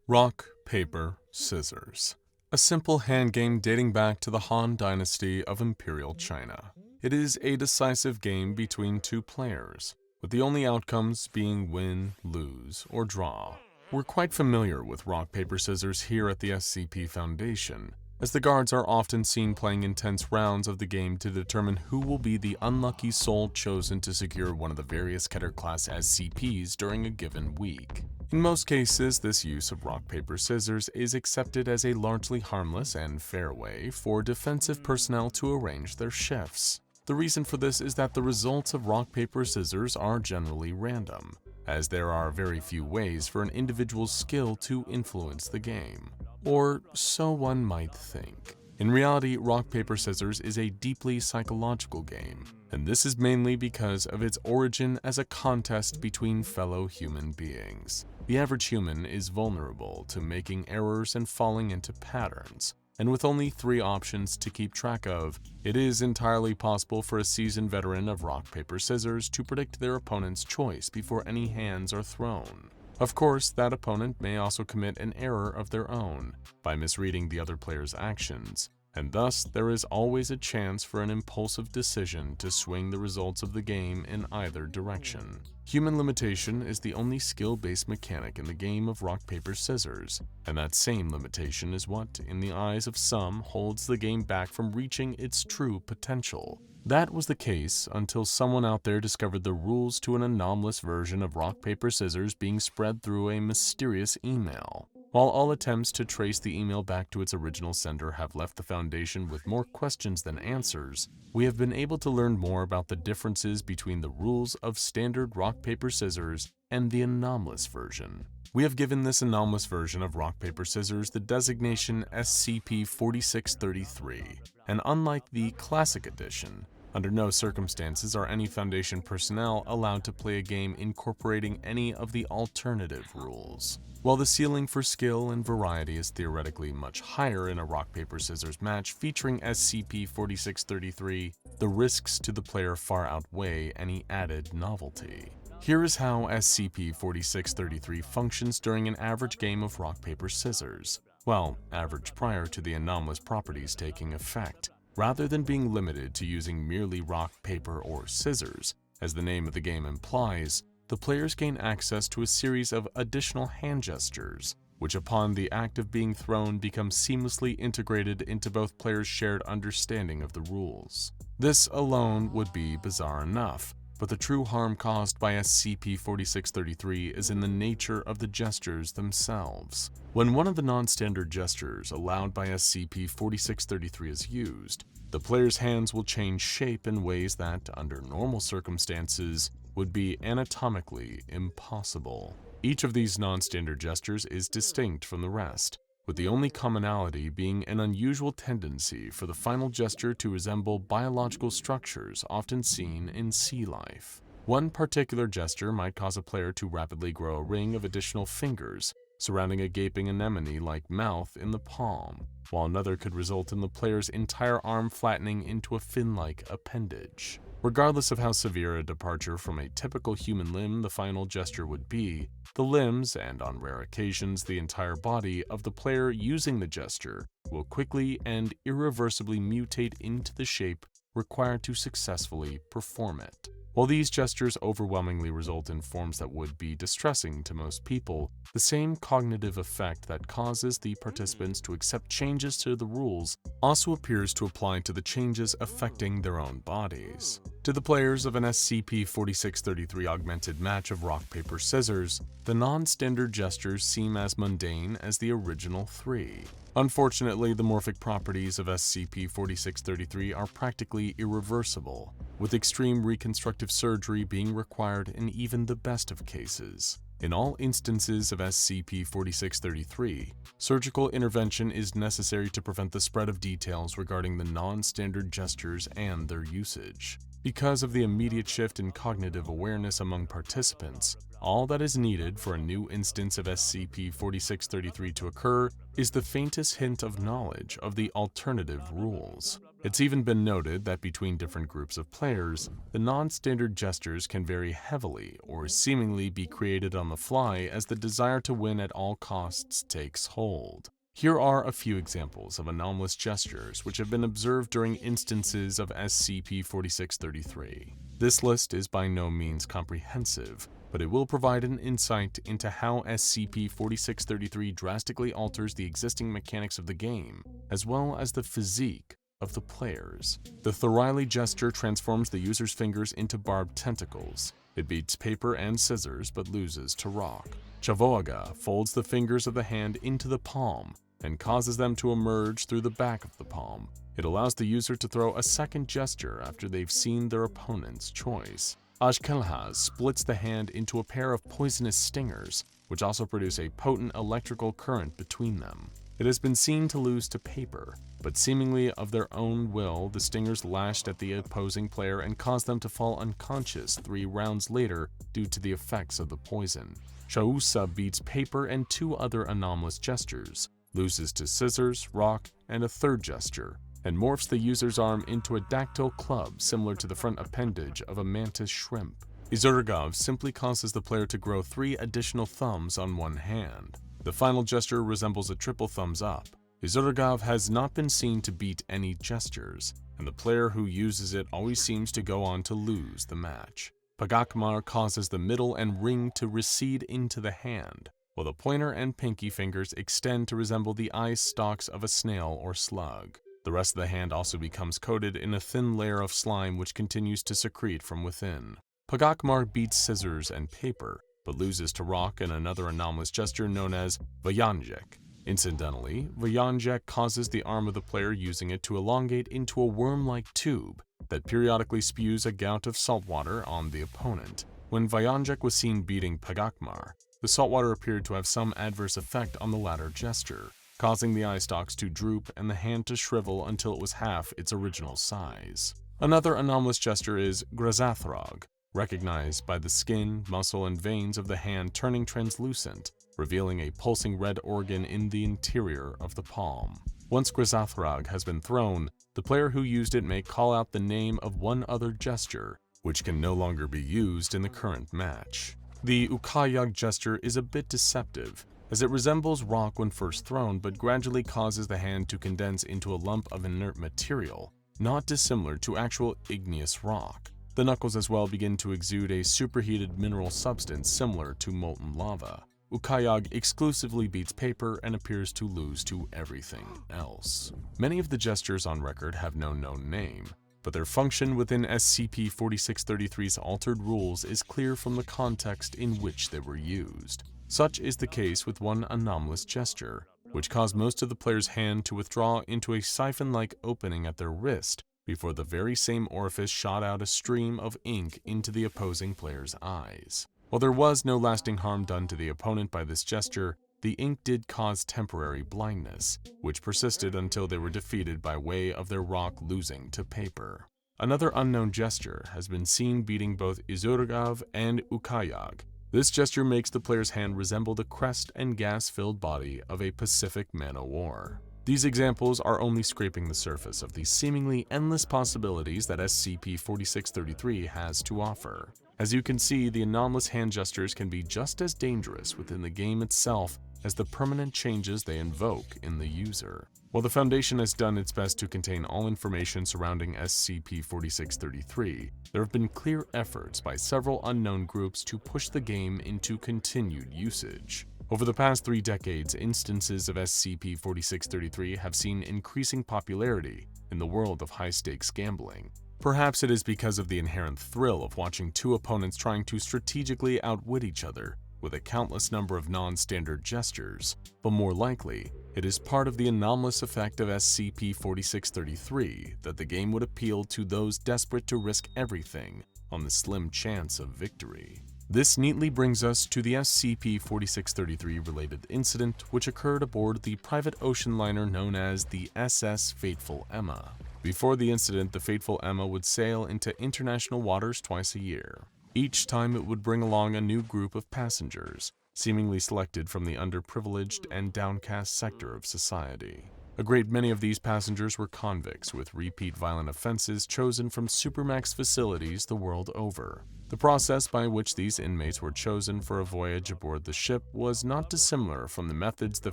Rock, Paper, Scissors. A simple hand game dating back to the Han Dynasty of Imperial China. It is a decisive game between two players, with the only outcomes being win, lose, or draw. We're quite familiar with Rock, Paper, Scissors here at the SCP Foundation, as the guards are often seen playing intense rounds of the game to determine who will be the unlucky soul chosen to secure one of the various Keter-class SCPs during a given week. In most cases, this use of rock, paper, scissors is accepted as a largely harmless and fair way for defensive personnel to arrange their shifts. The reason for this is that the results of rock, paper, scissors are generally random, as there are very few ways for an individual's skill to influence the game. Or so one might think. In reality, rock, paper, scissors is a deeply psychological game, and this is mainly because of its origin as a contest between fellow human beings. The average human is vulnerable to making errors and falling into patterns, and with only 3 options to keep track of, it is entirely possible for a seasoned veteran of rock, paper, scissors to predict their opponent's choice before any hands are thrown. Of course, that opponent may also commit an error of their own by misreading the other player's actions, and thus there is always a chance for an impulsive decision to swing the results of the game in either direction. Human limitation is the only skill-based mechanic in the game of rock, paper, scissors, and that same limitation is what, in the eyes of some, holds the game back from reaching its true potential. That was the case until someone out there discovered the rules to an anomalous version of rock, paper, scissors being spread through a mysterious email. While all attempts to trace the email back to its original sender have left the Foundation with more questions than answers, we have been able to learn more about the differences between the rules of standard rock, paper, scissors and the anomalous version. We have given this anomalous version of rock, paper, scissors the designation SCP-4633, and unlike the Classic Edition, under no circumstances are any Foundation personnel allowed to play a game incorporating any of the alternative rules. While the ceiling for skill and variety is theoretically much higher in a rock, paper, scissors match featuring SCP-4633, the risks to the player far outweigh any added novelty. Here is how SCP-4633 functions during an average game of rock, paper, scissors. Well, average prior to the anomalous properties taking effect. Rather than being limited to using merely rock, paper, or scissors, as the name of the game implies, the players gain access to a series of additional hand gestures, which upon the act of being thrown become seamlessly integrated into both players' shared understanding of the rules. This alone would be bizarre enough, but the true harm caused by SCP-4633 is in the nature of the gestures themselves. When one of the non-standard gestures allowed by SCP-4633 is used, the player's hands will change shape in ways that, under normal circumstances, would be anatomically impossible. Each of these non-standard gestures is distinct from the rest, with the only commonality being an unusual tendency for the final gesture to resemble biological structures often seen in sea life. One particular gesture might cause a player to rapidly grow a ring of additional fingers surrounding a gaping anemone-like mouth in the palm, while another could result in the player's entire arm flattening into a fin-like appendage. Regardless of how severe a departure from a typical human limb the final gesture would be, the limbs, and on rare occasions the entire body, of the player using the gesture will quickly and irreversibly mutate into the shape required to successfully perform it. While these gestures overwhelmingly result in forms that would be distressing to most people, the same cognitive effect that causes the participants to accept changes to the rules also appears to apply to the changes affecting their own bodies. To the players of an SCP-4633 augmented match of rock, paper, scissors, the non-standard gestures seem as mundane as the original three. Unfortunately, the morphic properties of SCP-4633 are practically irreversible, with extreme reconstructive surgery being required in even the best of cases. In all instances of SCP-4633, surgical intervention is necessary to prevent the spread of details regarding the non-standard gestures and their usage. Because of the immediate shift in cognitive awareness among participants, all that is needed for a new instance of SCP-4633 to occur is the faintest hint of knowledge of the alternative rules. It's even been noted that between different groups of players, the non-standard gestures can vary heavily or seemingly be created on the fly as the desire to win at all costs takes hold. Here are a few examples of anomalous gestures which have been observed during instances of SCP-4633. This list is by no means comprehensive, but it will provide an insight into how SCP-4633 drastically alters the existing mechanics of the game, as well as the physique of the players. The Thoriley gesture transforms the user's fingers into barbed tentacles. It beats paper and scissors but loses to rock. Chavoaga folds the fingers of the hand into the palm and causes them to emerge through the back of the palm. It allows the user to throw a second gesture after they've seen their opponent's choice. Ashkelhaz splits the hand into a pair of poisonous stingers, which also produce a potent electrical current between them. It has been seen to lose to paper, but seemingly of their own will, the stingers lashed at the opposing player and caused them to fall unconscious 3 rounds later due to the effects of the poison. Shausa beats paper and 2 other anomalous gestures, loses to scissors, rock, and a third gesture, and morphs the user's arm into a dactyl club similar to the front appendage of a mantis shrimp. Izurgov simply causes the player to grow 3 additional thumbs on one hand. The final gesture resembles a triple thumbs up. Izurgov has not been seen to beat any gestures, and the player who uses it always seems to go on to lose the match. Pagakmar causes the middle and ring to recede into the hand, while the pointer and pinky fingers extend to resemble the eye stalks of a snail or slug. The rest of the hand also becomes coated in a thin layer of slime which continues to secrete from within. Pagakmar beats scissors and paper, but loses to rock and another anomalous gesture known as Vayanjek. Incidentally, Vayanjek causes the arm of the player using it to elongate into a worm-like tube that periodically spews a gout of salt water on the opponent. When Vayanjek was seen beating Pagakmar, the saltwater appeared to have some adverse effect on the latter gesture, causing the eye stalks to droop and the hand to shrivel until it was half its original size. Another anomalous gesture is Grazathrog, recognized by the skin, muscle, and veins of the hand turning translucent, revealing a pulsing red organ in the interior of the palm. Once Grazathrog has been thrown, the player who used it may call out the name of one other gesture, which can no longer be used in the current match. The Ukayag gesture is a bit deceptive, as it resembles rock when first thrown but gradually causes the hand to condense into a lump of inert material, not dissimilar to actual igneous rock. The knuckles as well begin to exude a superheated mineral substance similar to molten lava. Ukayag exclusively beats paper and appears to lose to everything else. Many of the gestures on record have no known name, but their function within SCP-4633's altered rules is clear from the context in which they were used. Such is the case with one anomalous gesture, which caused most of the player's hand to withdraw into a siphon-like opening at their wrist before the very same orifice shot out a stream of ink into the opposing player's eyes. While there was no lasting harm done to the opponent by this gesture, the ink did cause temporary blindness, which persisted until they were defeated by way of their rock losing to paper. Another unknown gesture has been seen beating both Izurgav and Ukayag. This gesture makes the player's hand resemble the crest and gas-filled body of a Pacific man-o'-war. These examples are only scraping the surface of the seemingly endless possibilities that SCP-4633 has to offer. As you can see, the anomalous hand gestures can be just as dangerous within the game itself as the permanent changes they invoke in the user. While the Foundation has done its best to contain all information surrounding SCP-4633, there have been clear efforts by several unknown groups to push the game into continued usage. Over the past 3 decades, instances of SCP-4633 have seen increasing popularity in the world of high-stakes gambling. Perhaps it is because of the inherent thrill of watching 2 opponents trying to strategically outwit each other with a countless number of non-standard gestures, but more likely, it is part of the anomalous effect of SCP-4633 that the game would appeal to those desperate to risk everything on the slim chance of victory. This neatly brings us to the SCP-4633 related incident which occurred aboard the private ocean liner known as the SS Fateful Emma. Before the incident, the Fateful Emma would sail into international waters twice a year. Each time it would bring along a new group of passengers, seemingly selected from the underprivileged and downcast sector of society. A great many of these passengers were convicts with repeat violent offenses chosen from supermax facilities the world over. The process by which these inmates were chosen for a voyage aboard the ship was not dissimilar from the methods the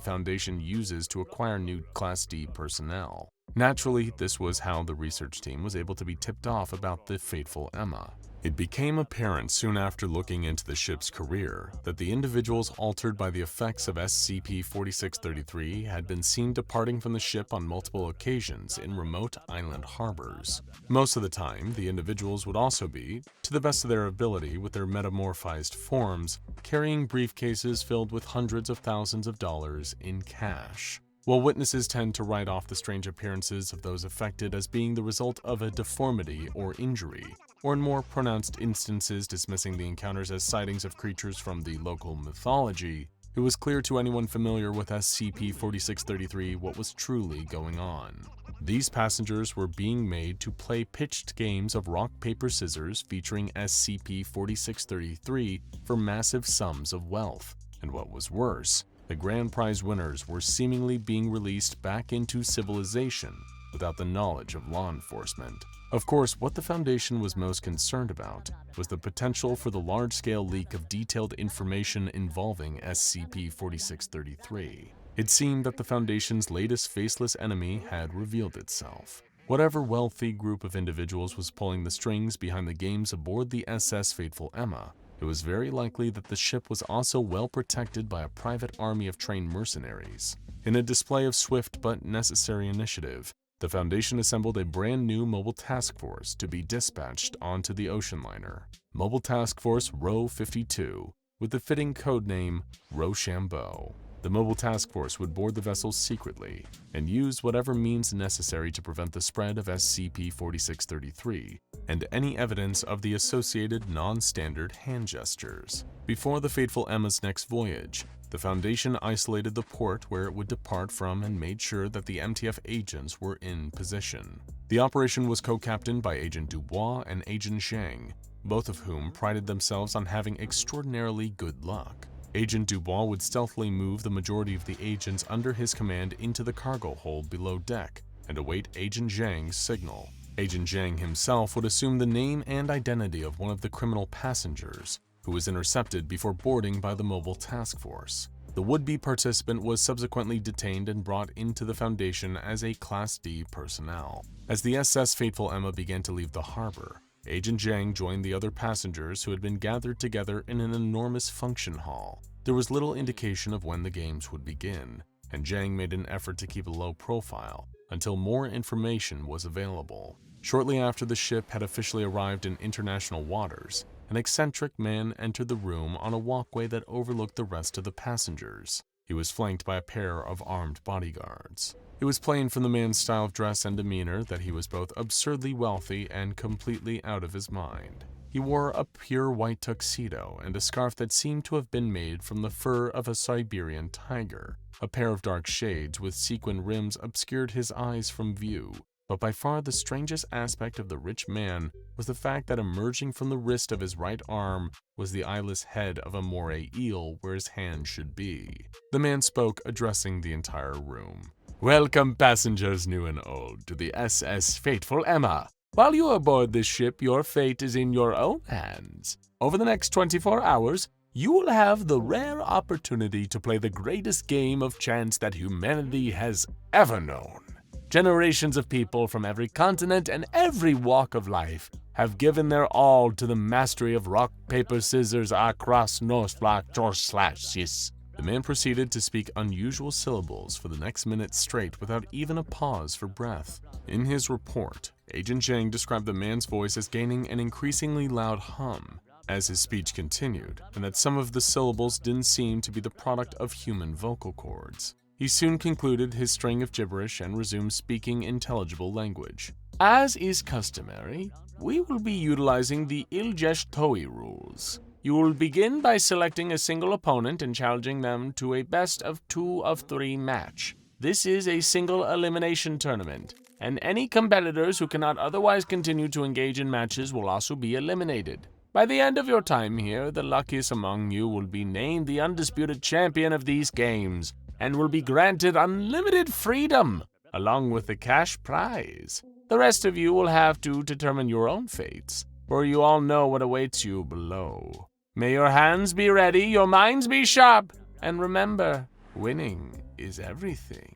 Foundation uses to acquire new Class D personnel. Naturally, this was how the research team was able to be tipped off about the Fateful Emma. It became apparent soon after looking into the ship's career that the individuals altered by the effects of SCP-4633 had been seen departing from the ship on multiple occasions in remote island harbors. Most of the time, the individuals would also be, to the best of their ability with their metamorphized forms, carrying briefcases filled with hundreds of thousands of dollars in cash. While witnesses tend to write off the strange appearances of those affected as being the result of a deformity or injury, or in more pronounced instances dismissing the encounters as sightings of creatures from the local mythology, it was clear to anyone familiar with SCP-4633 what was truly going on. These passengers were being made to play pitched games of rock, paper, scissors featuring SCP-4633 for massive sums of wealth, and what was worse, the grand prize winners were seemingly being released back into civilization without the knowledge of law enforcement. Of course, what the Foundation was most concerned about was the potential for the large-scale leak of detailed information involving SCP-4633. It seemed that the Foundation's latest faceless enemy had revealed itself. Whatever wealthy group of individuals was pulling the strings behind the games aboard the SS Fateful Emma, it was very likely that the ship was also well protected by a private army of trained mercenaries. In a display of swift but necessary initiative, the Foundation assembled a brand new mobile task force to be dispatched onto the ocean liner. Mobile Task Force Row 52, with the fitting codename Rochambeau. The Mobile Task Force would board the vessel secretly and use whatever means necessary to prevent the spread of SCP-4633 and any evidence of the associated non-standard hand gestures. Before the Fateful Emma's next voyage, the Foundation isolated the port where it would depart from and made sure that the MTF agents were in position. The operation was co-captained by Agent Dubois and Agent Zhang, both of whom prided themselves on having extraordinarily good luck. Agent Dubois would stealthily move the majority of the agents under his command into the cargo hold below deck and await Agent Zhang's signal. Agent Zhang himself would assume the name and identity of one of the criminal passengers, who was intercepted before boarding by the Mobile Task Force. The would-be participant was subsequently detained and brought into the Foundation as a Class D personnel. As the SS Fateful Emma began to leave the harbor, Agent Zhang joined the other passengers who had been gathered together in an enormous function hall. There was little indication of when the games would begin, and Zhang made an effort to keep a low profile until more information was available. Shortly after the ship had officially arrived in international waters, an eccentric man entered the room on a walkway that overlooked the rest of the passengers. He was flanked by a pair of armed bodyguards. It was plain from the man's style of dress and demeanor that he was both absurdly wealthy and completely out of his mind. He wore a pure white tuxedo and a scarf that seemed to have been made from the fur of a Siberian tiger. A pair of dark shades with sequin rims obscured his eyes from view, but by far the strangest aspect of the rich man was the fact that emerging from the wrist of his right arm was the eyeless head of a moray eel where his hand should be. The man spoke, addressing the entire room. "Welcome, passengers new and old, to the SS Fateful Emma. While you are aboard this ship, your fate is in your own hands. Over the next 24 hours, you will have the rare opportunity to play the greatest game of chance that humanity has ever known. Generations of people from every continent and every walk of life have given their all to the mastery of rock, paper, scissors, across, north, block, //. The man proceeded to speak unusual syllables for the next minute straight without even a pause for breath. In his report, Agent Zhang described the man's voice as gaining an increasingly loud hum as his speech continued, and that some of the syllables didn't seem to be the product of human vocal cords. He soon concluded his string of gibberish and resumed speaking intelligible language. As is customary, we will be utilizing the Iljesh Toi rules. You will begin by selecting a single opponent and challenging them to a best of 2 of 3 match. This is a single elimination tournament, and any competitors who cannot otherwise continue to engage in matches will also be eliminated. By the end of your time here, the luckiest among you will be named the undisputed champion of these games, and will be granted unlimited freedom, along with the cash prize. The rest of you will have to determine your own fates, for you all know what awaits you below. May your hands be ready, your minds be sharp, and remember, winning is everything."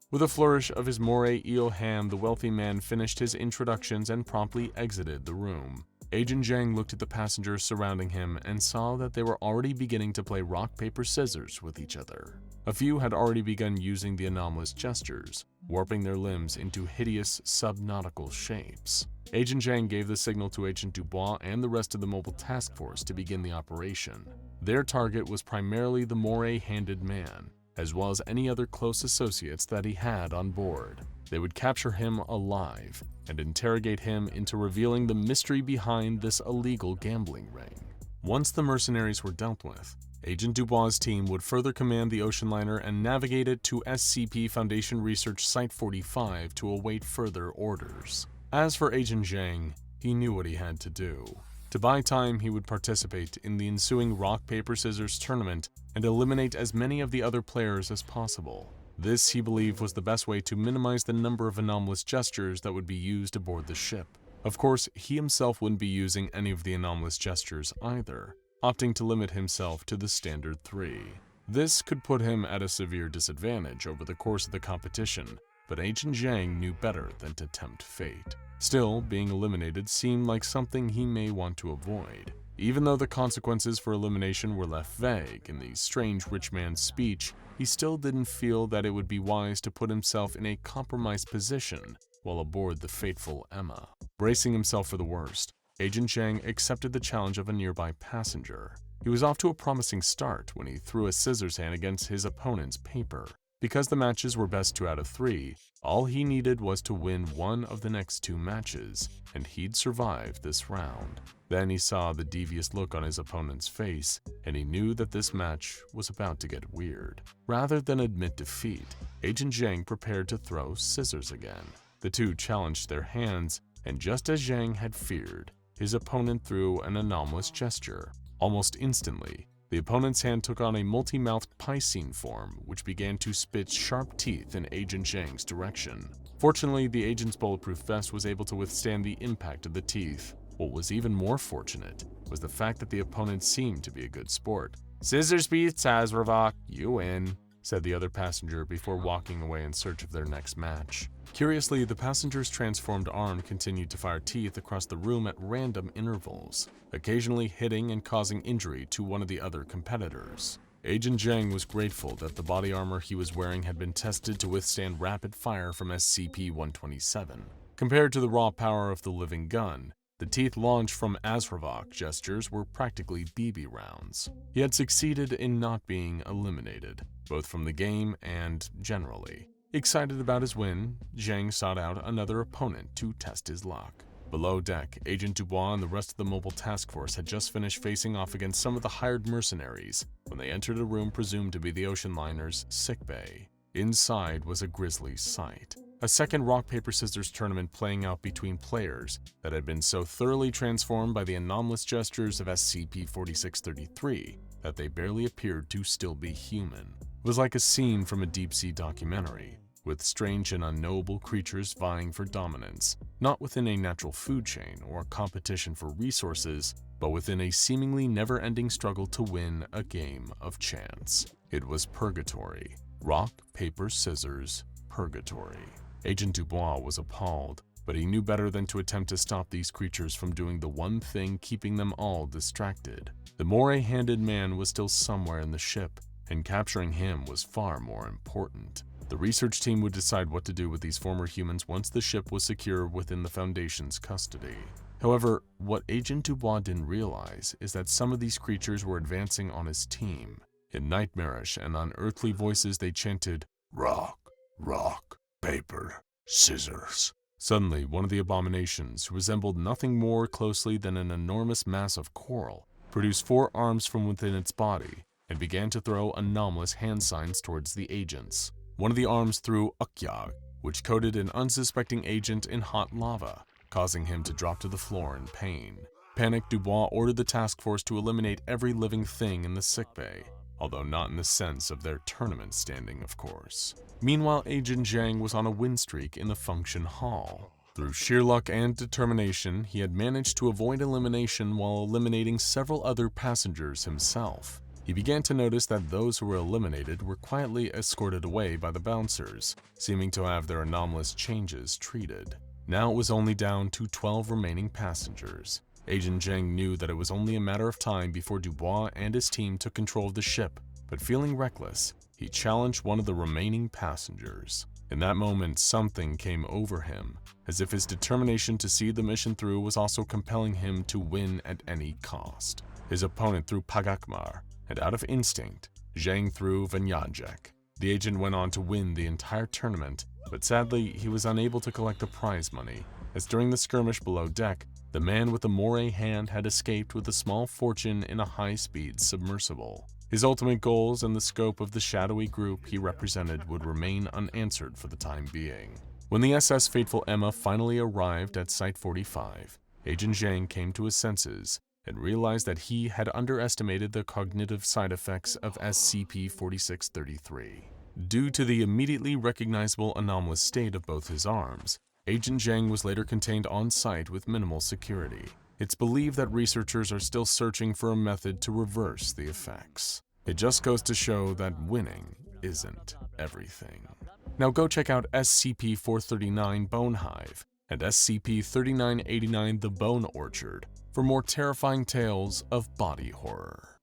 With a flourish of his moray eel hand, the wealthy man finished his introductions and promptly exited the room. Agent Zhang looked at the passengers surrounding him and saw that they were already beginning to play rock, paper, scissors with each other. A few had already begun using the anomalous gestures, warping their limbs into hideous subnautical shapes. Agent Zhang gave the signal to Agent Dubois and the rest of the mobile task force to begin the operation. Their target was primarily the moray-handed man, as well as any other close associates that he had on board. They would capture him alive and interrogate him into revealing the mystery behind this illegal gambling ring. Once the mercenaries were dealt with, Agent Dubois' team would further command the ocean liner and navigate it to SCP Foundation Research Site 45 to await further orders. As for Agent Zhang, he knew what he had to do. To buy time, he would participate in the ensuing rock, paper, scissors tournament and eliminate as many of the other players as possible. This, he believed, was the best way to minimize the number of anomalous gestures that would be used aboard the ship. Of course, he himself wouldn't be using any of the anomalous gestures either, opting to limit himself to the standard 3. This could put him at a severe disadvantage over the course of the competition, but Agent Zhang knew better than to tempt fate. Still, being eliminated seemed like something he may want to avoid. Even though the consequences for elimination were left vague in the strange rich man's speech, he still didn't feel that it would be wise to put himself in a compromised position while aboard the fateful Emma. Bracing himself for the worst, Agent Zhang accepted the challenge of a nearby passenger. He was off to a promising start when he threw a scissors hand against his opponent's paper. Because the matches were best 2 out of 3, all he needed was to win one of the next 2 matches, and he'd survive this round. Then he saw the devious look on his opponent's face, and he knew that this match was about to get weird. Rather than admit defeat, Agent Zhang prepared to throw scissors again. The two challenged their hands, and just as Zhang had feared, his opponent threw an anomalous gesture. Almost instantly, the opponent's hand took on a multi-mouthed piscine form, which began to spit sharp teeth in Agent Zhang's direction. Fortunately, the agent's bulletproof vest was able to withstand the impact of the teeth. What was even more fortunate was the fact that the opponent seemed to be a good sport. "Scissors beats Azravok, you win," said the other passenger before walking away in search of their next match. Curiously, the passenger's transformed arm continued to fire teeth across the room at random intervals, occasionally hitting and causing injury to one of the other competitors. Agent Zhang was grateful that the body armor he was wearing had been tested to withstand rapid fire from SCP-127. Compared to the raw power of the living gun, The teeth launched from Azravok gestures were practically BB rounds. He had succeeded in not being eliminated, both from the game and generally. Excited about his win, Zhang sought out another opponent to test his luck. Below deck, Agent Dubois and the rest of the mobile task force had just finished facing off against some of the hired mercenaries when they entered a room presumed to be the ocean liner's sickbay. Inside was a grisly sight. A second rock-paper-scissors tournament playing out between players that had been so thoroughly transformed by the anomalous gestures of SCP-4633 that they barely appeared to still be human. It was like a scene from a deep-sea documentary, with strange and unknowable creatures vying for dominance, not within a natural food chain or competition for resources, but within a seemingly never-ending struggle to win a game of chance. It was purgatory. Rock, paper, scissors, purgatory. Agent Dubois was appalled, but he knew better than to attempt to stop these creatures from doing the one thing keeping them all distracted. The moray-handed man was still somewhere in the ship, and capturing him was far more important. The research team would decide what to do with these former humans once the ship was secure within the Foundation's custody. However, what Agent Dubois didn't realize is that some of these creatures were advancing on his team. In nightmarish and unearthly voices they chanted, "Rock, rock, paper, scissors." Suddenly, one of the abominations, who resembled nothing more closely than an enormous mass of coral, produced 4 arms from within its body and began to throw anomalous hand signs towards the agents. One of the arms threw Ukyag, which coated an unsuspecting agent in hot lava, causing him to drop to the floor in pain. Panicked, Dubois ordered the task force to eliminate every living thing in the sickbay, although not in the sense of their tournament standing, of course. Meanwhile, Agent Zhang was on a win streak in the function hall. Through sheer luck and determination, he had managed to avoid elimination while eliminating several other passengers himself. He began to notice that those who were eliminated were quietly escorted away by the bouncers, seeming to have their anomalous changes treated. Now it was only down to 12 remaining passengers. Agent Zhang knew that it was only a matter of time before Dubois and his team took control of the ship, but feeling reckless, he challenged one of the remaining passengers. In that moment, something came over him, as if his determination to see the mission through was also compelling him to win at any cost. His opponent threw Pagakmar, and out of instinct, Zhang threw Vanyajek. The agent went on to win the entire tournament, but sadly, he was unable to collect the prize money, as during the skirmish below deck, the man with the moray hand had escaped with a small fortune in a high-speed submersible. His ultimate goals and the scope of the shadowy group he represented would remain unanswered for the time being. When the SS Fateful Emma finally arrived at Site 45, Agent Zhang came to his senses and realized that he had underestimated the cognitive side effects of SCP-4633. Due to the immediately recognizable anomalous state of both his arms, Agent Zhang was later contained on site with minimal security. It's believed that researchers are still searching for a method to reverse the effects. It just goes to show that winning isn't everything. Now go check out SCP-439 Bone Hive and SCP-3989 The Bone Orchard for more terrifying tales of body horror.